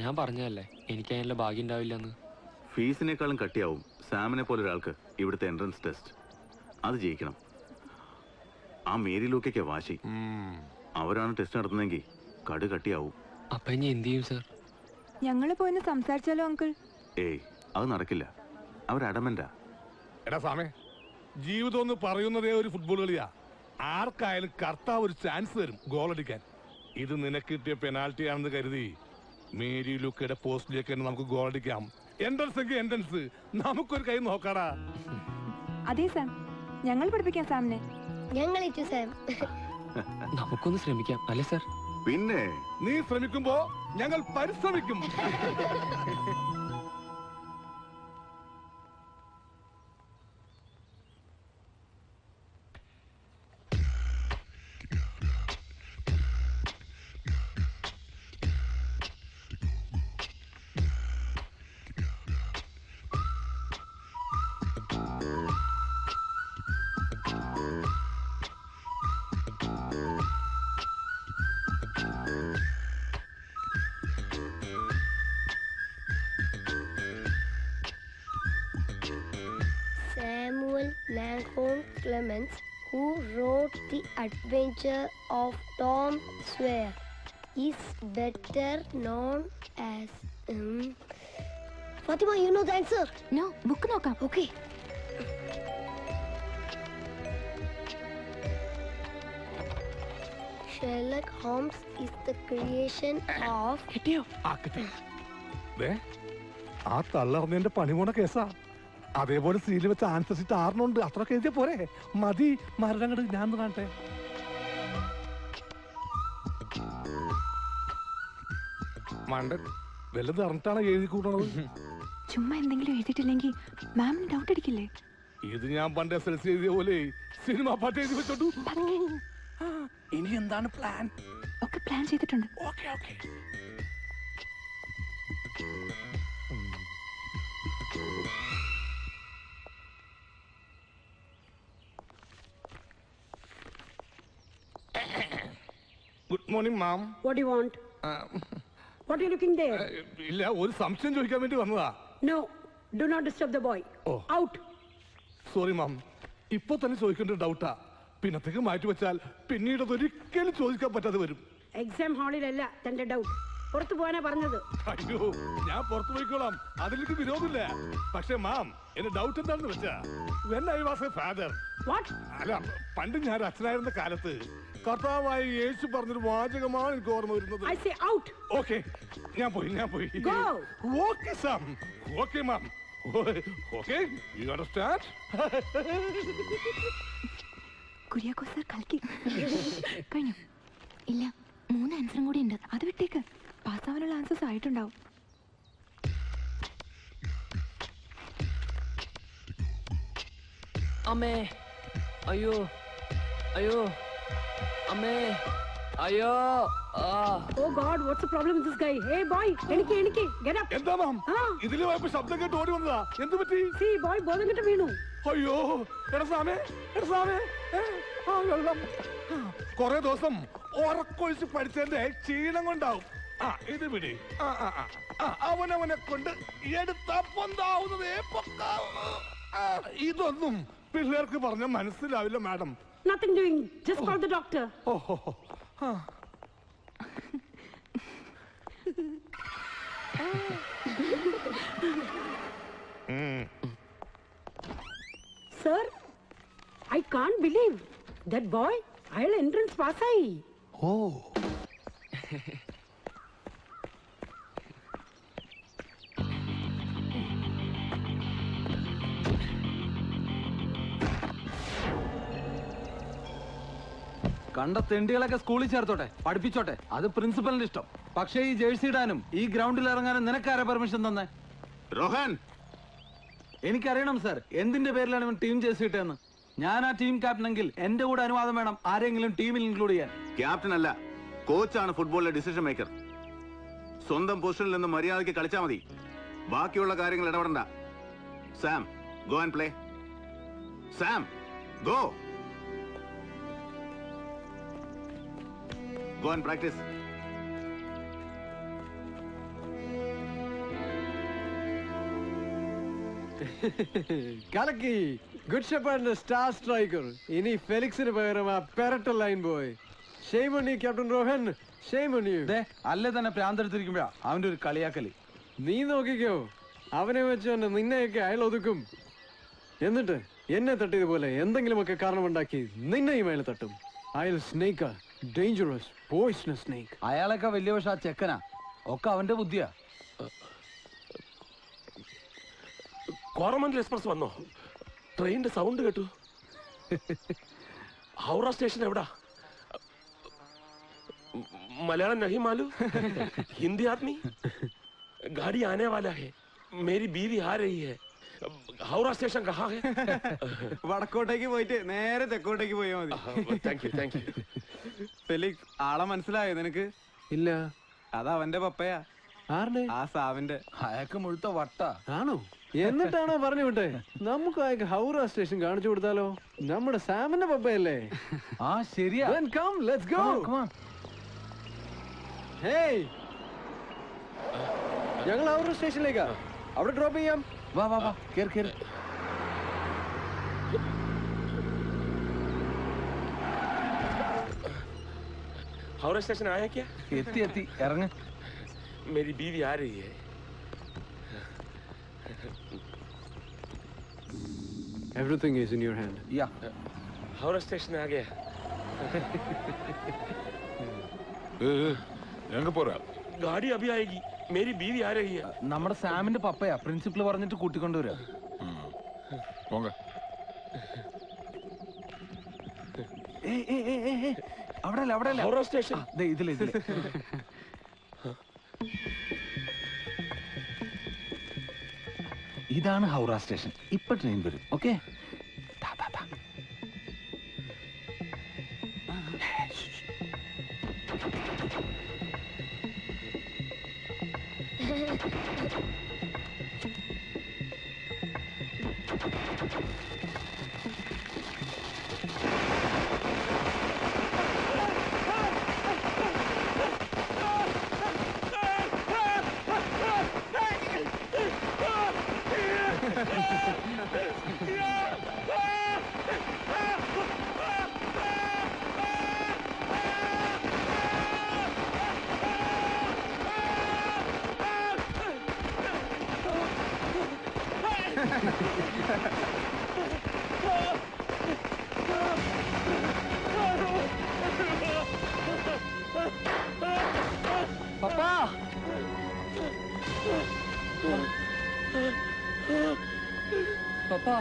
ഞാൻ പറഞ്ഞതല്ലേ എനിക്ക് അതിനുള്ള ഭാഗ്യം ഉണ്ടാവില്ലെന്ന്. ഫീസിനേക്കാളും കട്ടിയാവും സാമിനെ പോലെ ഒരാൾക്ക് ഇവിടുത്തെ എൻട്രൻസ് ടെസ്റ്റ്. അത് ജയിക്കണം. ആ മേരി ലൂക്കയ്ക്ക് വാശി. അവരാണ് ടെസ്റ്റ് നടത്തുന്നതെങ്കിൽ കട് കട്ടിയാവും. അപ്പൊ ഇനി എന്ത് ചെയ്യും സാർ? ഞങ്ങൾ പോയിന്ന് സംസാരിച്ചാലോ അങ്കിൾ? ഏയ്, അത് നടക്കില്ല. അവരടമന്റാ. എടാ സാമേ, ജീവിതം എന്ന് പറയുന്നതേ ഒരു ഫുട്ബോൾ കളിയാ. ആർക്കായാലും കർത്താവ് ഒരു ചാൻസ് തരും ഗോളടിക്കാൻ. ഇത് നിനക്ക് കിട്ടിയ പെനാൽറ്റി ആണെന്ന് കരുതി മേരി ലൂക്കയുടെ പോസ്റ്റിലേക്ക് തന്നെ നമുക്ക് ഗോളടിക്കാം. എൻട്രൻസ് എങ്കിൽ എൻട്രൻസ്, നമുക്കൊരു കൈ നോക്കാടാ. അതെ സാം, ഞങ്ങൾ പഠിപ്പിക്കാം സാമിനെ. ഞങ്ങൾ നമുക്കൊന്ന് ശ്രമിക്കാം അല്ലേ സാർ? പിന്നെ നീ ശ്രമിക്കുമ്പോ ഞങ്ങൾ പരിശ്രമിക്കും. Samuel Langhorne Clements, who wrote The Adventure of Tom Sawyer, is better known as Fatima, you know the answer? No, book നോക്കാം. Okay. Sherlock Holmes is the creation of... കിട്ടിയോ? ആ തള്ളറിഞ്ഞെന്റെ പണി പോണ കേസാ. അതേപോലെ സീല് വെച്ച ആൻസർ ഷീറ്റ് 6 അത്രയൊക്കെ എഴുതിയ പോരെ? മതി, മരണങ്ങട് ഞാൻ കാണട്ടെ. മണ്ടൻ വല്ലത് അറിഞ്ഞിട്ടാണ് എഴുതി കൂട്ടണത്. ചുമ്മാ എന്തെങ്കിലും എഴുതിയിട്ടില്ലെങ്കിൽ മാമിന് ഡൗട്ട് അടിക്കില്ലേ? ഇത് ഞാൻ പണ്ട് SLC എഴുതിയ പോലെ സിനിമ പാട്ട് എഴുതി വെച്ചോട്ടു. ഇനി എന്താണ് പ്ലാൻ? ഒക്കെ പ്ലാൻ ചെയ്തിട്ടുണ്ട്. Okay okay. Good morning, ma'am. What do you want? What are you looking there? ഇല്ല, ഒരു സംശയം ചോദിക്കാൻ വേണ്ടി വന്നതാ. No, do not disturb the boy. Oh. Out. Sorry ma'am, ഇപ്പൊ തന്നെ ചോദിക്കേണ്ട ഡൗട്ടാ. പിന്നത്തേക്ക് മാറ്റി വെച്ചാൽ പിന്നീട് അതൊരിക്കലും ചോദിക്കാൻ പറ്റാതെ വരും. എക്സാം ഹാളിലല്ല തന്റെ ഡൗട്ട്, പുറത്തു പോകാനാ പറഞ്ഞത്. അയ്യോ, ഞാൻ പുറത്തു പോയിക്കോളാം, അതിലേക്ക് വിരോധമില്ല. പക്ഷെ മാം, എന്റെ ഡൗട്ട് എന്താണെന്ന് വെച്ചാ, when I was a father, അല്ല പണ്ട് ഞാൻ അച്ഛനായിരുന്ന കാലത്ത് കർത്താവായ യേശു പറഞ്ഞൊരു വാചകമാണ് എനിക്ക് ഓർമ്മ വരുന്നത്. ഓക്കെ, ഞാൻ പോയി. Okay Sam, okay ma'am, okay, you understand? Kuriako sir കളിക്ക് കഴിഞ്ഞു. ഇല്ല, 3 ആൻസറും കൂടി ഉണ്ട്, അത് വിട്ടേക്ക്. പാസ്സാവാനുള്ള ആൻസേഴ്സ് ആയിട്ടുണ്ടാവും. അമ്മേ, അയ്യോ അയ്യോ, അമ്മേ, അയ്യോ. Oh God, what's the problem with this guy? Hey boy, എനിക്ക് get up. എന്താ മാം? ഇതില് പോയപ്പോ ശബ്ദം കേട്ട് ഓടി വന്നതാ. എന്ത് പറ്റി? See boy, ബോധം കെട്ട് വീണു. അയ്യോ, എടാ സാമേ, വെള്ളം. കൊറേ ദിവസം ഉറക്കൊഴിച്ച് പഠിച്ചതിന്റെ ക്ഷീണം കൊണ്ടാവും. ഇത് പിടി. അവനവനെ കൊണ്ട് എടുത്താ പൊന്താവുന്നതേ പൊക്കാവുന്നു. ഇതൊന്നും പിള്ളേർക്ക് പറഞ്ഞ മനസ്സിലാവില്ല madam. Nothing doing, just call the doctor. Sir, I can't believe that boy അയാൾ എൻട്രൻസ് പാസ്സായി. കണ്ട തെണ്ടികളൊക്കെ സ്കൂളിൽ ചേർത്തോട്ടെ, പഠിപ്പിച്ചോട്ടെ, അത് പ്രിൻസിപ്പലിന്റെ ഇഷ്ടം. പക്ഷേ ഈ ജേഴ്സി ഇടാനും ഈ ഗ്രൗണ്ടിൽ ഇറങ്ങാനും നിനക്കാരെ പെർമിഷൻ തന്നെ? റോഹൻ, എനിക്കറിയണം സർ, എന്തിന്റെ പേരിലാണ് ഇവൻ ടീം ജേഴ്സി ഇട്ടതെന്ന്. ഞാൻ ആ ടീം ക്യാപ്റ്റനെങ്കിൽ എന്റെ കൂടെ അനുവാദം വേണം ആരെങ്കിലും ടീമിൽ ഇൻക്ലൂഡ് ചെയ്യാൻ. ക്യാപ്റ്റൻ അല്ല, കോച്ചാണ് ഫുട്ബോളിലെ ഡിസിഷൻ മേക്കർ. സ്വന്തം പൊസിഷനിൽ നിന്ന് മര്യാദയ്ക്ക് കളിച്ചാൽ മതി, ബാക്കിയുള്ള കാര്യങ്ങൾ ഇടപെടണ്ട. Sam, go and play. Sam, go. Go and practice. കലക്കി, ഗുഡ് ഷെപ്പേർഡിന്റെ സ്റ്റാർ സ്ട്രൈക്കർ. ഇനി ഫെലിക്സിന് പകരം ആ പെരട്ട line boy. Shame on you captain Rohan, shame on you. അല്ലേ തന്നെ പ്രാന്തെടുത്തിരിക്കുമ്പോഴാ അവന്റെ ഒരു കളിയാക്കല്. നീ നോക്കിക്കോ, അവനെ വെച്ച് തന്നെ നിന്നെയൊക്കെ അയാൾ ഒതുക്കും. എന്നിട്ട് എന്നെ തട്ടിയതുപോലെ എന്തെങ്കിലുമൊക്കെ കാരണമുണ്ടാക്കി നിന്നെയും അയാൾ തട്ടും. അയാൾ സ്നേക്കാ, ഡേഞ്ചറസ് പോയിസണസ് സ്നേക്ക്. അയാളൊക്കെ വലിയ പക്ഷെ ആ ചെക്കനാ, ഒക്കെ അവന്റെ ബുദ്ധിയാ. കോറമൻഡൽ എക്സ്പ്രസ് വന്നോ? ട്രെയിനിന്റെ സൗണ്ട് കേട്ടു. ഹൗറ സ്റ്റേഷൻ എവിടാ? മലയാളം നഹി മാലൂ, ഹിന്ദി ആദ്മി. गाड़ी आने वाला है, मेरी बीवी आ रही है. ഹൗറ സ്റ്റേഷൻ കഹാ ഹെ? വടക്കോട്ടേക്ക് പോയിട്ട് നേരെ തെക്കോട്ടേക്ക് പോയാൽ മതി. Thank you. ഫെലിക്സ്, ആളെ മനസ്സിലായോ നിനക്ക്? ഇല്ല. അത് അവന്റെ പപ്പയാ. ആരുടെ? ആ സാവിന്റെ. അയാൾക്ക് മുഴുത്ത വട്ട ആണോ? എന്നിട്ടാണോ പറഞ്ഞു വിട്ടെ? നമുക്ക് അയാൾക്ക് ഹൗറ സ്റ്റേഷൻ കാണിച്ചു കൊടുത്താലോ? നമ്മുടെ സാമിന്റെ പപ്പയല്ലേ? ആ ശരിയാ. Come, let's go. Come on. Hey, ഞങ്ങൾ ഹൗറ സ്റ്റേഷനിലേക്കാ, അവിടെ ഡ്രോപ്പ് ചെയ്യാം. വാ വാ വാ, കേറ് കേറ്. ഹൗറ സ്റ്റേഷൻ ആയാ ക്യാ? എത്തി ഇറങ്ങ്. मेरी बीवी आ रही है. Everything is in your hand. Yeah. Howrah station आ गया. എങ്ങ പോരാ? गाड़ी अभी आएगी. मेरी बीवी आ रही है. നമ്മുടെ സാമിന്റെ പപ്പയാ, പ്രിൻസിപ്പൽ പറഞ്ഞിട്ട് കൂട്ടിക്കൊണ്ടുവരാ. അവിടെ ഹൗറ സ്റ്റേഷൻ ഇതില്. ഇതാണ് ഹൗറ സ്റ്റേഷൻ. ഇപ്പൊ ട്രെയിൻ വരും. Okay, Papa Papa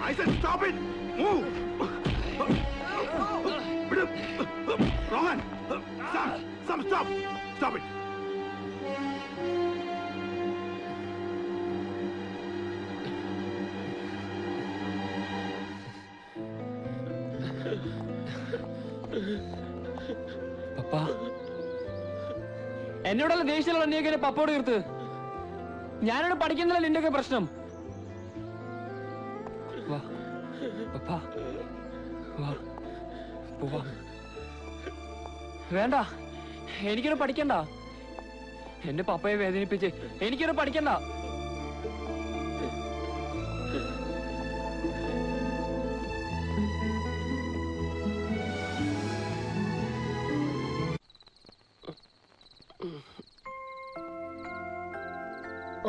I said stop it! Move! Rohan! Sam, stop! Stop it! പപ്പാ എന്നോടുള്ള ദേഷ്യമുള്ള നീയൊക്കെ പപ്പോട് തീർത്ത്. ഞാനിവിടെ പഠിക്കുന്നില്ല നിന്റെയൊക്കെ പ്രശ്നം. വാ പപ്പാ വാ പോവാ. വേണ്ട, എനിക്കിവിടെ പഠിക്കണ്ട. എന്റെ പപ്പയെ വേദനിപ്പിച്ച് എനിക്കിവിടെ പഠിക്കണ്ട.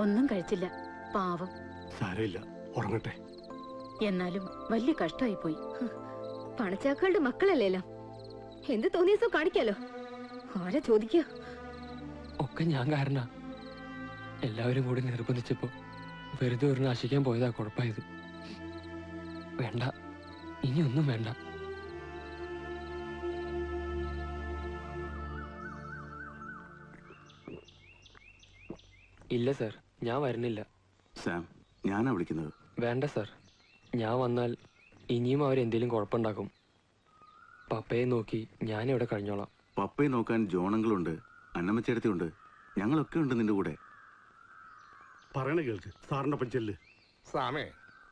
ഒന്നും കഴിച്ചില്ല, പാവം. സാരമില്ല, ഉറങ്ങട്ടെ. എന്നാലും വലിയ കഷ്ടമായി പോയി. പണച്ചാക്കളുടെ മക്കളല്ലേലോ, എന്ത് തോന്നിയസോ കാണിക്കാലോ. ആരാ ചോദിക്കുക? ഒക്കെ ഞാൻ കാരണ. എല്ലാവരും കൂടി നിർബന്ധിച്ചപ്പോ വെറുതെ ഒരു നശിക്കാൻ പോയതാ കുഴപ്പമായത്. വേണ്ട, ഇനിയൊന്നും വേണ്ട. ഇല്ല സർ, ഞാൻ വരുന്നില്ല. സാം, ഞാനാ വിളിക്കുന്നത്. വേണ്ട സർ, ഞാൻ വന്നാൽ ഇനിയും അവരെന്തേലും കുഴപ്പമുണ്ടാക്കും. പപ്പയെ നോക്കി ഞാനിവിടെ കഴിഞ്ഞോളാം. പപ്പയെ നോക്കാൻ ജോണങ്ങളുണ്ട്, അന്നമ്മച്ചേടത്തിയുണ്ട്, ഞങ്ങളൊക്കെ ഉണ്ട് നിന്റെ കൂടെ. പറയണ കേൾക്ക്, സാറിനൊപ്പം ചെല്ല്. സാമേ,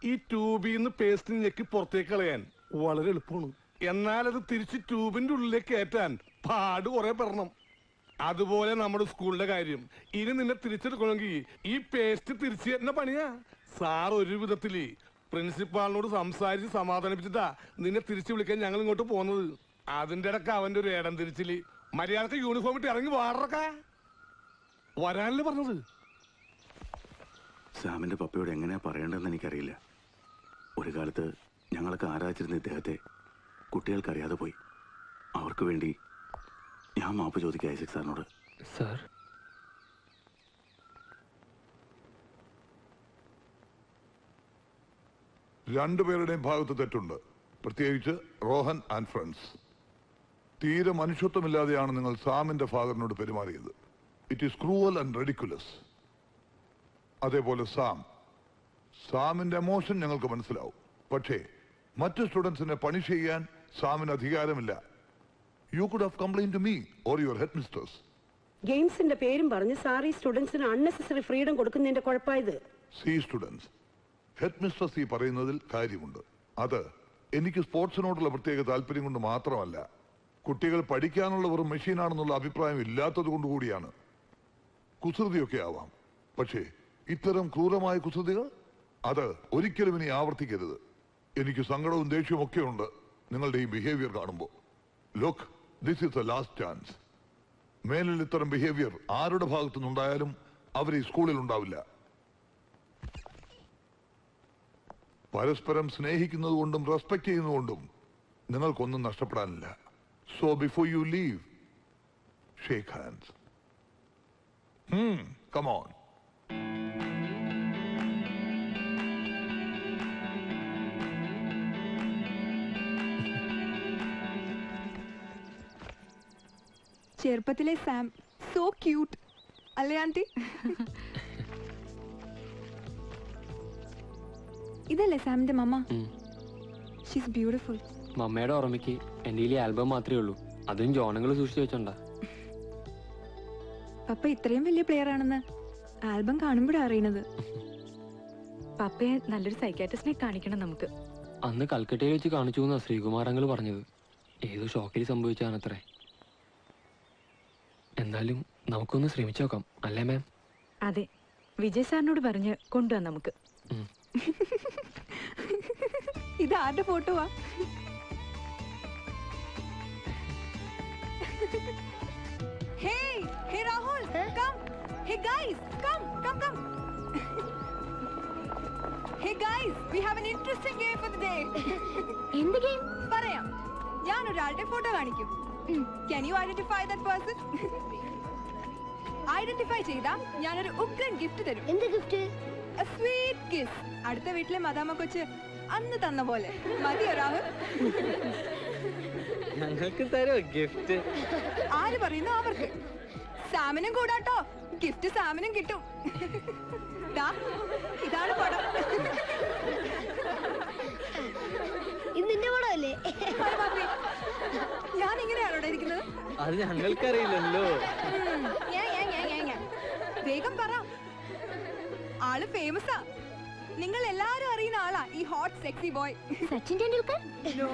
ഈ ട്യൂബിന്ന് പേസ്റ്റ് ഞെക്കി പുറത്തേക്ക് കളയാൻ വളരെ എളുപ്പമാണ്. എന്നാൽ അത് തിരിച്ച് ട്യൂബിന്റെ ഉള്ളിലേക്ക് കയറ്റാൻ പാട് കുറെ പെടണം. അതുപോലെ നമ്മുടെ സ്കൂളിന്റെ കാര്യം. ഇനി നിന്നെ തിരിച്ചെടുക്കണമെങ്കിൽ ഈ പേസ്റ്റ് തിരിച്ചു തരുന്ന പണിയാ. സാർ ഒരു വിധത്തില് പ്രിൻസിപ്പാളിനോട് സംസാരിച്ച് സമാധാനിപ്പിച്ചിട്ടാ നിന്നെ തിരിച്ചു വിളിക്കാൻ ഞങ്ങൾ ഇങ്ങോട്ട് പോകുന്നത്. അതിന്റെ ഇടക്ക് അവന്റെ ഒരു ഏടം തിരിച്ചില് മര്യാദക്ക് യൂണിഫോം ഇട്ട് ഇറങ്ങി വാടക്ക വരാനല്ലേ പറഞ്ഞത്. സാമിന്റെ പപ്പയോട് എങ്ങനെയാ പറയേണ്ടതെന്ന് എനിക്കറിയില്ല. ഒരു കാലത്ത് ഞങ്ങളൊക്കെ ആരാധിച്ചിരുന്ന ഇദ്ദേഹത്തെ കുട്ടികൾക്കറിയാതെ പോയി. അവർക്ക് വേണ്ടി ഞാൻ മാപ്പ് ചോദിക്കാം ഐസക് സാറിനോട്. സാർ, രണ്ടുപേരുടെയും ഭാഗത്ത് തെറ്റുണ്ട്, പ്രത്യേകിച്ച് റോഹൻ ആൻഡ് ഫ്രണ്ട്സ്. തീരെ മനുഷ്യത്വമില്ലാതെയാണ് നിങ്ങൾ സാമിന്റെ ഫാദറിനോട് പെരുമാറിയത്. It is cruel and ridiculous. അതേപോലെ സാമിന്റെ എമോഷൻ ഞങ്ങൾക്ക് മനസ്സിലാവും. പക്ഷേ മറ്റു സ്റ്റുഡൻസിനെ പണിഷ് ചെയ്യാൻ സാമിന് അധികാരമില്ല. You could have complaint to me or your headmistress. ഗെയിംസിന്റെ പേരും പറഞ്ഞ് സാറി സ്റ്റുഡൻസിന് അൺനെസസറി ഫ്രീഡം കൊടുക്കുന്നതിന്റെ കുഴപ്പമായത്. സി സ്റ്റുഡൻസ്, ഹെഡ് മിസ്റ്റേഴ്സ് ഈ പറയുന്നതിൽ കാര്യമുണ്ട്. അത് എനിക്ക് സ്പോർട്സിനോടുള്ള പ്രത്യേക താല്പര്യം കൊണ്ട് മാത്രമല്ല, കുട്ടികൾ പഠിക്കാനുള്ള വെറും മെഷീനാണെന്നുള്ള അഭിപ്രായം ഇല്ലാത്തത് കൊണ്ടുകൂടിയാണ്. കുസൃതിയൊക്കെ ആവാം, പക്ഷേ ഇത്തരം ക്രൂരമായ കുസൃതികൾ അത് ഒരിക്കലും ഇനി ആവർത്തിക്കരുത്. എനിക്ക് സങ്കടവും ദേഷ്യവും ഒക്കെ ഉണ്ട് നിങ്ങളുടെ ഈ ബിഹേവിയർ കാണുമ്പോൾ. Look, this is the last chance. മേലിൽ ഇത്തരം ബിഹേവിയർ ആരുടെ ഭാഗത്തു നിന്നുണ്ടായാലും അവർ ഈ സ്കൂളിൽ ഉണ്ടാവില്ല. പരസ്പരം സ്നേഹിക്കുന്നത് കൊണ്ടും റെസ്പെക്ട് ചെയ്യുന്നതുകൊണ്ടും നിങ്ങൾക്കൊന്നും നഷ്ടപ്പെടാനില്ല. So before you leave, shake hands. Come on. ചെറുപ്പത്തിലെ സാം സോ ക്യൂട്ട് അല്ലേ ആന്റി? ഇതല്ലേ സാമിന്റെ മമ്മ? She's beautiful. മമ്മയുടെ ഓർമ്മയ്ക്ക് എൻ്റെ ഈ ആൽബം മാത്രമേ ഉള്ളൂ, അതും ജോണങ്ങൾ സൂക്ഷിച്ചു വെച്ചോണ്ടാ. പപ്പ ഇത്രയും വലിയ പ്ലെയർ ആണെന്ന് ആൽബം കാണുമ്പോഴാണ് അറിയണത്. പപ്പയെ നല്ലൊരു സൈക്കാട്രിസ്റ്റിനെ കാണിക്കണം നമുക്ക്. അന്ന് കൽക്കട്ടയിൽ വെച്ച് കാണിച്ചു എന്നാ ശ്രീകുമാർ അങ്കിൾ പറഞ്ഞത്. ഏതോ ഷോക്കിൽ സംഭവിച്ചാണത്രേ. എന്നാലും നമുക്കൊന്ന് ശ്രമിച്ചു നോക്കാം, അല്ലേ മാം? അതെ, വിജയ് സാറിനോട് പറഞ്ഞ് കൊണ്ടുവന്ന് നമുക്ക്. ഇത് ആരുടെ ഫോട്ടോവാ? Hey, hey Rahul, come. Hey guys, come. Hey guys, we have an interesting game for the day. എന്ത് ഗെയിം? പറയാം. ഞാൻ ഒരാളുടെ ഫോട്ടോ കാണിക്കും. Can you identify that person? Identify ചെയ്താ ഞാനൊരു ഉഗ്രൻ ഗിഫ്റ്റ് തരും. എന്ത് ഗിഫ്റ്റ്? A sweet kiss. അടുത്ത വീട്ടിലെ മദാമ കൊച്ച് അന്ന് തന്ന പോലെ. മതിയോ രാഹുൽ? ഞങ്ങൾക്ക് തരോ ഗിഫ്റ്റ്? ആര് പറയുന്നു അവർക്ക്? സാമിനും കൂടാട്ടോ, ഗിഫ്റ്റ് സാമിനും കിട്ടും. ഇതാണ് പടം. ഇത് നിന്റെ പടം അല്ലേ? ഞാൻ ഇങ്ങനെയാണോ ഇരിക്കുന്നത്? അത് ഞങ്ങൾക്കറിയില്ലല്ലോ. വേഗം പറ. ആള് ഫേമസാ. നിങ്ങൾ എല്ലാരും അറിയുന്ന ആളാ ഈ hot sexy boy. Sachin Tendulkar? No.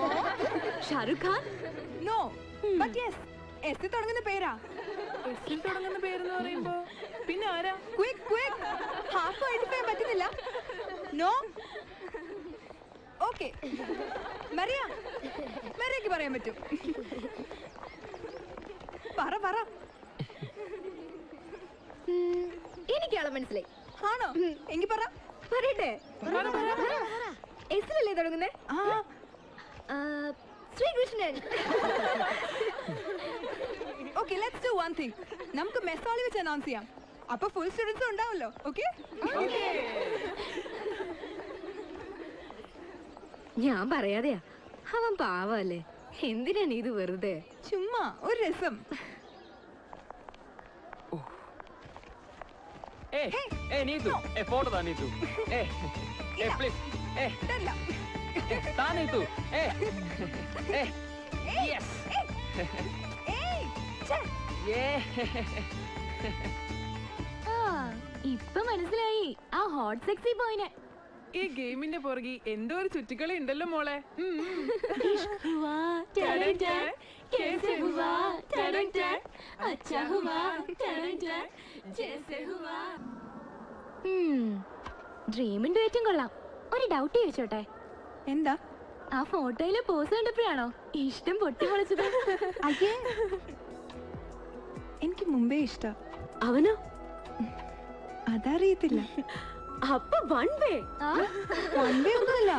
Shahrukh Khan? No, but yes. S തുടങ്ങുന്ന പേരാ. എസ് തുടങ്ങുന്ന പേരെന്ന് പറയുമ്പോ പിന്നെ ആരാ? ക്വിക്ക് ഹാഫ് ഐഡന്റിഫൈ പറ്റുന്നില്ല. നോ. ഓക്കെ, മരിയക്ക് പറയാൻ പറ്റും. പറ. എനിക്കാളെ മനസ്സിലായി. ആണോ? എങ്കി പറയട്ടെ? എസിലല്ലേ തുടങ്ങുന്നേ? Sreekrishnan. Okay, let's do one thing. നമുക്ക് മെസ്സോളി വെച്ച് അനൗൺസ് ചെയ്യാം. അപ്പൊ ഫുൾ സ്റ്റുഡൻസ് ഉണ്ടാവല്ലോ. ഓക്കെ? ഞാൻ പറയാതെയാ, അവൻ പാവല്ലേ. എന്തിനാണ് ഇത് വെറുതെ? ചുമ്മാ ഒരു രസം. നീതു, ഫോട്ടോ താ നീതു. പ്ലീസ്. താ നീതു. യെസ്. ഇപ്പൊ മനസ്സിലായി ആ ഹോട്ട് സെക്സി ബോയിനെ. ഈ ഗെയിമിന്റെ പുറകെ എന്തോ ഒരു ചുറ്റിക്കളി ഉണ്ടല്ലോ മോളെ. ഡ്രീമിന്റെ ഏറ്റവും കൊള്ളാം. ഒരു ഡൗട്ട് ചോദിച്ചോട്ടെ? എന്താ? ആ ഫോട്ടോയിലെ പോസ് കണ്ടപ്പോഴാണോ ഇഷ്ടം പൊട്ടി മുളച്ചത്? എനിക്ക് മുമ്പേ ഇഷ്ടം. അവനോ? അതറിയത്തില്ല. അപ്പൊ വൺ വേ ഒന്നുമല്ല,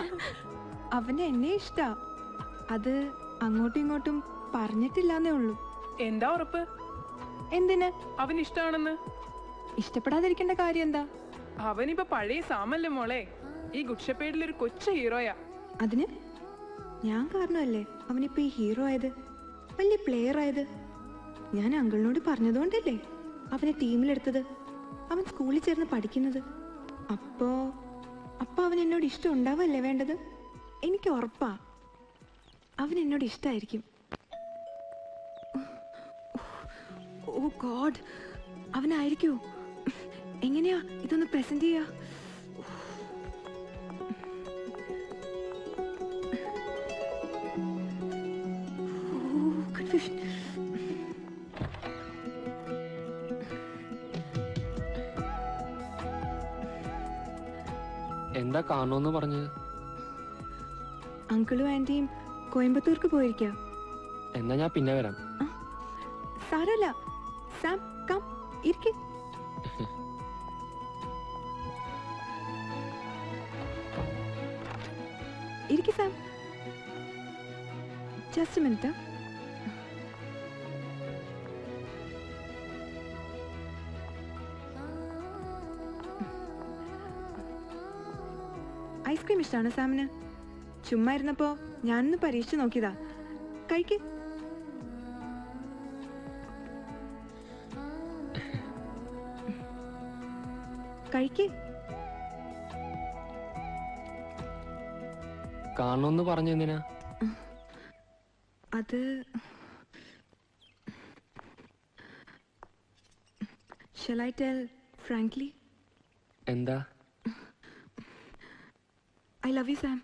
അവന് എന്നെ ഇഷ്ടാ. അത് അങ്ങോട്ടും ഇങ്ങോട്ടും പറഞ്ഞിട്ടില്ലാന്നേ ഉള്ളൂ. എന്താ ഉറപ്പ്? എന്തിന്? അവൻ ഇഷ്ടാണെന്ന്. ഇഷ്ടപ്പെടാതിരിക്കേണ്ട കാര്യം എന്താ? അവനിപ്പോ പഴയ സാമല്ലേ മോളെ. ഈ ഗുഡ്ഷപ്പേഡിലൊരു കൊച്ചു ഹീറോയാ. അതിന് ഞാൻ കാരണമല്ലേ അവനിപ്പോ ഈ ഹീറോ ആയത്, വലിയ പ്ലെയർ ആയത്? ഞാൻ അങ്കിളിനോട് പറഞ്ഞതുകൊണ്ടല്ലേ അവനെ ടീമിലെടുത്തത്, അവൻ സ്കൂളിൽ ചേർന്ന് പഠിക്കുന്നത്. അപ്പോ അവൻ എന്നോട് ഇഷ്ടം ഉണ്ടാവല്ലേ വേണ്ടത്? എനിക്ക് ഉറപ്പാ അവൻ എന്നോട് ഇഷ്ടായിരിക്കും. ഓ ഗോഡ്, അവനായിരിക്കോ? എങ്ങനെയാ ഇതൊന്ന് പ്രസന്റ് ചെയ്യാ? കൺഫ്യൂഷൻ. എന്താ കാണുമെന്ന് പറഞ്ഞത്? അങ്കിളും ആന്റിയും കോയമ്പത്തൂർക്ക് പോയിരിക്കാം. എന്നാ ഞാൻ പിന്നെ വരാം. സാരല്ല, സാം കം ഇരിക്ക്. ഇരിക്ക് Sam. Just A minute. Ice cream ഇഷ്ടമാണ് സാമിന്? ചുമ്മാ ഇരുന്നപ്പോ ഞാനൊന്ന് പരീക്ഷിച്ചു നോക്കിയതാ. കഴിക്ക്. കഴിക്ക്. കാണുമെന്ന് പറഞ്ഞെന്തിനാ? അത് shall I tell frankly? എന്താ? I love you, Sam.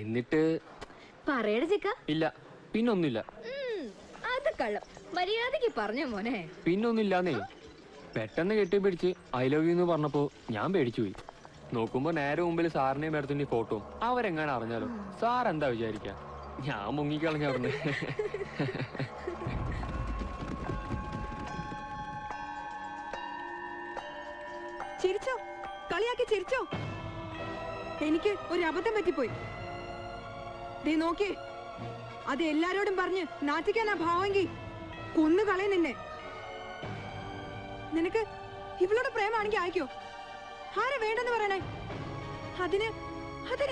എന്നിട്ട് പറയട ചെക്ക. ഇല്ല, പിന്നൊന്നുമില്ല. അത് കള്ളം. മര്യാദക്ക് പറഞ്ഞ മോനെ. പിന്നൊന്നുമില്ലാന്നേ. പെട്ടെന്ന് കെട്ടിപ്പിടിച്ച് ഐ ലവ് യു എന്ന് പറഞ്ഞപ്പോ ഞാൻ പേടിച്ചു പോയി. നോക്കുമ്പോ നേരെ മുമ്പിൽ സാറിനെയും മേഡത്തിന്റെ ഫോട്ടോ. അവരെങ്ങനെ അറിഞ്ഞാലോ? സാർ എന്താ വിചാരിക്ക? ഞാൻ മുങ്ങിക്കളഞ്ഞ അവിടുന്ന്. ചിരിച്ചോ? കളിയാക്കി ചിരിച്ചോ? എനിക്ക് ഒരു അബദ്ധം പറ്റിപ്പോയി. ദേ നോക്കി, അത് എല്ലാരോടും പറഞ്ഞ് നാട്ടിക്കാനാ ഭാവമെങ്കിൽ കൊന്നു കളയും നിന്നെ. നിനക്ക് ഇവളോട് പ്രേമാണെങ്കിൽ അയക്കോ? ആരെ വേണ്ടെന്ന് പറയണേ? അതിന്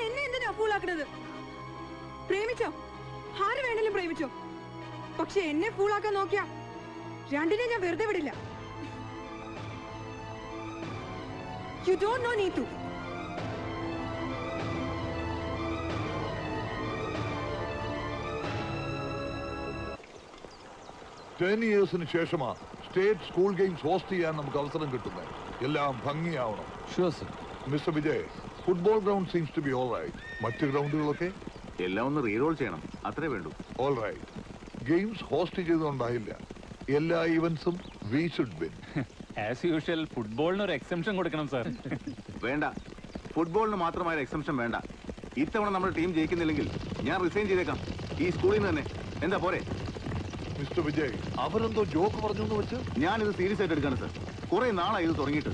എന്നെ എന്തിനാ ഫൂളാക്കണത്? പ്രേമിച്ചോ? ആര് വേണേലും പ്രേമിച്ചോ. പക്ഷെ എന്നെ ഫൂളാക്കാൻ നോക്കിയാ രണ്ടിനെ ഞാൻ വെറുതെ വിടില്ല. You don't know Neetu. ഇയേഴ്സിന് ശേഷമാ സ്റ്റേറ്റ് സ്കൂൾ ഗെയിംസ് ഹോസ്റ്റ് ചെയ്യാൻ നമുക്ക് അവസരം കിട്ടുന്നത്. എല്ലാം ഭംഗിയാവണം. Mister Vijay, football ground seems to be all right. മറ്റു ഗ്രൗണ്ടുകളൊക്കെ എല്ലാം ഒന്ന് റീറോൾ ചെയ്യണം, അത്രേ വേണ്ടൂ. All right. ഗെയിംസ് ഹോസ്റ്റ് ചെയ്തുകൊണ്ടായില്ല. എല്ലാ ഈവന്റ്സും we should win. As usual ഫുട്ബോളിന് ഒരു എക്സംഷൻ കൊടുക്കണം സാർ. വേണ്ട, ഫുട്ബോളിന് മാത്രമായ എക്സംഷൻ വേണ്ട. ഇത്തവണ നമ്മുടെ ടീം ജയിക്കുന്നില്ലെങ്കിൽ ഞാൻ റിസൈൻ ചെയ്തേക്കാം ഈ സ്കൂളിൽ നിന്ന് തന്നെ. എന്താ പോരെ? മിസ്റ്റർ വിജയ്, അവരെന്തോ ജോക്ക് പറഞ്ഞു എന്ന് വെച്ച് ഞാനിത് സീരിയസ് ആയിട്ട് എടുക്കാണ് സർ. കുറെ നാളായി ഇത് തുടങ്ങിയിട്ട്.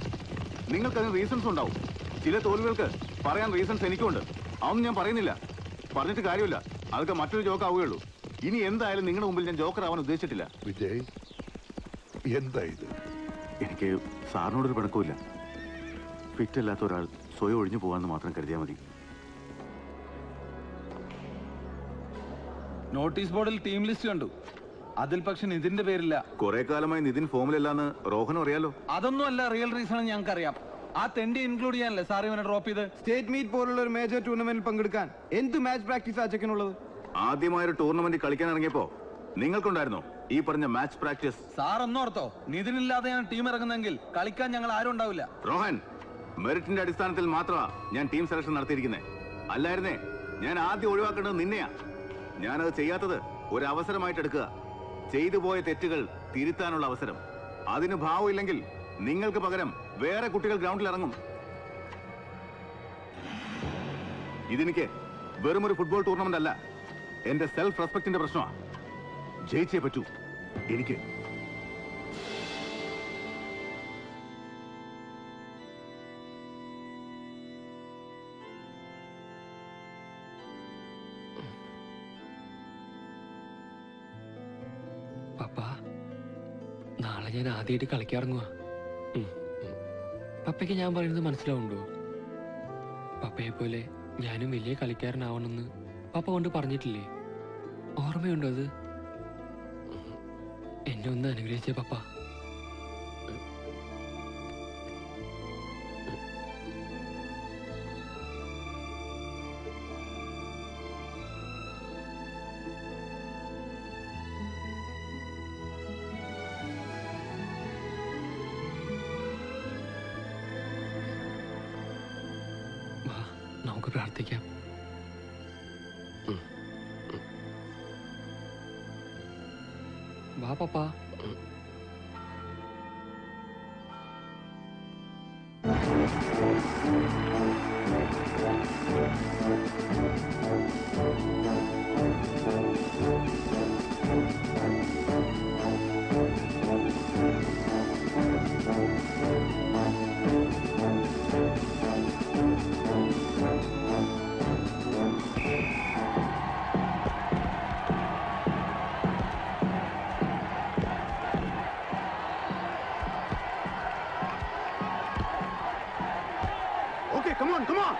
നിങ്ങൾക്കതിന് റീസൺസ് ഉണ്ടാവും. ചില തോൽവികൾക്ക് പറയാൻ റീസൺസ് എനിക്കുണ്ട്. അതൊന്നും ഞാൻ പറയുന്നില്ല. പറഞ്ഞിട്ട് കാര്യമില്ല, അതൊക്കെ മറ്റൊരു ജോക്ക് ആവുകയുള്ളൂ. ഇനി എന്തായാലും നിങ്ങളുടെ മുമ്പിൽ ഞാൻ ജോക്കർ ആവാൻ ഉദ്ദേശിച്ചിട്ടില്ല. വിജയ്, എന്താ ഇത്? എനിക്ക് സാറിനോടൊരു പിണക്കമില്ല. ഫിറ്റ് അല്ലാത്ത ഒരാൾ സ്വയം ഒഴിഞ്ഞു പോകാമെന്ന് മാത്രം കരുതിയാൽ മതി. നോട്ടീസ് ബോർഡിൽ ടീം ലിസ്റ്റ് കണ്ടു. അതിൽ പക്ഷെ നിതിന്റെ പേരില്ല. കുറെ കാലമായി നിതിൻ ഫോമിലല്ലാന്ന് റോഹനും അറിയാലോ. അതൊന്നും അല്ല റിയൽ റീസൺ ഞങ്ങൾക്കറിയാം. ആ തെണ്ടി ഇൻക്ലൂഡ് ചെയ്യാനല്ലേ സാർ ഇവനെ ഡ്രോപ്പ് ചെയ്ത്? സ്റ്റേറ്റ് മീറ്റ് പോലുള്ള ഒരു മേജർ ടൂർണമെന്റിൽ പങ്കെടുക്കാൻ എന്ത് മാച്ച് പ്രാക്ടീസ് ആ ചെക്കനുള്ളത്? ആദ്യമായൊരു ടൂർണമെന്റ് കളിക്കാൻ ഇറങ്ങിയപ്പോ നിങ്ങൾക്കുണ്ടായിരുന്നോ ഈ പറഞ്ഞ മാച്ച് പ്രാക്ടീസ്? സാർ ഒന്നോർത്തോ, നിതിനില്ലാതെയാണ് ടീം ഇറങ്ങുന്നെങ്കിൽ കളിക്കാൻ ഞങ്ങൾ ആരും ഉണ്ടാവില്ല. റോഹൻ, മെറിറ്റിന്റെ അടിസ്ഥാനത്തിൽ മാത്രമാ ഞാൻ ടീം സെലക്ഷൻ നടത്തിയിരിക്കുന്നത്. അല്ലായിരുന്നേ ഞാൻ ആദ്യം ഒഴിവാക്കേണ്ടത് നിന്നെയാ. ഞാനത് ചെയ്യാത്തത് ഒരു അവസരമായിട്ട് എടുക്കുക. ചെയ്തു പോയ തെറ്റുകൾ തിരുത്താനുള്ള അവസരം. അതിന് ഭാവമില്ലെങ്കിൽ നിങ്ങൾക്ക് പകരം വേറെ കുട്ടികൾ ഗ്രൗണ്ടിൽ ഇറങ്ങും. ഇതെനിക്ക് വെറും ഒരു ഫുട്ബോൾ ടൂർണമെന്റ് അല്ല, എന്റെ സെൽഫ് റെസ്പെക്ടിന്റെ പ്രശ്നമാണ്. ജയിച്ചേ പറ്റൂ എനിക്ക്. പപ്പാ, നാളെ ഞാൻ ആദ്യമായിട്ട് കളിക്കാറങ്ങുക. പപ്പയ്ക്ക് ഞാൻ പറയുന്നത് മനസ്സിലാവുണ്ടോ? പപ്പയെ പോലെ ഞാനും വലിയ കളിക്കാരനാവണമെന്ന് പപ്പ കൊണ്ട് പറഞ്ഞിട്ടില്ലേ? ഓർമ്മയുണ്ടോ അത്? എന്നെ ഒന്ന് അനുഗ്രഹിച്ചേ പപ്പ. നമുക്ക് പ്രാർത്ഥിക്കാം. വാ പപ്പ. Okay, come on, come on.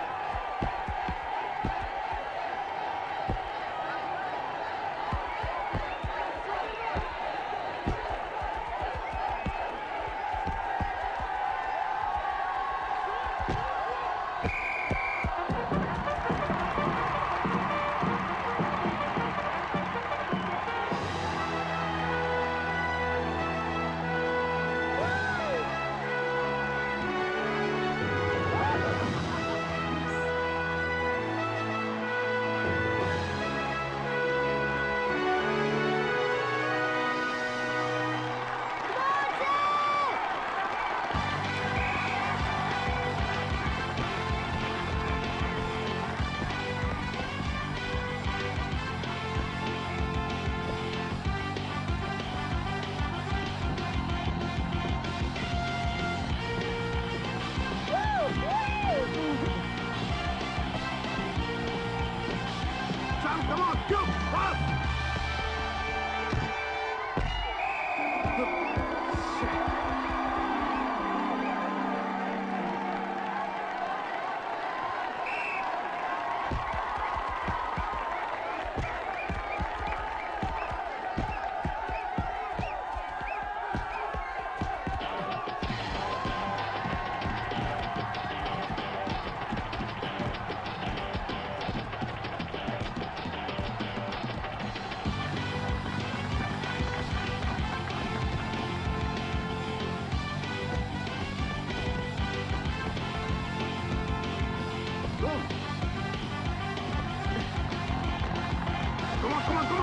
Come on, go, pass!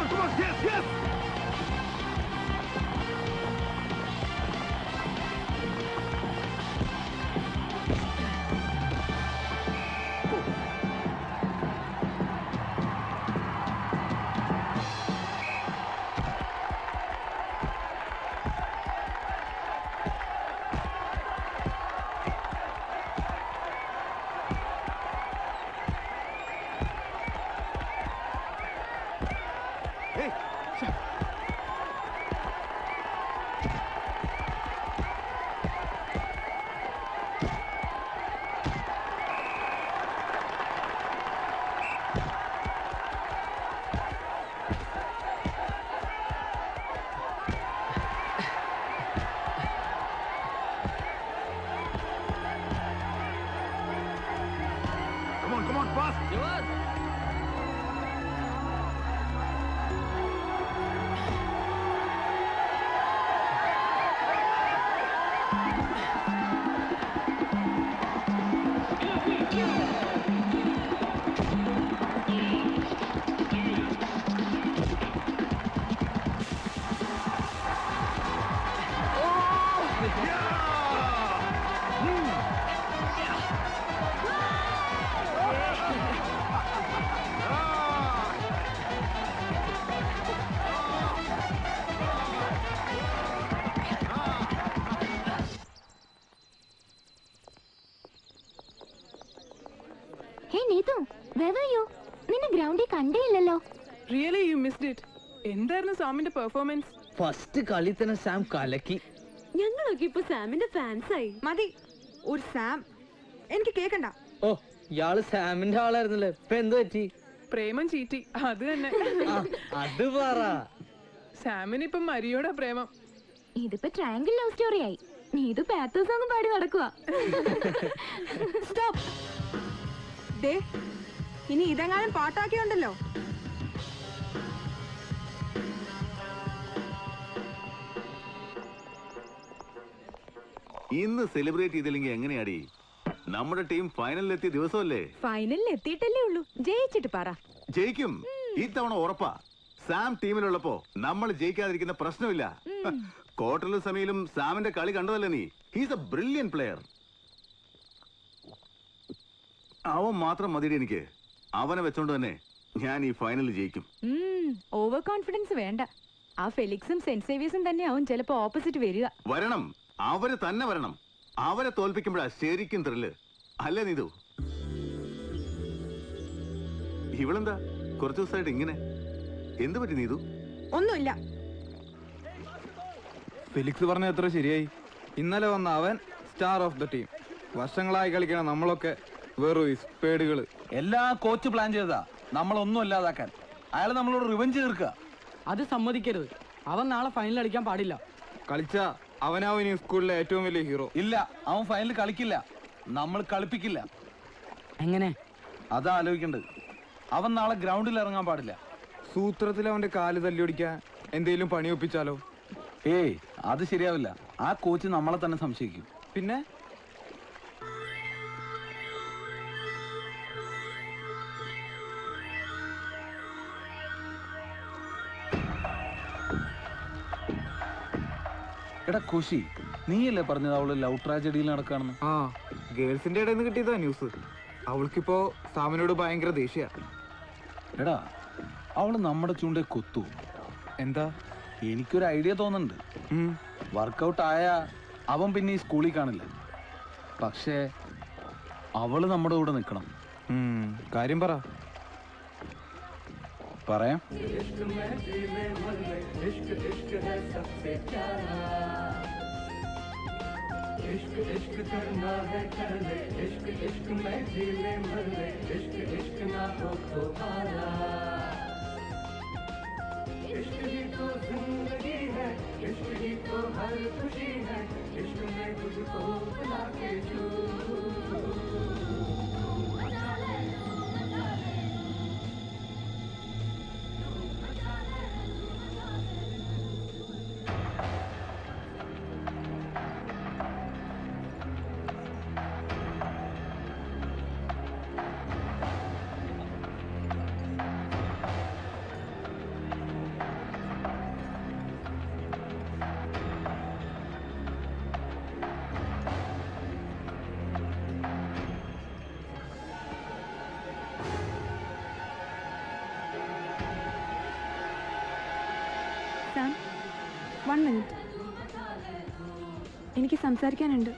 Come on, yes, yes! Hey! Come on, pass! നിന്നെ ഗ്രൗണ്ടിൽ കണ്ടേ ഇല്ലല്ലോ. Really you missed it. എന്തായിരുന്നു സാമിന്റെ പെർഫോമൻസ്? ഫസ്റ്റ് കളി തന്നെ സാം കലക്കി. ഞങ്ങളൊക്കെ ഇപ്പൊ സാമിന്റെ ഫാൻസായി. മതി ഒരു സാം, എനിക്ക് കേക്കണ്ട. ഓ ഇയാള് സാമിന്റെ ആളായിരുന്നല്ലേ, ഇപ്പൊ എന്ത് പറ്റി? പ്രേമം ചീറ്റി, അത് തന്നെ. അത് പറ. സാമിന് ഇപ്പൊ മരിയോടാ പ്രേമം. ഇതിപ്പോ ട്രയാങ്കിൾ ലവ് സ്റ്റോറി ആയി. നീ ഇത് പാത്തോ സോങ് പാടി നടക്കുക. സ്റ്റോപ്പ്. ദേ ഇനി ഇതെങ്ങാനും പാട്ടാക്കിയുണ്ടല്ലോ. ഇന്ന് സെലിബ്രേറ്റ് ചെയ്തില്ലെങ്കിൽ എങ്ങനെയാടി? നമ്മുടെ ടീം ഫൈനലിലെത്തിയ ദിവസമല്ലേ? ഫൈനലിൽ എത്തിയിട്ടല്ലേ ഉള്ളൂ, ജയിച്ചിട്ട് പറ. ജയിക്കും, ഇത്തവണ ഉറപ്പാ. സാം ടീമിലുള്ളപ്പോ നമ്മൾ ജയിക്കാതിരിക്കുന്ന പ്രശ്നമില്ല. ക്വാർട്ടറിലും സെമിയിലും സാമിന്റെ കളി കണ്ടതല്ലേ നീ? He's A brilliant player. അവൻ മാത്രം മതിയുടെ എനിക്ക്. അവനെ വെച്ചോണ്ട് തന്നെ ഞാൻ ഈ ഫൈനലിൽ ജയിക്കും. ഓവർ കോൺഫിഡൻസ് വേണ്ട. ആ ഫെലിക്സും സെന്റ് സേവിയേഴ്സും തന്നെ ആവും ചിലപ്പോ ഓപ്പോസിറ്റ് വരിക. വരണം, അവര് തന്നെ വരണം. അവരെ തോൽപ്പിക്കുമ്പോഴാ ശരിക്കും ത്രില്ല് അല്ലേ നീതു? ഇവളെന്താ കുറച്ചു ദിവസമായിട്ട് ഇങ്ങനെ? എന്ത് പറ്റി നീതു? ഒന്നുമില്ല. ഫെലിക്സ് പറഞ്ഞ എത്ര ശരിയായി. ഇന്നലെ വന്ന അവൻ സ്റ്റാർ ഓഫ് ദ ടീം. വർഷങ്ങളായി കളിക്കണ നമ്മളൊക്കെ വെറും സ്പേഡുകള്. എല്ലാം കോച്ച് പ്ലാൻ ചെയ്തതാ നമ്മളൊന്നും അല്ലാതാക്കാൻ. അയാൾ നമ്മളോട് റിവെഞ്ച് തീർക്കുക. അത് സമ്മതിക്കരുത്. അവൻ നാളെ ഫൈനൽ കളിക്കാൻ പാടില്ല. കളിച്ച അവനാവും ഇനി സ്കൂളിലെ ഏറ്റവും വലിയ ഹീറോ. ഇല്ല, അവൻ ഫൈനൽ കളിക്കില്ല. നമ്മൾ കളിപ്പിക്കില്ല. എങ്ങനെ? അതാ ആലോചിക്കണ്ടത്. അവൻ നാളെ ഗ്രൗണ്ടിൽ ഇറങ്ങാൻ പാടില്ല. സൂത്രത്തിൽ അവന്റെ കാല് തല്ലിയൊടിക്കാൻ എന്തേലും പണി ഒപ്പിച്ചാലോ? ഏയ് അത് ശരിയാവില്ല. ആ കോച്ച് നമ്മളെ തന്നെ സംശയിക്കും. പിന്നെ എടാ കോശി, നീയല്ലേ പറഞ്ഞത് അവള് ലവ് ട്രാജഡിയിൽ നടക്കാണെന്ന്? ആ, ഗേൾസിന്റെ ഇടയിൽ നിന്ന് കിട്ടിയതാ ന്യൂസ്. അവൾക്കിപ്പോ സാമിനോട് ഭയങ്കര ദേഷ്യ. എടാ അവള് നമ്മുടെ ചൂണ്ടെ കൊത്തു. എന്താ? എനിക്കൊരു ഐഡിയ തോന്നുന്നുണ്ട്. വർക്കൗട്ട് ആയ അവൻ പിന്നെ ഈ സ്കൂളിൽ കാണില്ല. പക്ഷേ അവള് നമ്മുടെ കൂടെ നിൽക്കണം. കാര്യം പറ. പറയാം. Sam, 1 minute. എനിക്ക് സംസാരിക്കാനുണ്ട്.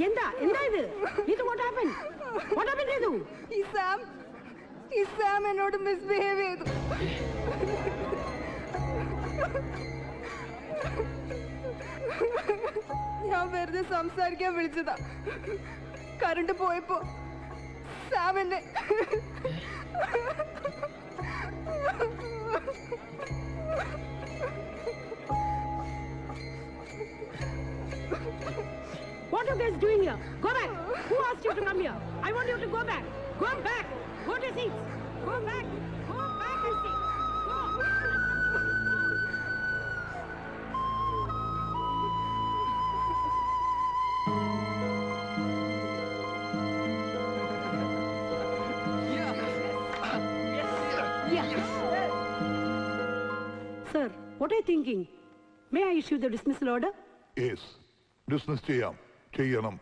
എന്താ എന്താ ഇത്? ഇത് what happened? What happened ചെയ്തു? ഈ സാം എന്നോട് മിസ്ബിഹേവ് ചെയ്തു. ഞാൻ വെറുതെ സംസാരിക്കാൻ വിളിച്ചതാ. കറണ്ട് പോയപ്പോ സാം എന്നെ What are you guys doing here? Go back. Who asked you to come here? I want you to go back. Go back. Go to seats. Go back. Go back, I say. Go. Sir, what are you thinking? May I issue the dismissal order? Yes, dismiss ചെയ്യണം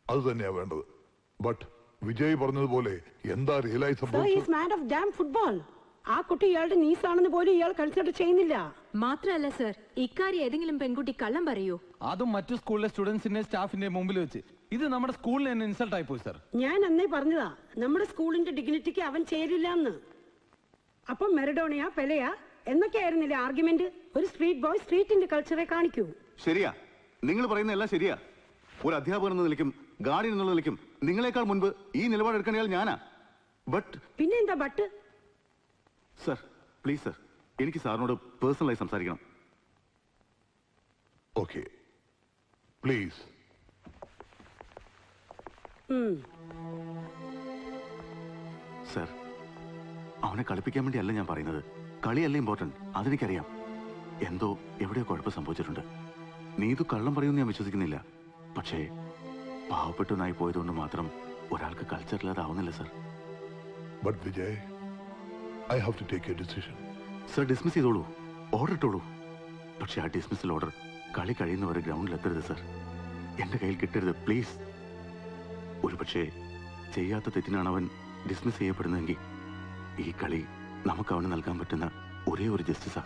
അത് തന്നെയാ വേണ്ടത്. But Vijay പറഞ്ഞതുപോലെ എന്താ realise Sir, he is mad of damn football. ആ കുട്ടി ഇയാളുടെ നീസാണെന്ന് പോലും ഇയാൾ കൺസിഡർ ചെയ്യുന്നില്ല. മാത്രല്ല സർ, ഇക്കാര്യം ഏതെങ്കിലും പെൺകുട്ടി കള്ളം പറയൂ? അതും മറ്റു സ്കൂളിലെ സ്റ്റുഡൻസിന്റെ സ്റ്റാഫിന്റെ മുമ്പിൽ വെച്ച്. ഇത് നമ്മുടെ സ്കൂളിന് തന്നെ ഇൻസൾട്ട് ആയി പോയി സർ. ഞാൻ അന്നേ പറഞ്ഞതാ നമ്മുടെ സ്കൂളിന്റെ ഡിഗ്നിറ്റിക്ക് അവൻ ചേരില്ല എന്ന്. അപ്പം മെറഡോണയാ പെലയാ എന്നൊക്കെയായിരുന്നില്ലേ ആർഗ്യുമെന്റ്? ഒരു സ്ട്രീറ്റ് ബോയ് സ്ട്രീറ്റിന്റെ കൾച്ചറെ കാണിക്കൂ. ശരിയാ, നിങ്ങൾ പറയുന്ന എല്ലാം ശരിയാ. ഒരു അധ്യാപകൻ എന്ന നിലയ്ക്കും ഗാർഡിയൻ എന്നുള്ള നിലയ്ക്കും നിങ്ങളെക്കാൾ മുൻപ് ഈ നിലപാടെടുക്കേണ്ടയാൾ ഞാനാ. ബട്ട് പിന്നെ എന്താ ബട്ട്? സർ പ്ലീസ് സർ, എനിക്ക് സാറിനോട് പേഴ്സണലായി സംസാരിക്കണം. Okay please. സർ, അവനെ കളിപ്പിക്കാൻ വേണ്ടിയല്ല ഞാൻ പറയുന്നത്. കളിയല്ല ഇമ്പോർട്ടന്റ്, അതെനിക്കറിയാം. എന്തോ എവിടെയോ കുഴപ്പം സംഭവിച്ചിട്ടുണ്ട്. നീതു കള്ളം പറയുമെന്ന് ഞാൻ വിശ്വസിക്കുന്നില്ല. പക്ഷേ പാവപ്പെട്ടവനായി പോയതുകൊണ്ട് മാത്രം ഒരാൾക്ക് കൾച്ചറില്ലാതാവുന്നില്ല sir. But Vijay, I have to take a decision. Sir dismiss ചെയ്തോളൂ, ഓർഡർ ഇട്ടോളൂ. പക്ഷെ ആ ഡിസ്മിസൽ ഓർഡർ കളി കഴിയുന്നവരെ ഗ്രൗണ്ടിൽ എത്തരുത് സർ. എന്റെ കയ്യിൽ കിട്ടരുത് പ്ലീസ്. ഒരുപക്ഷെ ചെയ്യാത്ത തെറ്റിനാണ് അവൻ ഡിസ്മിസ് ചെയ്യപ്പെടുന്നതെങ്കിൽ ഈ കളി നമുക്ക് അവന് നൽകാൻ പറ്റുന്ന ഒരേ ഒരു ജസ്റ്റിസാ.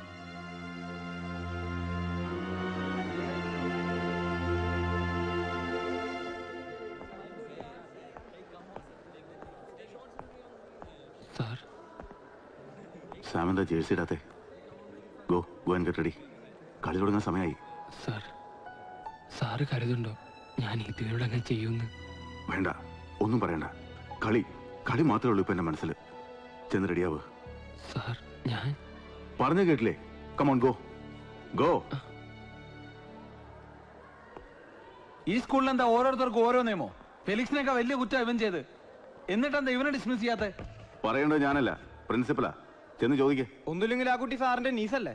സാമെന്താ ജേഴ്സി ഇടാത്തെ? Go and get ready. കളി തുടങ്ങാൻ സമയമായി. സാറ് കരുതുണ്ടോ ഞാൻ ഇതിനോട് അങ്ങനെ ചെയ്യുമെന്ന്? വേണ്ട, ഒന്നും പറയണ്ട. കളി കളി മാത്രമേ ഉള്ളൂ ഇപ്പൊ എന്റെ മനസ്സിൽ. ചെന്ന് റെഡിയാവ്. സാർ ഞാൻ പറഞ്ഞു കേട്ടില്ലേ? Come on go go. ഈ സ്കൂളിൽ എന്താ ഓരോരുത്തർക്കും ഓരോ നിയമോ? ഫെലിക്സിനൊക്കെ വലിയ കുറ്റം ഇവൻ ചെയ്ത്, എന്നിട്ടെന്താ ഇവനെ ഡിസ്മിസ് ചെയ്യാത്തെ? പറയേണ്ടത് ഞാനല്ല, പ്രിൻസിപ്പലാ. ചെന്ന് ചോദിക്കേ. ഒന്നുമില്ലെങ്കിൽ ആ കുട്ടി സാറിന്റെ നീസല്ലേ?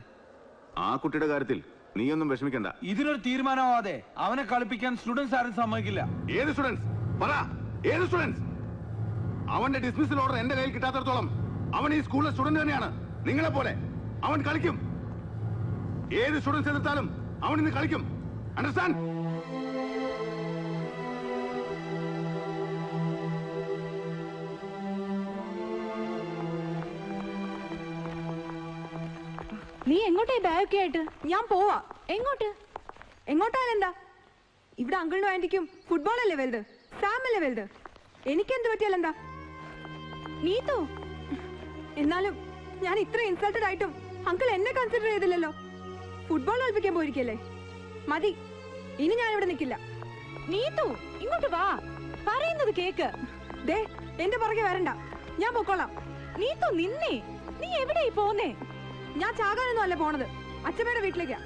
ആ കുട്ടിയുടെ കാര്യത്തിൽ നീയൊന്നും വിഷമിക്കണ്ട. ഇതിനൊരു തീരുമാനമാവാതെ അവനെ കളിപ്പിക്കാൻ സ്റ്റുഡൻസ് ആരും സമ്മതിക്കില്ല. ഏത് സ്റ്റുഡൻസ്? പറ, ഏത് സ്റ്റുഡൻസ്? അവന്റെ ഡിസ്മിസൽ ഓർഡർ എന്റെ കയ്യിൽ കിട്ടാത്തടത്തോളം അവൻ ഈ സ്കൂളിലെ സ്റ്റുഡന്റ് തന്നെയാണ്. നിങ്ങളെ പോലെ അവൻ കളിക്കും. ഏത് സ്റ്റുഡൻസ് എതിർത്താലും അവൻ ഇന്ന് കളിക്കും. അണ്ടർസ്റ്റാൻഡ്? നീ എങ്ങോട്ടേ ബാഗൊക്കെ ആയിട്ട്? ഞാൻ പോവാ. എങ്ങോട്ട്? എങ്ങോട്ടാണെന്താ? ഇവിടെ അങ്കിളിനും ആന്റിക്കും ഫുട്ബോൾ അല്ലേ വലുത്, സാം അല്ലേ വലുത്. എനിക്കെന്ത് പറ്റിയാലെന്താ? നീതു, എന്നാലും ഞാൻ ഇത്ര ഇൻസൾട്ടഡ് ആയിട്ടും അങ്കിൾ എന്നെ കൺസിഡർ ചെയ്തില്ലല്ലോ. ഫുട്ബോൾ കളിപ്പിക്കാൻ പോയിരിക്കല്ലേ? മതി, ഇനി ഞാൻ ഇവിടെ നിൽക്കില്ല. നീതു ഇങ്ങോട്ട് വാ, പറയുന്നത് കേക്ക്. ദേ എന്റെ പുറകെ വരണ്ട, ഞാൻ പൊക്കോളാം. നീതു നിന്നേ, നീ എവിടെയായി പോന്നേ? ഞാൻ ചാകാനൊന്നും അല്ല പോണത്, അച്ഛമ്മയുടെ വീട്ടിലേക്കാ.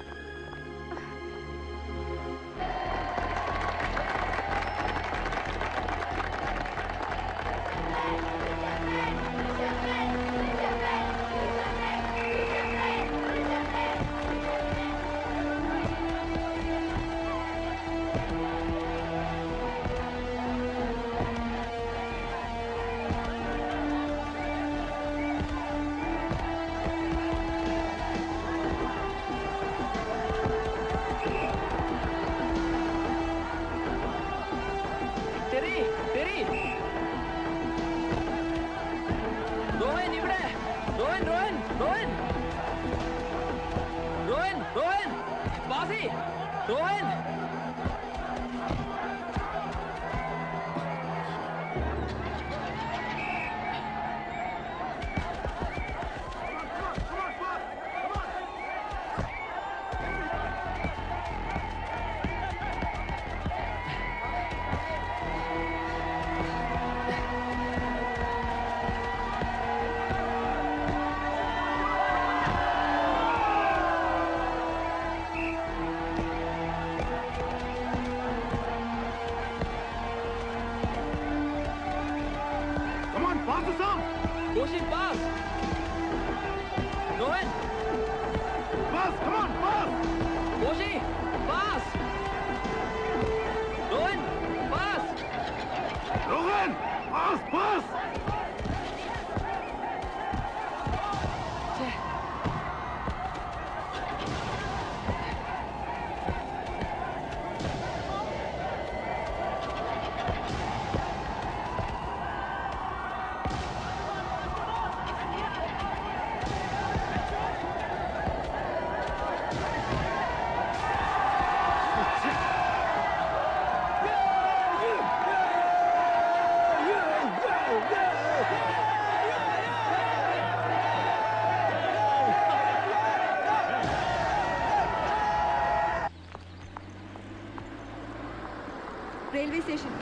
സ്റ്റേഷൻ.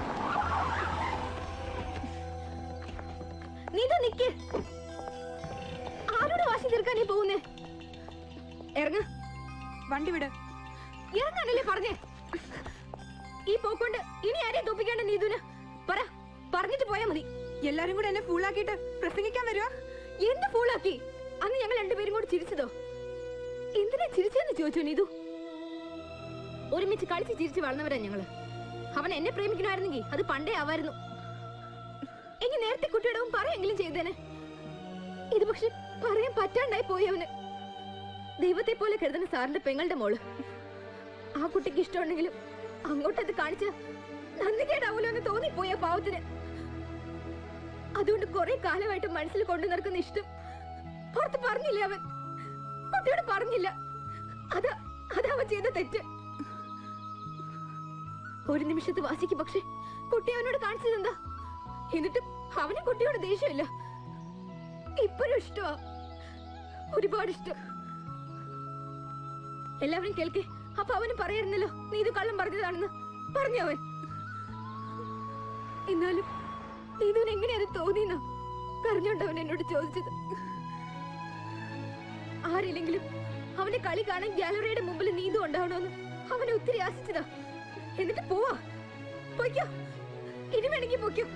നീതു നിക്ക്. ആരോട് വാശി തീർക്കാൻ നീ പോകുന്നേ? ഇറങ്ങ. വണ്ടി വിട്. ഇറങ്ങാനല്ലേ പറഞ്ഞേ? ഈ പോക്കൊണ്ട് ഇനി ആരെയും തോപ്പിക്കേണ്ട നീതുന് പറ. പറഞ്ഞിട്ട് പോയാ മതി. എല്ലാരും കൂടെ എന്നെ ഫൂളാക്കിയിട്ട് പ്രസംഗിക്കാൻ വരുവാ? എന്ത് ഫൂളാക്കി? അന്ന് ഞങ്ങൾ രണ്ടുപേരും കൂടി ചിരിച്ചതോ? എന്തിനാ ചിരിച്ചെന്ന് ചോദിച്ചോ നീതു? ഒരുമിച്ച് കളിച്ച് ചിരിച്ച് വളർന്നവരാ ഞങ്ങള്. അവൻ എന്നെ പ്രേമിക്കണമായിരുന്നെങ്കിൽ അത് പണ്ടേ ആവായിരുന്നു. എങ്കിൽ നേരത്തെ കുട്ടിയോടവും പറയെങ്കിലും ചെയ്തേനെ. ഇത് പക്ഷെ പറയാൻ പറ്റാണ്ടായി പോയി അവന്. ദൈവത്തെ പോലെ കരുതുന്ന സാറിന്റെ പെങ്ങളുടെ മോള്. ആ കുട്ടിക്ക് ഇഷ്ടമുണ്ടെങ്കിലും അങ്ങോട്ടത് കാണിച്ച നന്ദികേടാവൂലോ എന്ന് തോന്നിപ്പോയ പാവത്തിന്. അതുകൊണ്ട് കുറെ കാലമായിട്ട് മനസ്സിൽ കൊണ്ടു നടക്കുന്ന ഇഷ്ടം പുറത്ത് പറഞ്ഞില്ല അവൻ. കുട്ടിയോട് പറഞ്ഞില്ല. അതാ അവൻ ചെയ്ത തെറ്റ്. ഒരു നിമിഷത്തെ വാശിക്ക് പക്ഷെ കുട്ടി അവനോട് കാണിച്ചതെന്താ? എന്നിട്ടും അവന് കുട്ടിയോട് ദേഷ്യമില്ല. ഇപ്പോഴും ഇഷ്ടമാ, ഒരുപാട് ഇഷ്ടം. എല്ലാവരും കേൾക്കേ. അപ്പൊ അവന് പറയായിരുന്നല്ലോ നീ ഇത് കള്ളം പറഞ്ഞതാണെന്ന്. പറഞ്ഞു അവൻ. എന്നാലും നീതുവിന് എങ്ങനെ അത് തോന്നിയെന്നാ കരഞ്ഞോണ്ട് അവൻ എന്നോട് ചോദിച്ചത്. ആരില്ലെങ്കിലും അവന്റെ കളി കാണാൻ ഗാലറിയുടെ മുമ്പിൽ നീതു ഉണ്ടാവണമെന്ന് അവനെ ഒത്തിരി ആശിച്ചതാ. എന്നിട്ട് പോവാ. പൊയ്ക്കോ, ഇനി വേണമെങ്കിൽ പൊയ്ക്കോ.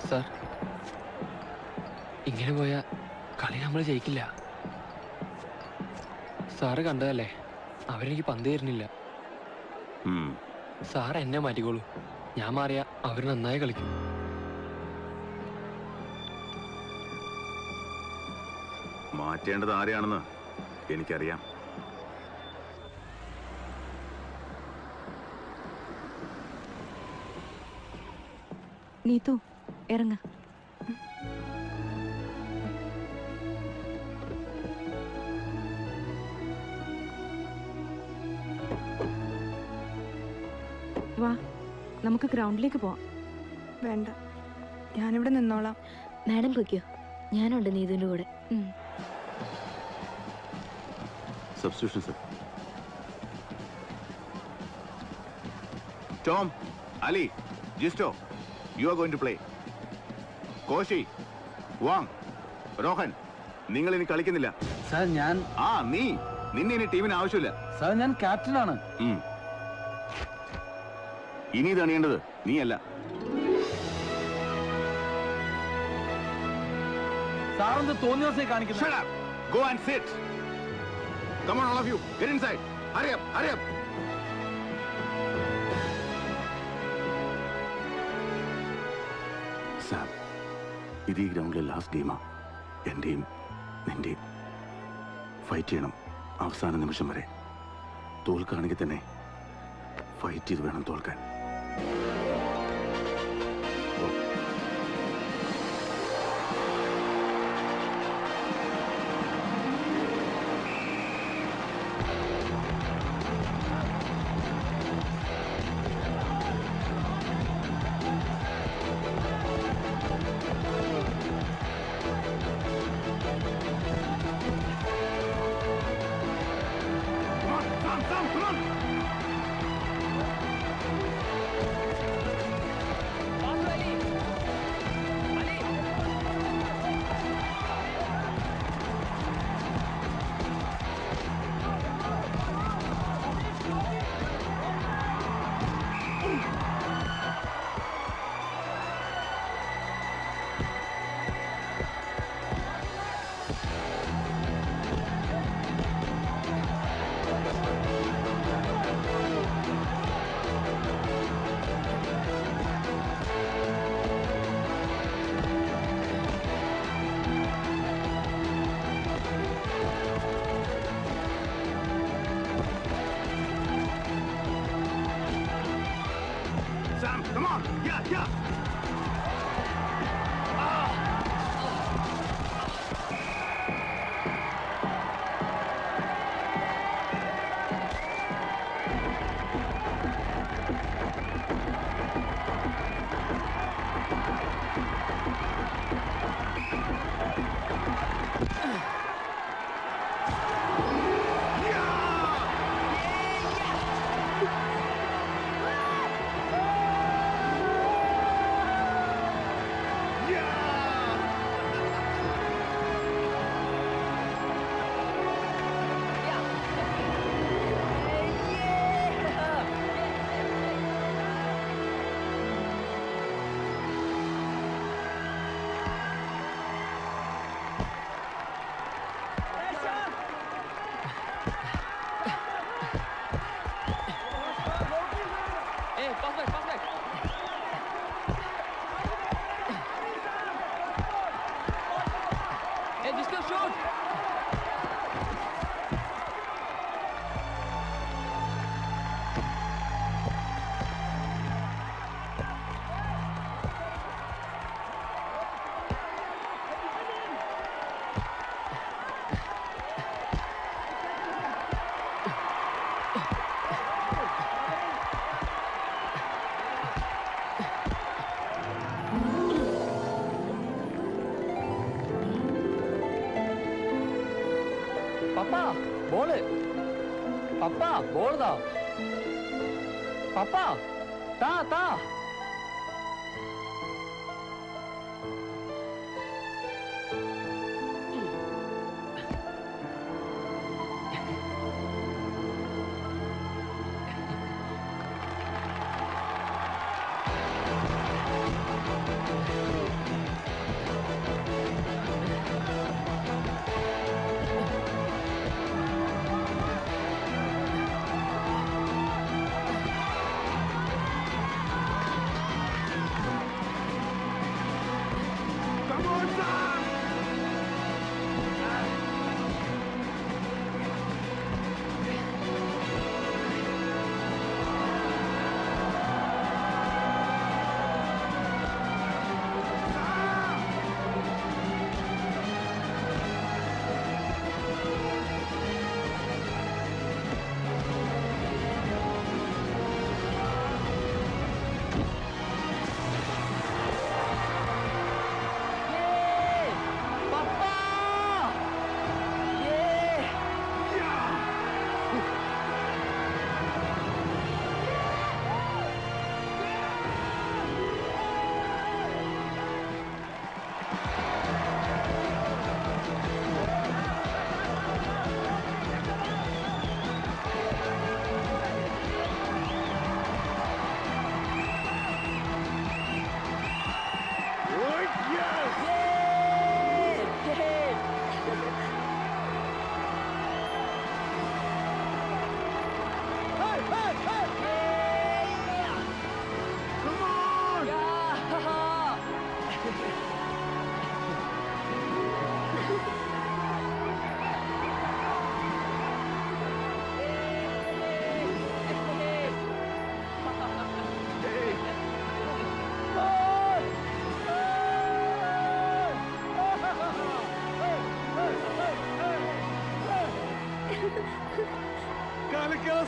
സാർ, ഇങ്ങനെ പോയാ കളി നമ്മൾ ജയിക്കില്ല. സാറ് കണ്ടതല്ലേ, അവരെനിക്ക് പന്ത് തരുന്നില്ല. സാർ എന്നെ മാറ്റിക്കോളൂ. ഞാൻ മാറിയാ അവർ നന്നായി കളിക്കും. മാറ്റേണ്ടത് ആരെയാണെന്ന് എനിക്കറിയാം. നീതു ഇറങ്ങ. വാ, നമുക്ക് ഗ്രൗണ്ടിലേക്ക് പോവാം. വേണ്ട, ഞാനിവിടെ നിന്നോളാം. മാഡം പൊയ്ക്കോ, ഞാനുണ്ട് നീതുവിന്റെ കൂടെ. Substitution sir. Tom, Ali, Gisto, you are going to play. Koshy, Wang, Rohan, നിങ്ങൾ ഇനി കളിക്കുന്നില്ല. സാർ ഞാൻ നിന്നെ ഇനി ടീമിന് ആവശ്യമില്ല. സാർ ഞാൻ ക്യാപ്റ്റനാണ്. ഇനി ഇത് അണിയേണ്ടത് നീയല്ല. സാറെന്ത് തോന്നിയ ദിവസം കാണിക്കുന്നത്? Shut up. Go and sit. Come on, all of you. Get inside. Hurry up. Hurry up. Sam, ഇത് ഈ ഗ്രൗണ്ടിലെ ലാസ്റ്റ് ഗെയിമാ. എന്റെയും നിന്റെയും. ഫൈറ്റ് ചെയ്യണം അവസാന നിമിഷം വരെ. തോൽക്കുകയാണെങ്കിൽ തന്നെ ഫൈറ്റ് ചെയ്ത് വേണം തോൽക്കാൻ. Come on, Sam, come on! Sam, come on. Yeah. Papa ball താ പപ്പാ താ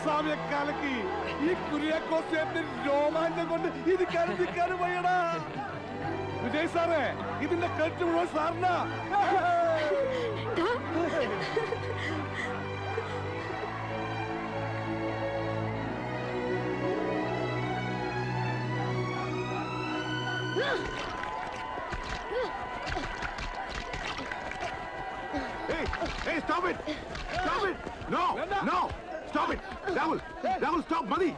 സ്വാമിയെ കലക്കി ഈ കുര്യാക്കോസ് രോമാഞ്ചം കൊണ്ട് ഇത് കരുതിക്കാനും വയ്യടാ. വിജയ് സാറേ, ഇതിന്റെ കരുത്ത് മുഴുവൻ സാറിനാ. Hey, stop it! Stop it! No! Stop it! Rahul, stop! മതി.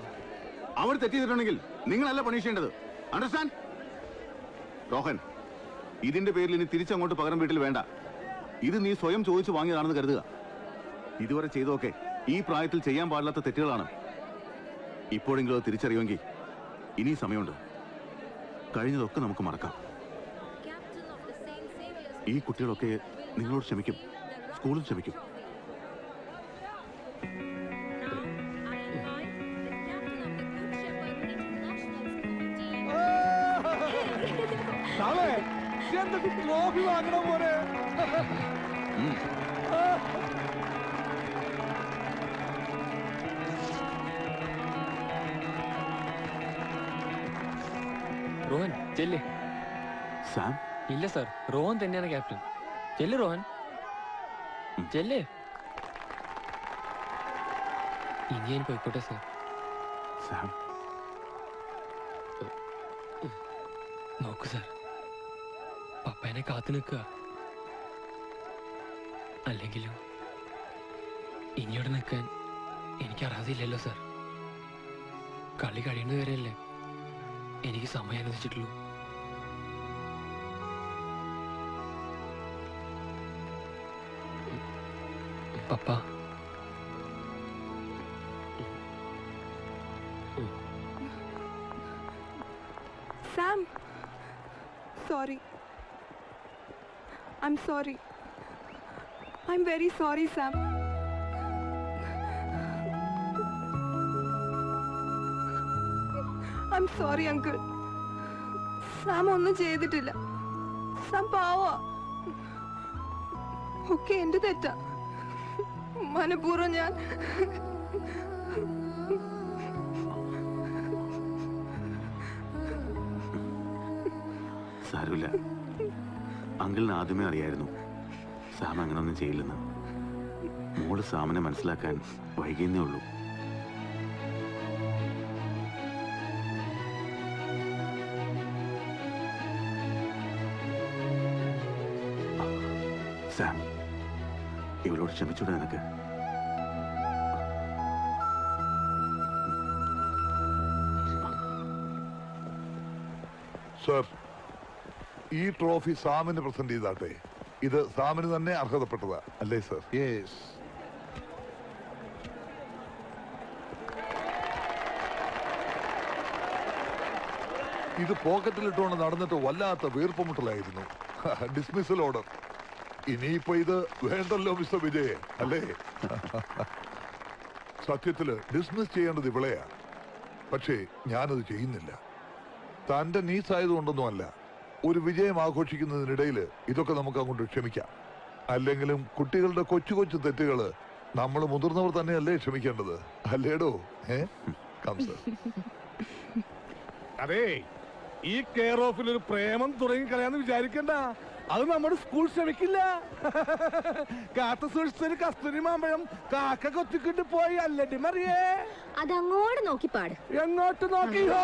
അവർ തെറ്റിയിട്ടുണ്ടെങ്കിൽ നിങ്ങളല്ല പണിഷ് ചെയ്യേണ്ടത്. അണ്ടർസ്റ്റാൻഡ്? റോഹൻ, ഇതിന്റെ പേരിൽ ഇനി തിരിച്ചങ്ങോട്ട് പകരം വീട്ടിൽ വേണ്ട. ഇത് നീ സ്വയം ചോദിച്ചു വാങ്ങിയതാണെന്ന് കരുതുക. ഇതുവരെ ചെയ്തൊക്കെ ഈ പ്രായത്തിൽ ചെയ്യാൻ പാടില്ലാത്ത തെറ്റുകളാണ്. ഇപ്പോഴെങ്കിലും അത് തിരിച്ചറിയുമെങ്കിൽ ഇനി സമയമുണ്ട്. കഴിഞ്ഞതൊക്കെ നമുക്ക് മറക്കാം. ഈ കുട്ടികളൊക്കെ നിങ്ങളോട് ക്ഷമിക്കും, സ്കൂളിൽ ക്ഷമിക്കും. സാമേ എന്തൊക്കെ ട്രോഫി വാങ്ങണ പോലെ. റോഹൻ ചെല്ല്. സാം ഇല്ല സാർ, റോഹൻ തന്നെയാണ് ക്യാപ്റ്റൻ. ചെല്ല് റോഹൻ, ചെല്ല്. ഇനി ഞാൻ പോയിക്കോട്ടെ സാർ. സാം നോക്കൂ സാർ, പപ്പേനെ കാത്തു നിൽക്കുക. അല്ലെങ്കിലും ഇനിയോടെ നിൽക്കാൻ എനിക്ക് അർഹതയില്ലല്ലോ സാർ. കളി കഴിയുന്നവരെയല്ലേ എനിക്ക് സമയം അനുവദിച്ചിട്ടുള്ളൂ. പപ്പ, Sam, sorry. I'm sorry. I'm very sorry, Sam. I'm sorry, Uncle. Sam ഒന്നും ചെയ്തിട്ടില്ല. Sam പാവാ. ഒക്കെ എന്റെ തെറ്റാ. മനഃപൂർവ്വം ഞാൻ സാരമില്ല. അങ്കിളിന് ആദ്യമേ അറിയായിരുന്നു സാം അങ്ങനൊന്നും ചെയ്യില്ലെന്ന്. മോള് സാമിനെ മനസ്സിലാക്കാൻ വൈകിയെന്നേ ഉള്ളൂ. സാം, ഇവളോട് ക്ഷമിച്ചൂടെ നിനക്ക്? സർ, ഈ ട്രോഫി സാമിന് പ്രസന്റ് ചെയ്താട്ടെ. ഇത് സാമിന് തന്നെ അർഹതപ്പെട്ടതാ അല്ലേ സർ? യെസ്. ഇത് പോക്കറ്റിലിട്ടുകൊണ്ട് നടന്നിട്ട് വല്ലാത്ത വീർപ്പുമുട്ടലായിരുന്നു. Dismissal order. ഇനിയിപ്പോ ഇത് വേണ്ടല്ലോ മിസ്റ്റർ വിജയ്, അല്ലേ? സത്യത്തില് ഡിസ്മിസ് ചെയ്യേണ്ടത് ഇവളെയാ. പക്ഷേ ഞാനത് ചെയ്യുന്നില്ല. തന്റെ നീസ് ആയതുകൊണ്ടൊന്നുമല്ല. ഒരു വിജയം ആഘോഷിക്കുന്നതിനിടയിൽ ഇതൊക്കെ നമുക്ക് അങ്ങോട്ട് ക്ഷമിക്കാം. അല്ലെങ്കിലും കുട്ടികളുടെ കൊച്ചു കൊച്ചു തെറ്റുകള് നമ്മൾ മുതിർന്നവർ തന്നെയല്ലേ ക്ഷമിക്കേണ്ടത്, അല്ലേടോ? അതെ, ഈ കെയർ ഓഫിൽ ഒരു പ്രേമം തുടങ്ങി കളയാന്ന് വിചാരിക്കണ്ട. അത് നമ്മുടെ സ്കൂൾ ക്ഷമിക്കില്ല. കാത്തു സൂക്ഷിച്ചൊരു കസ്തൂരി മാമ്പഴം കാക്ക കൊത്തിക്കൊണ്ട് പോയി അല്ലടി മറിയേ. അതങ്ങോട്ട് നോക്കി പാട്. എങ്ങോട്ട് നോക്കിയോ?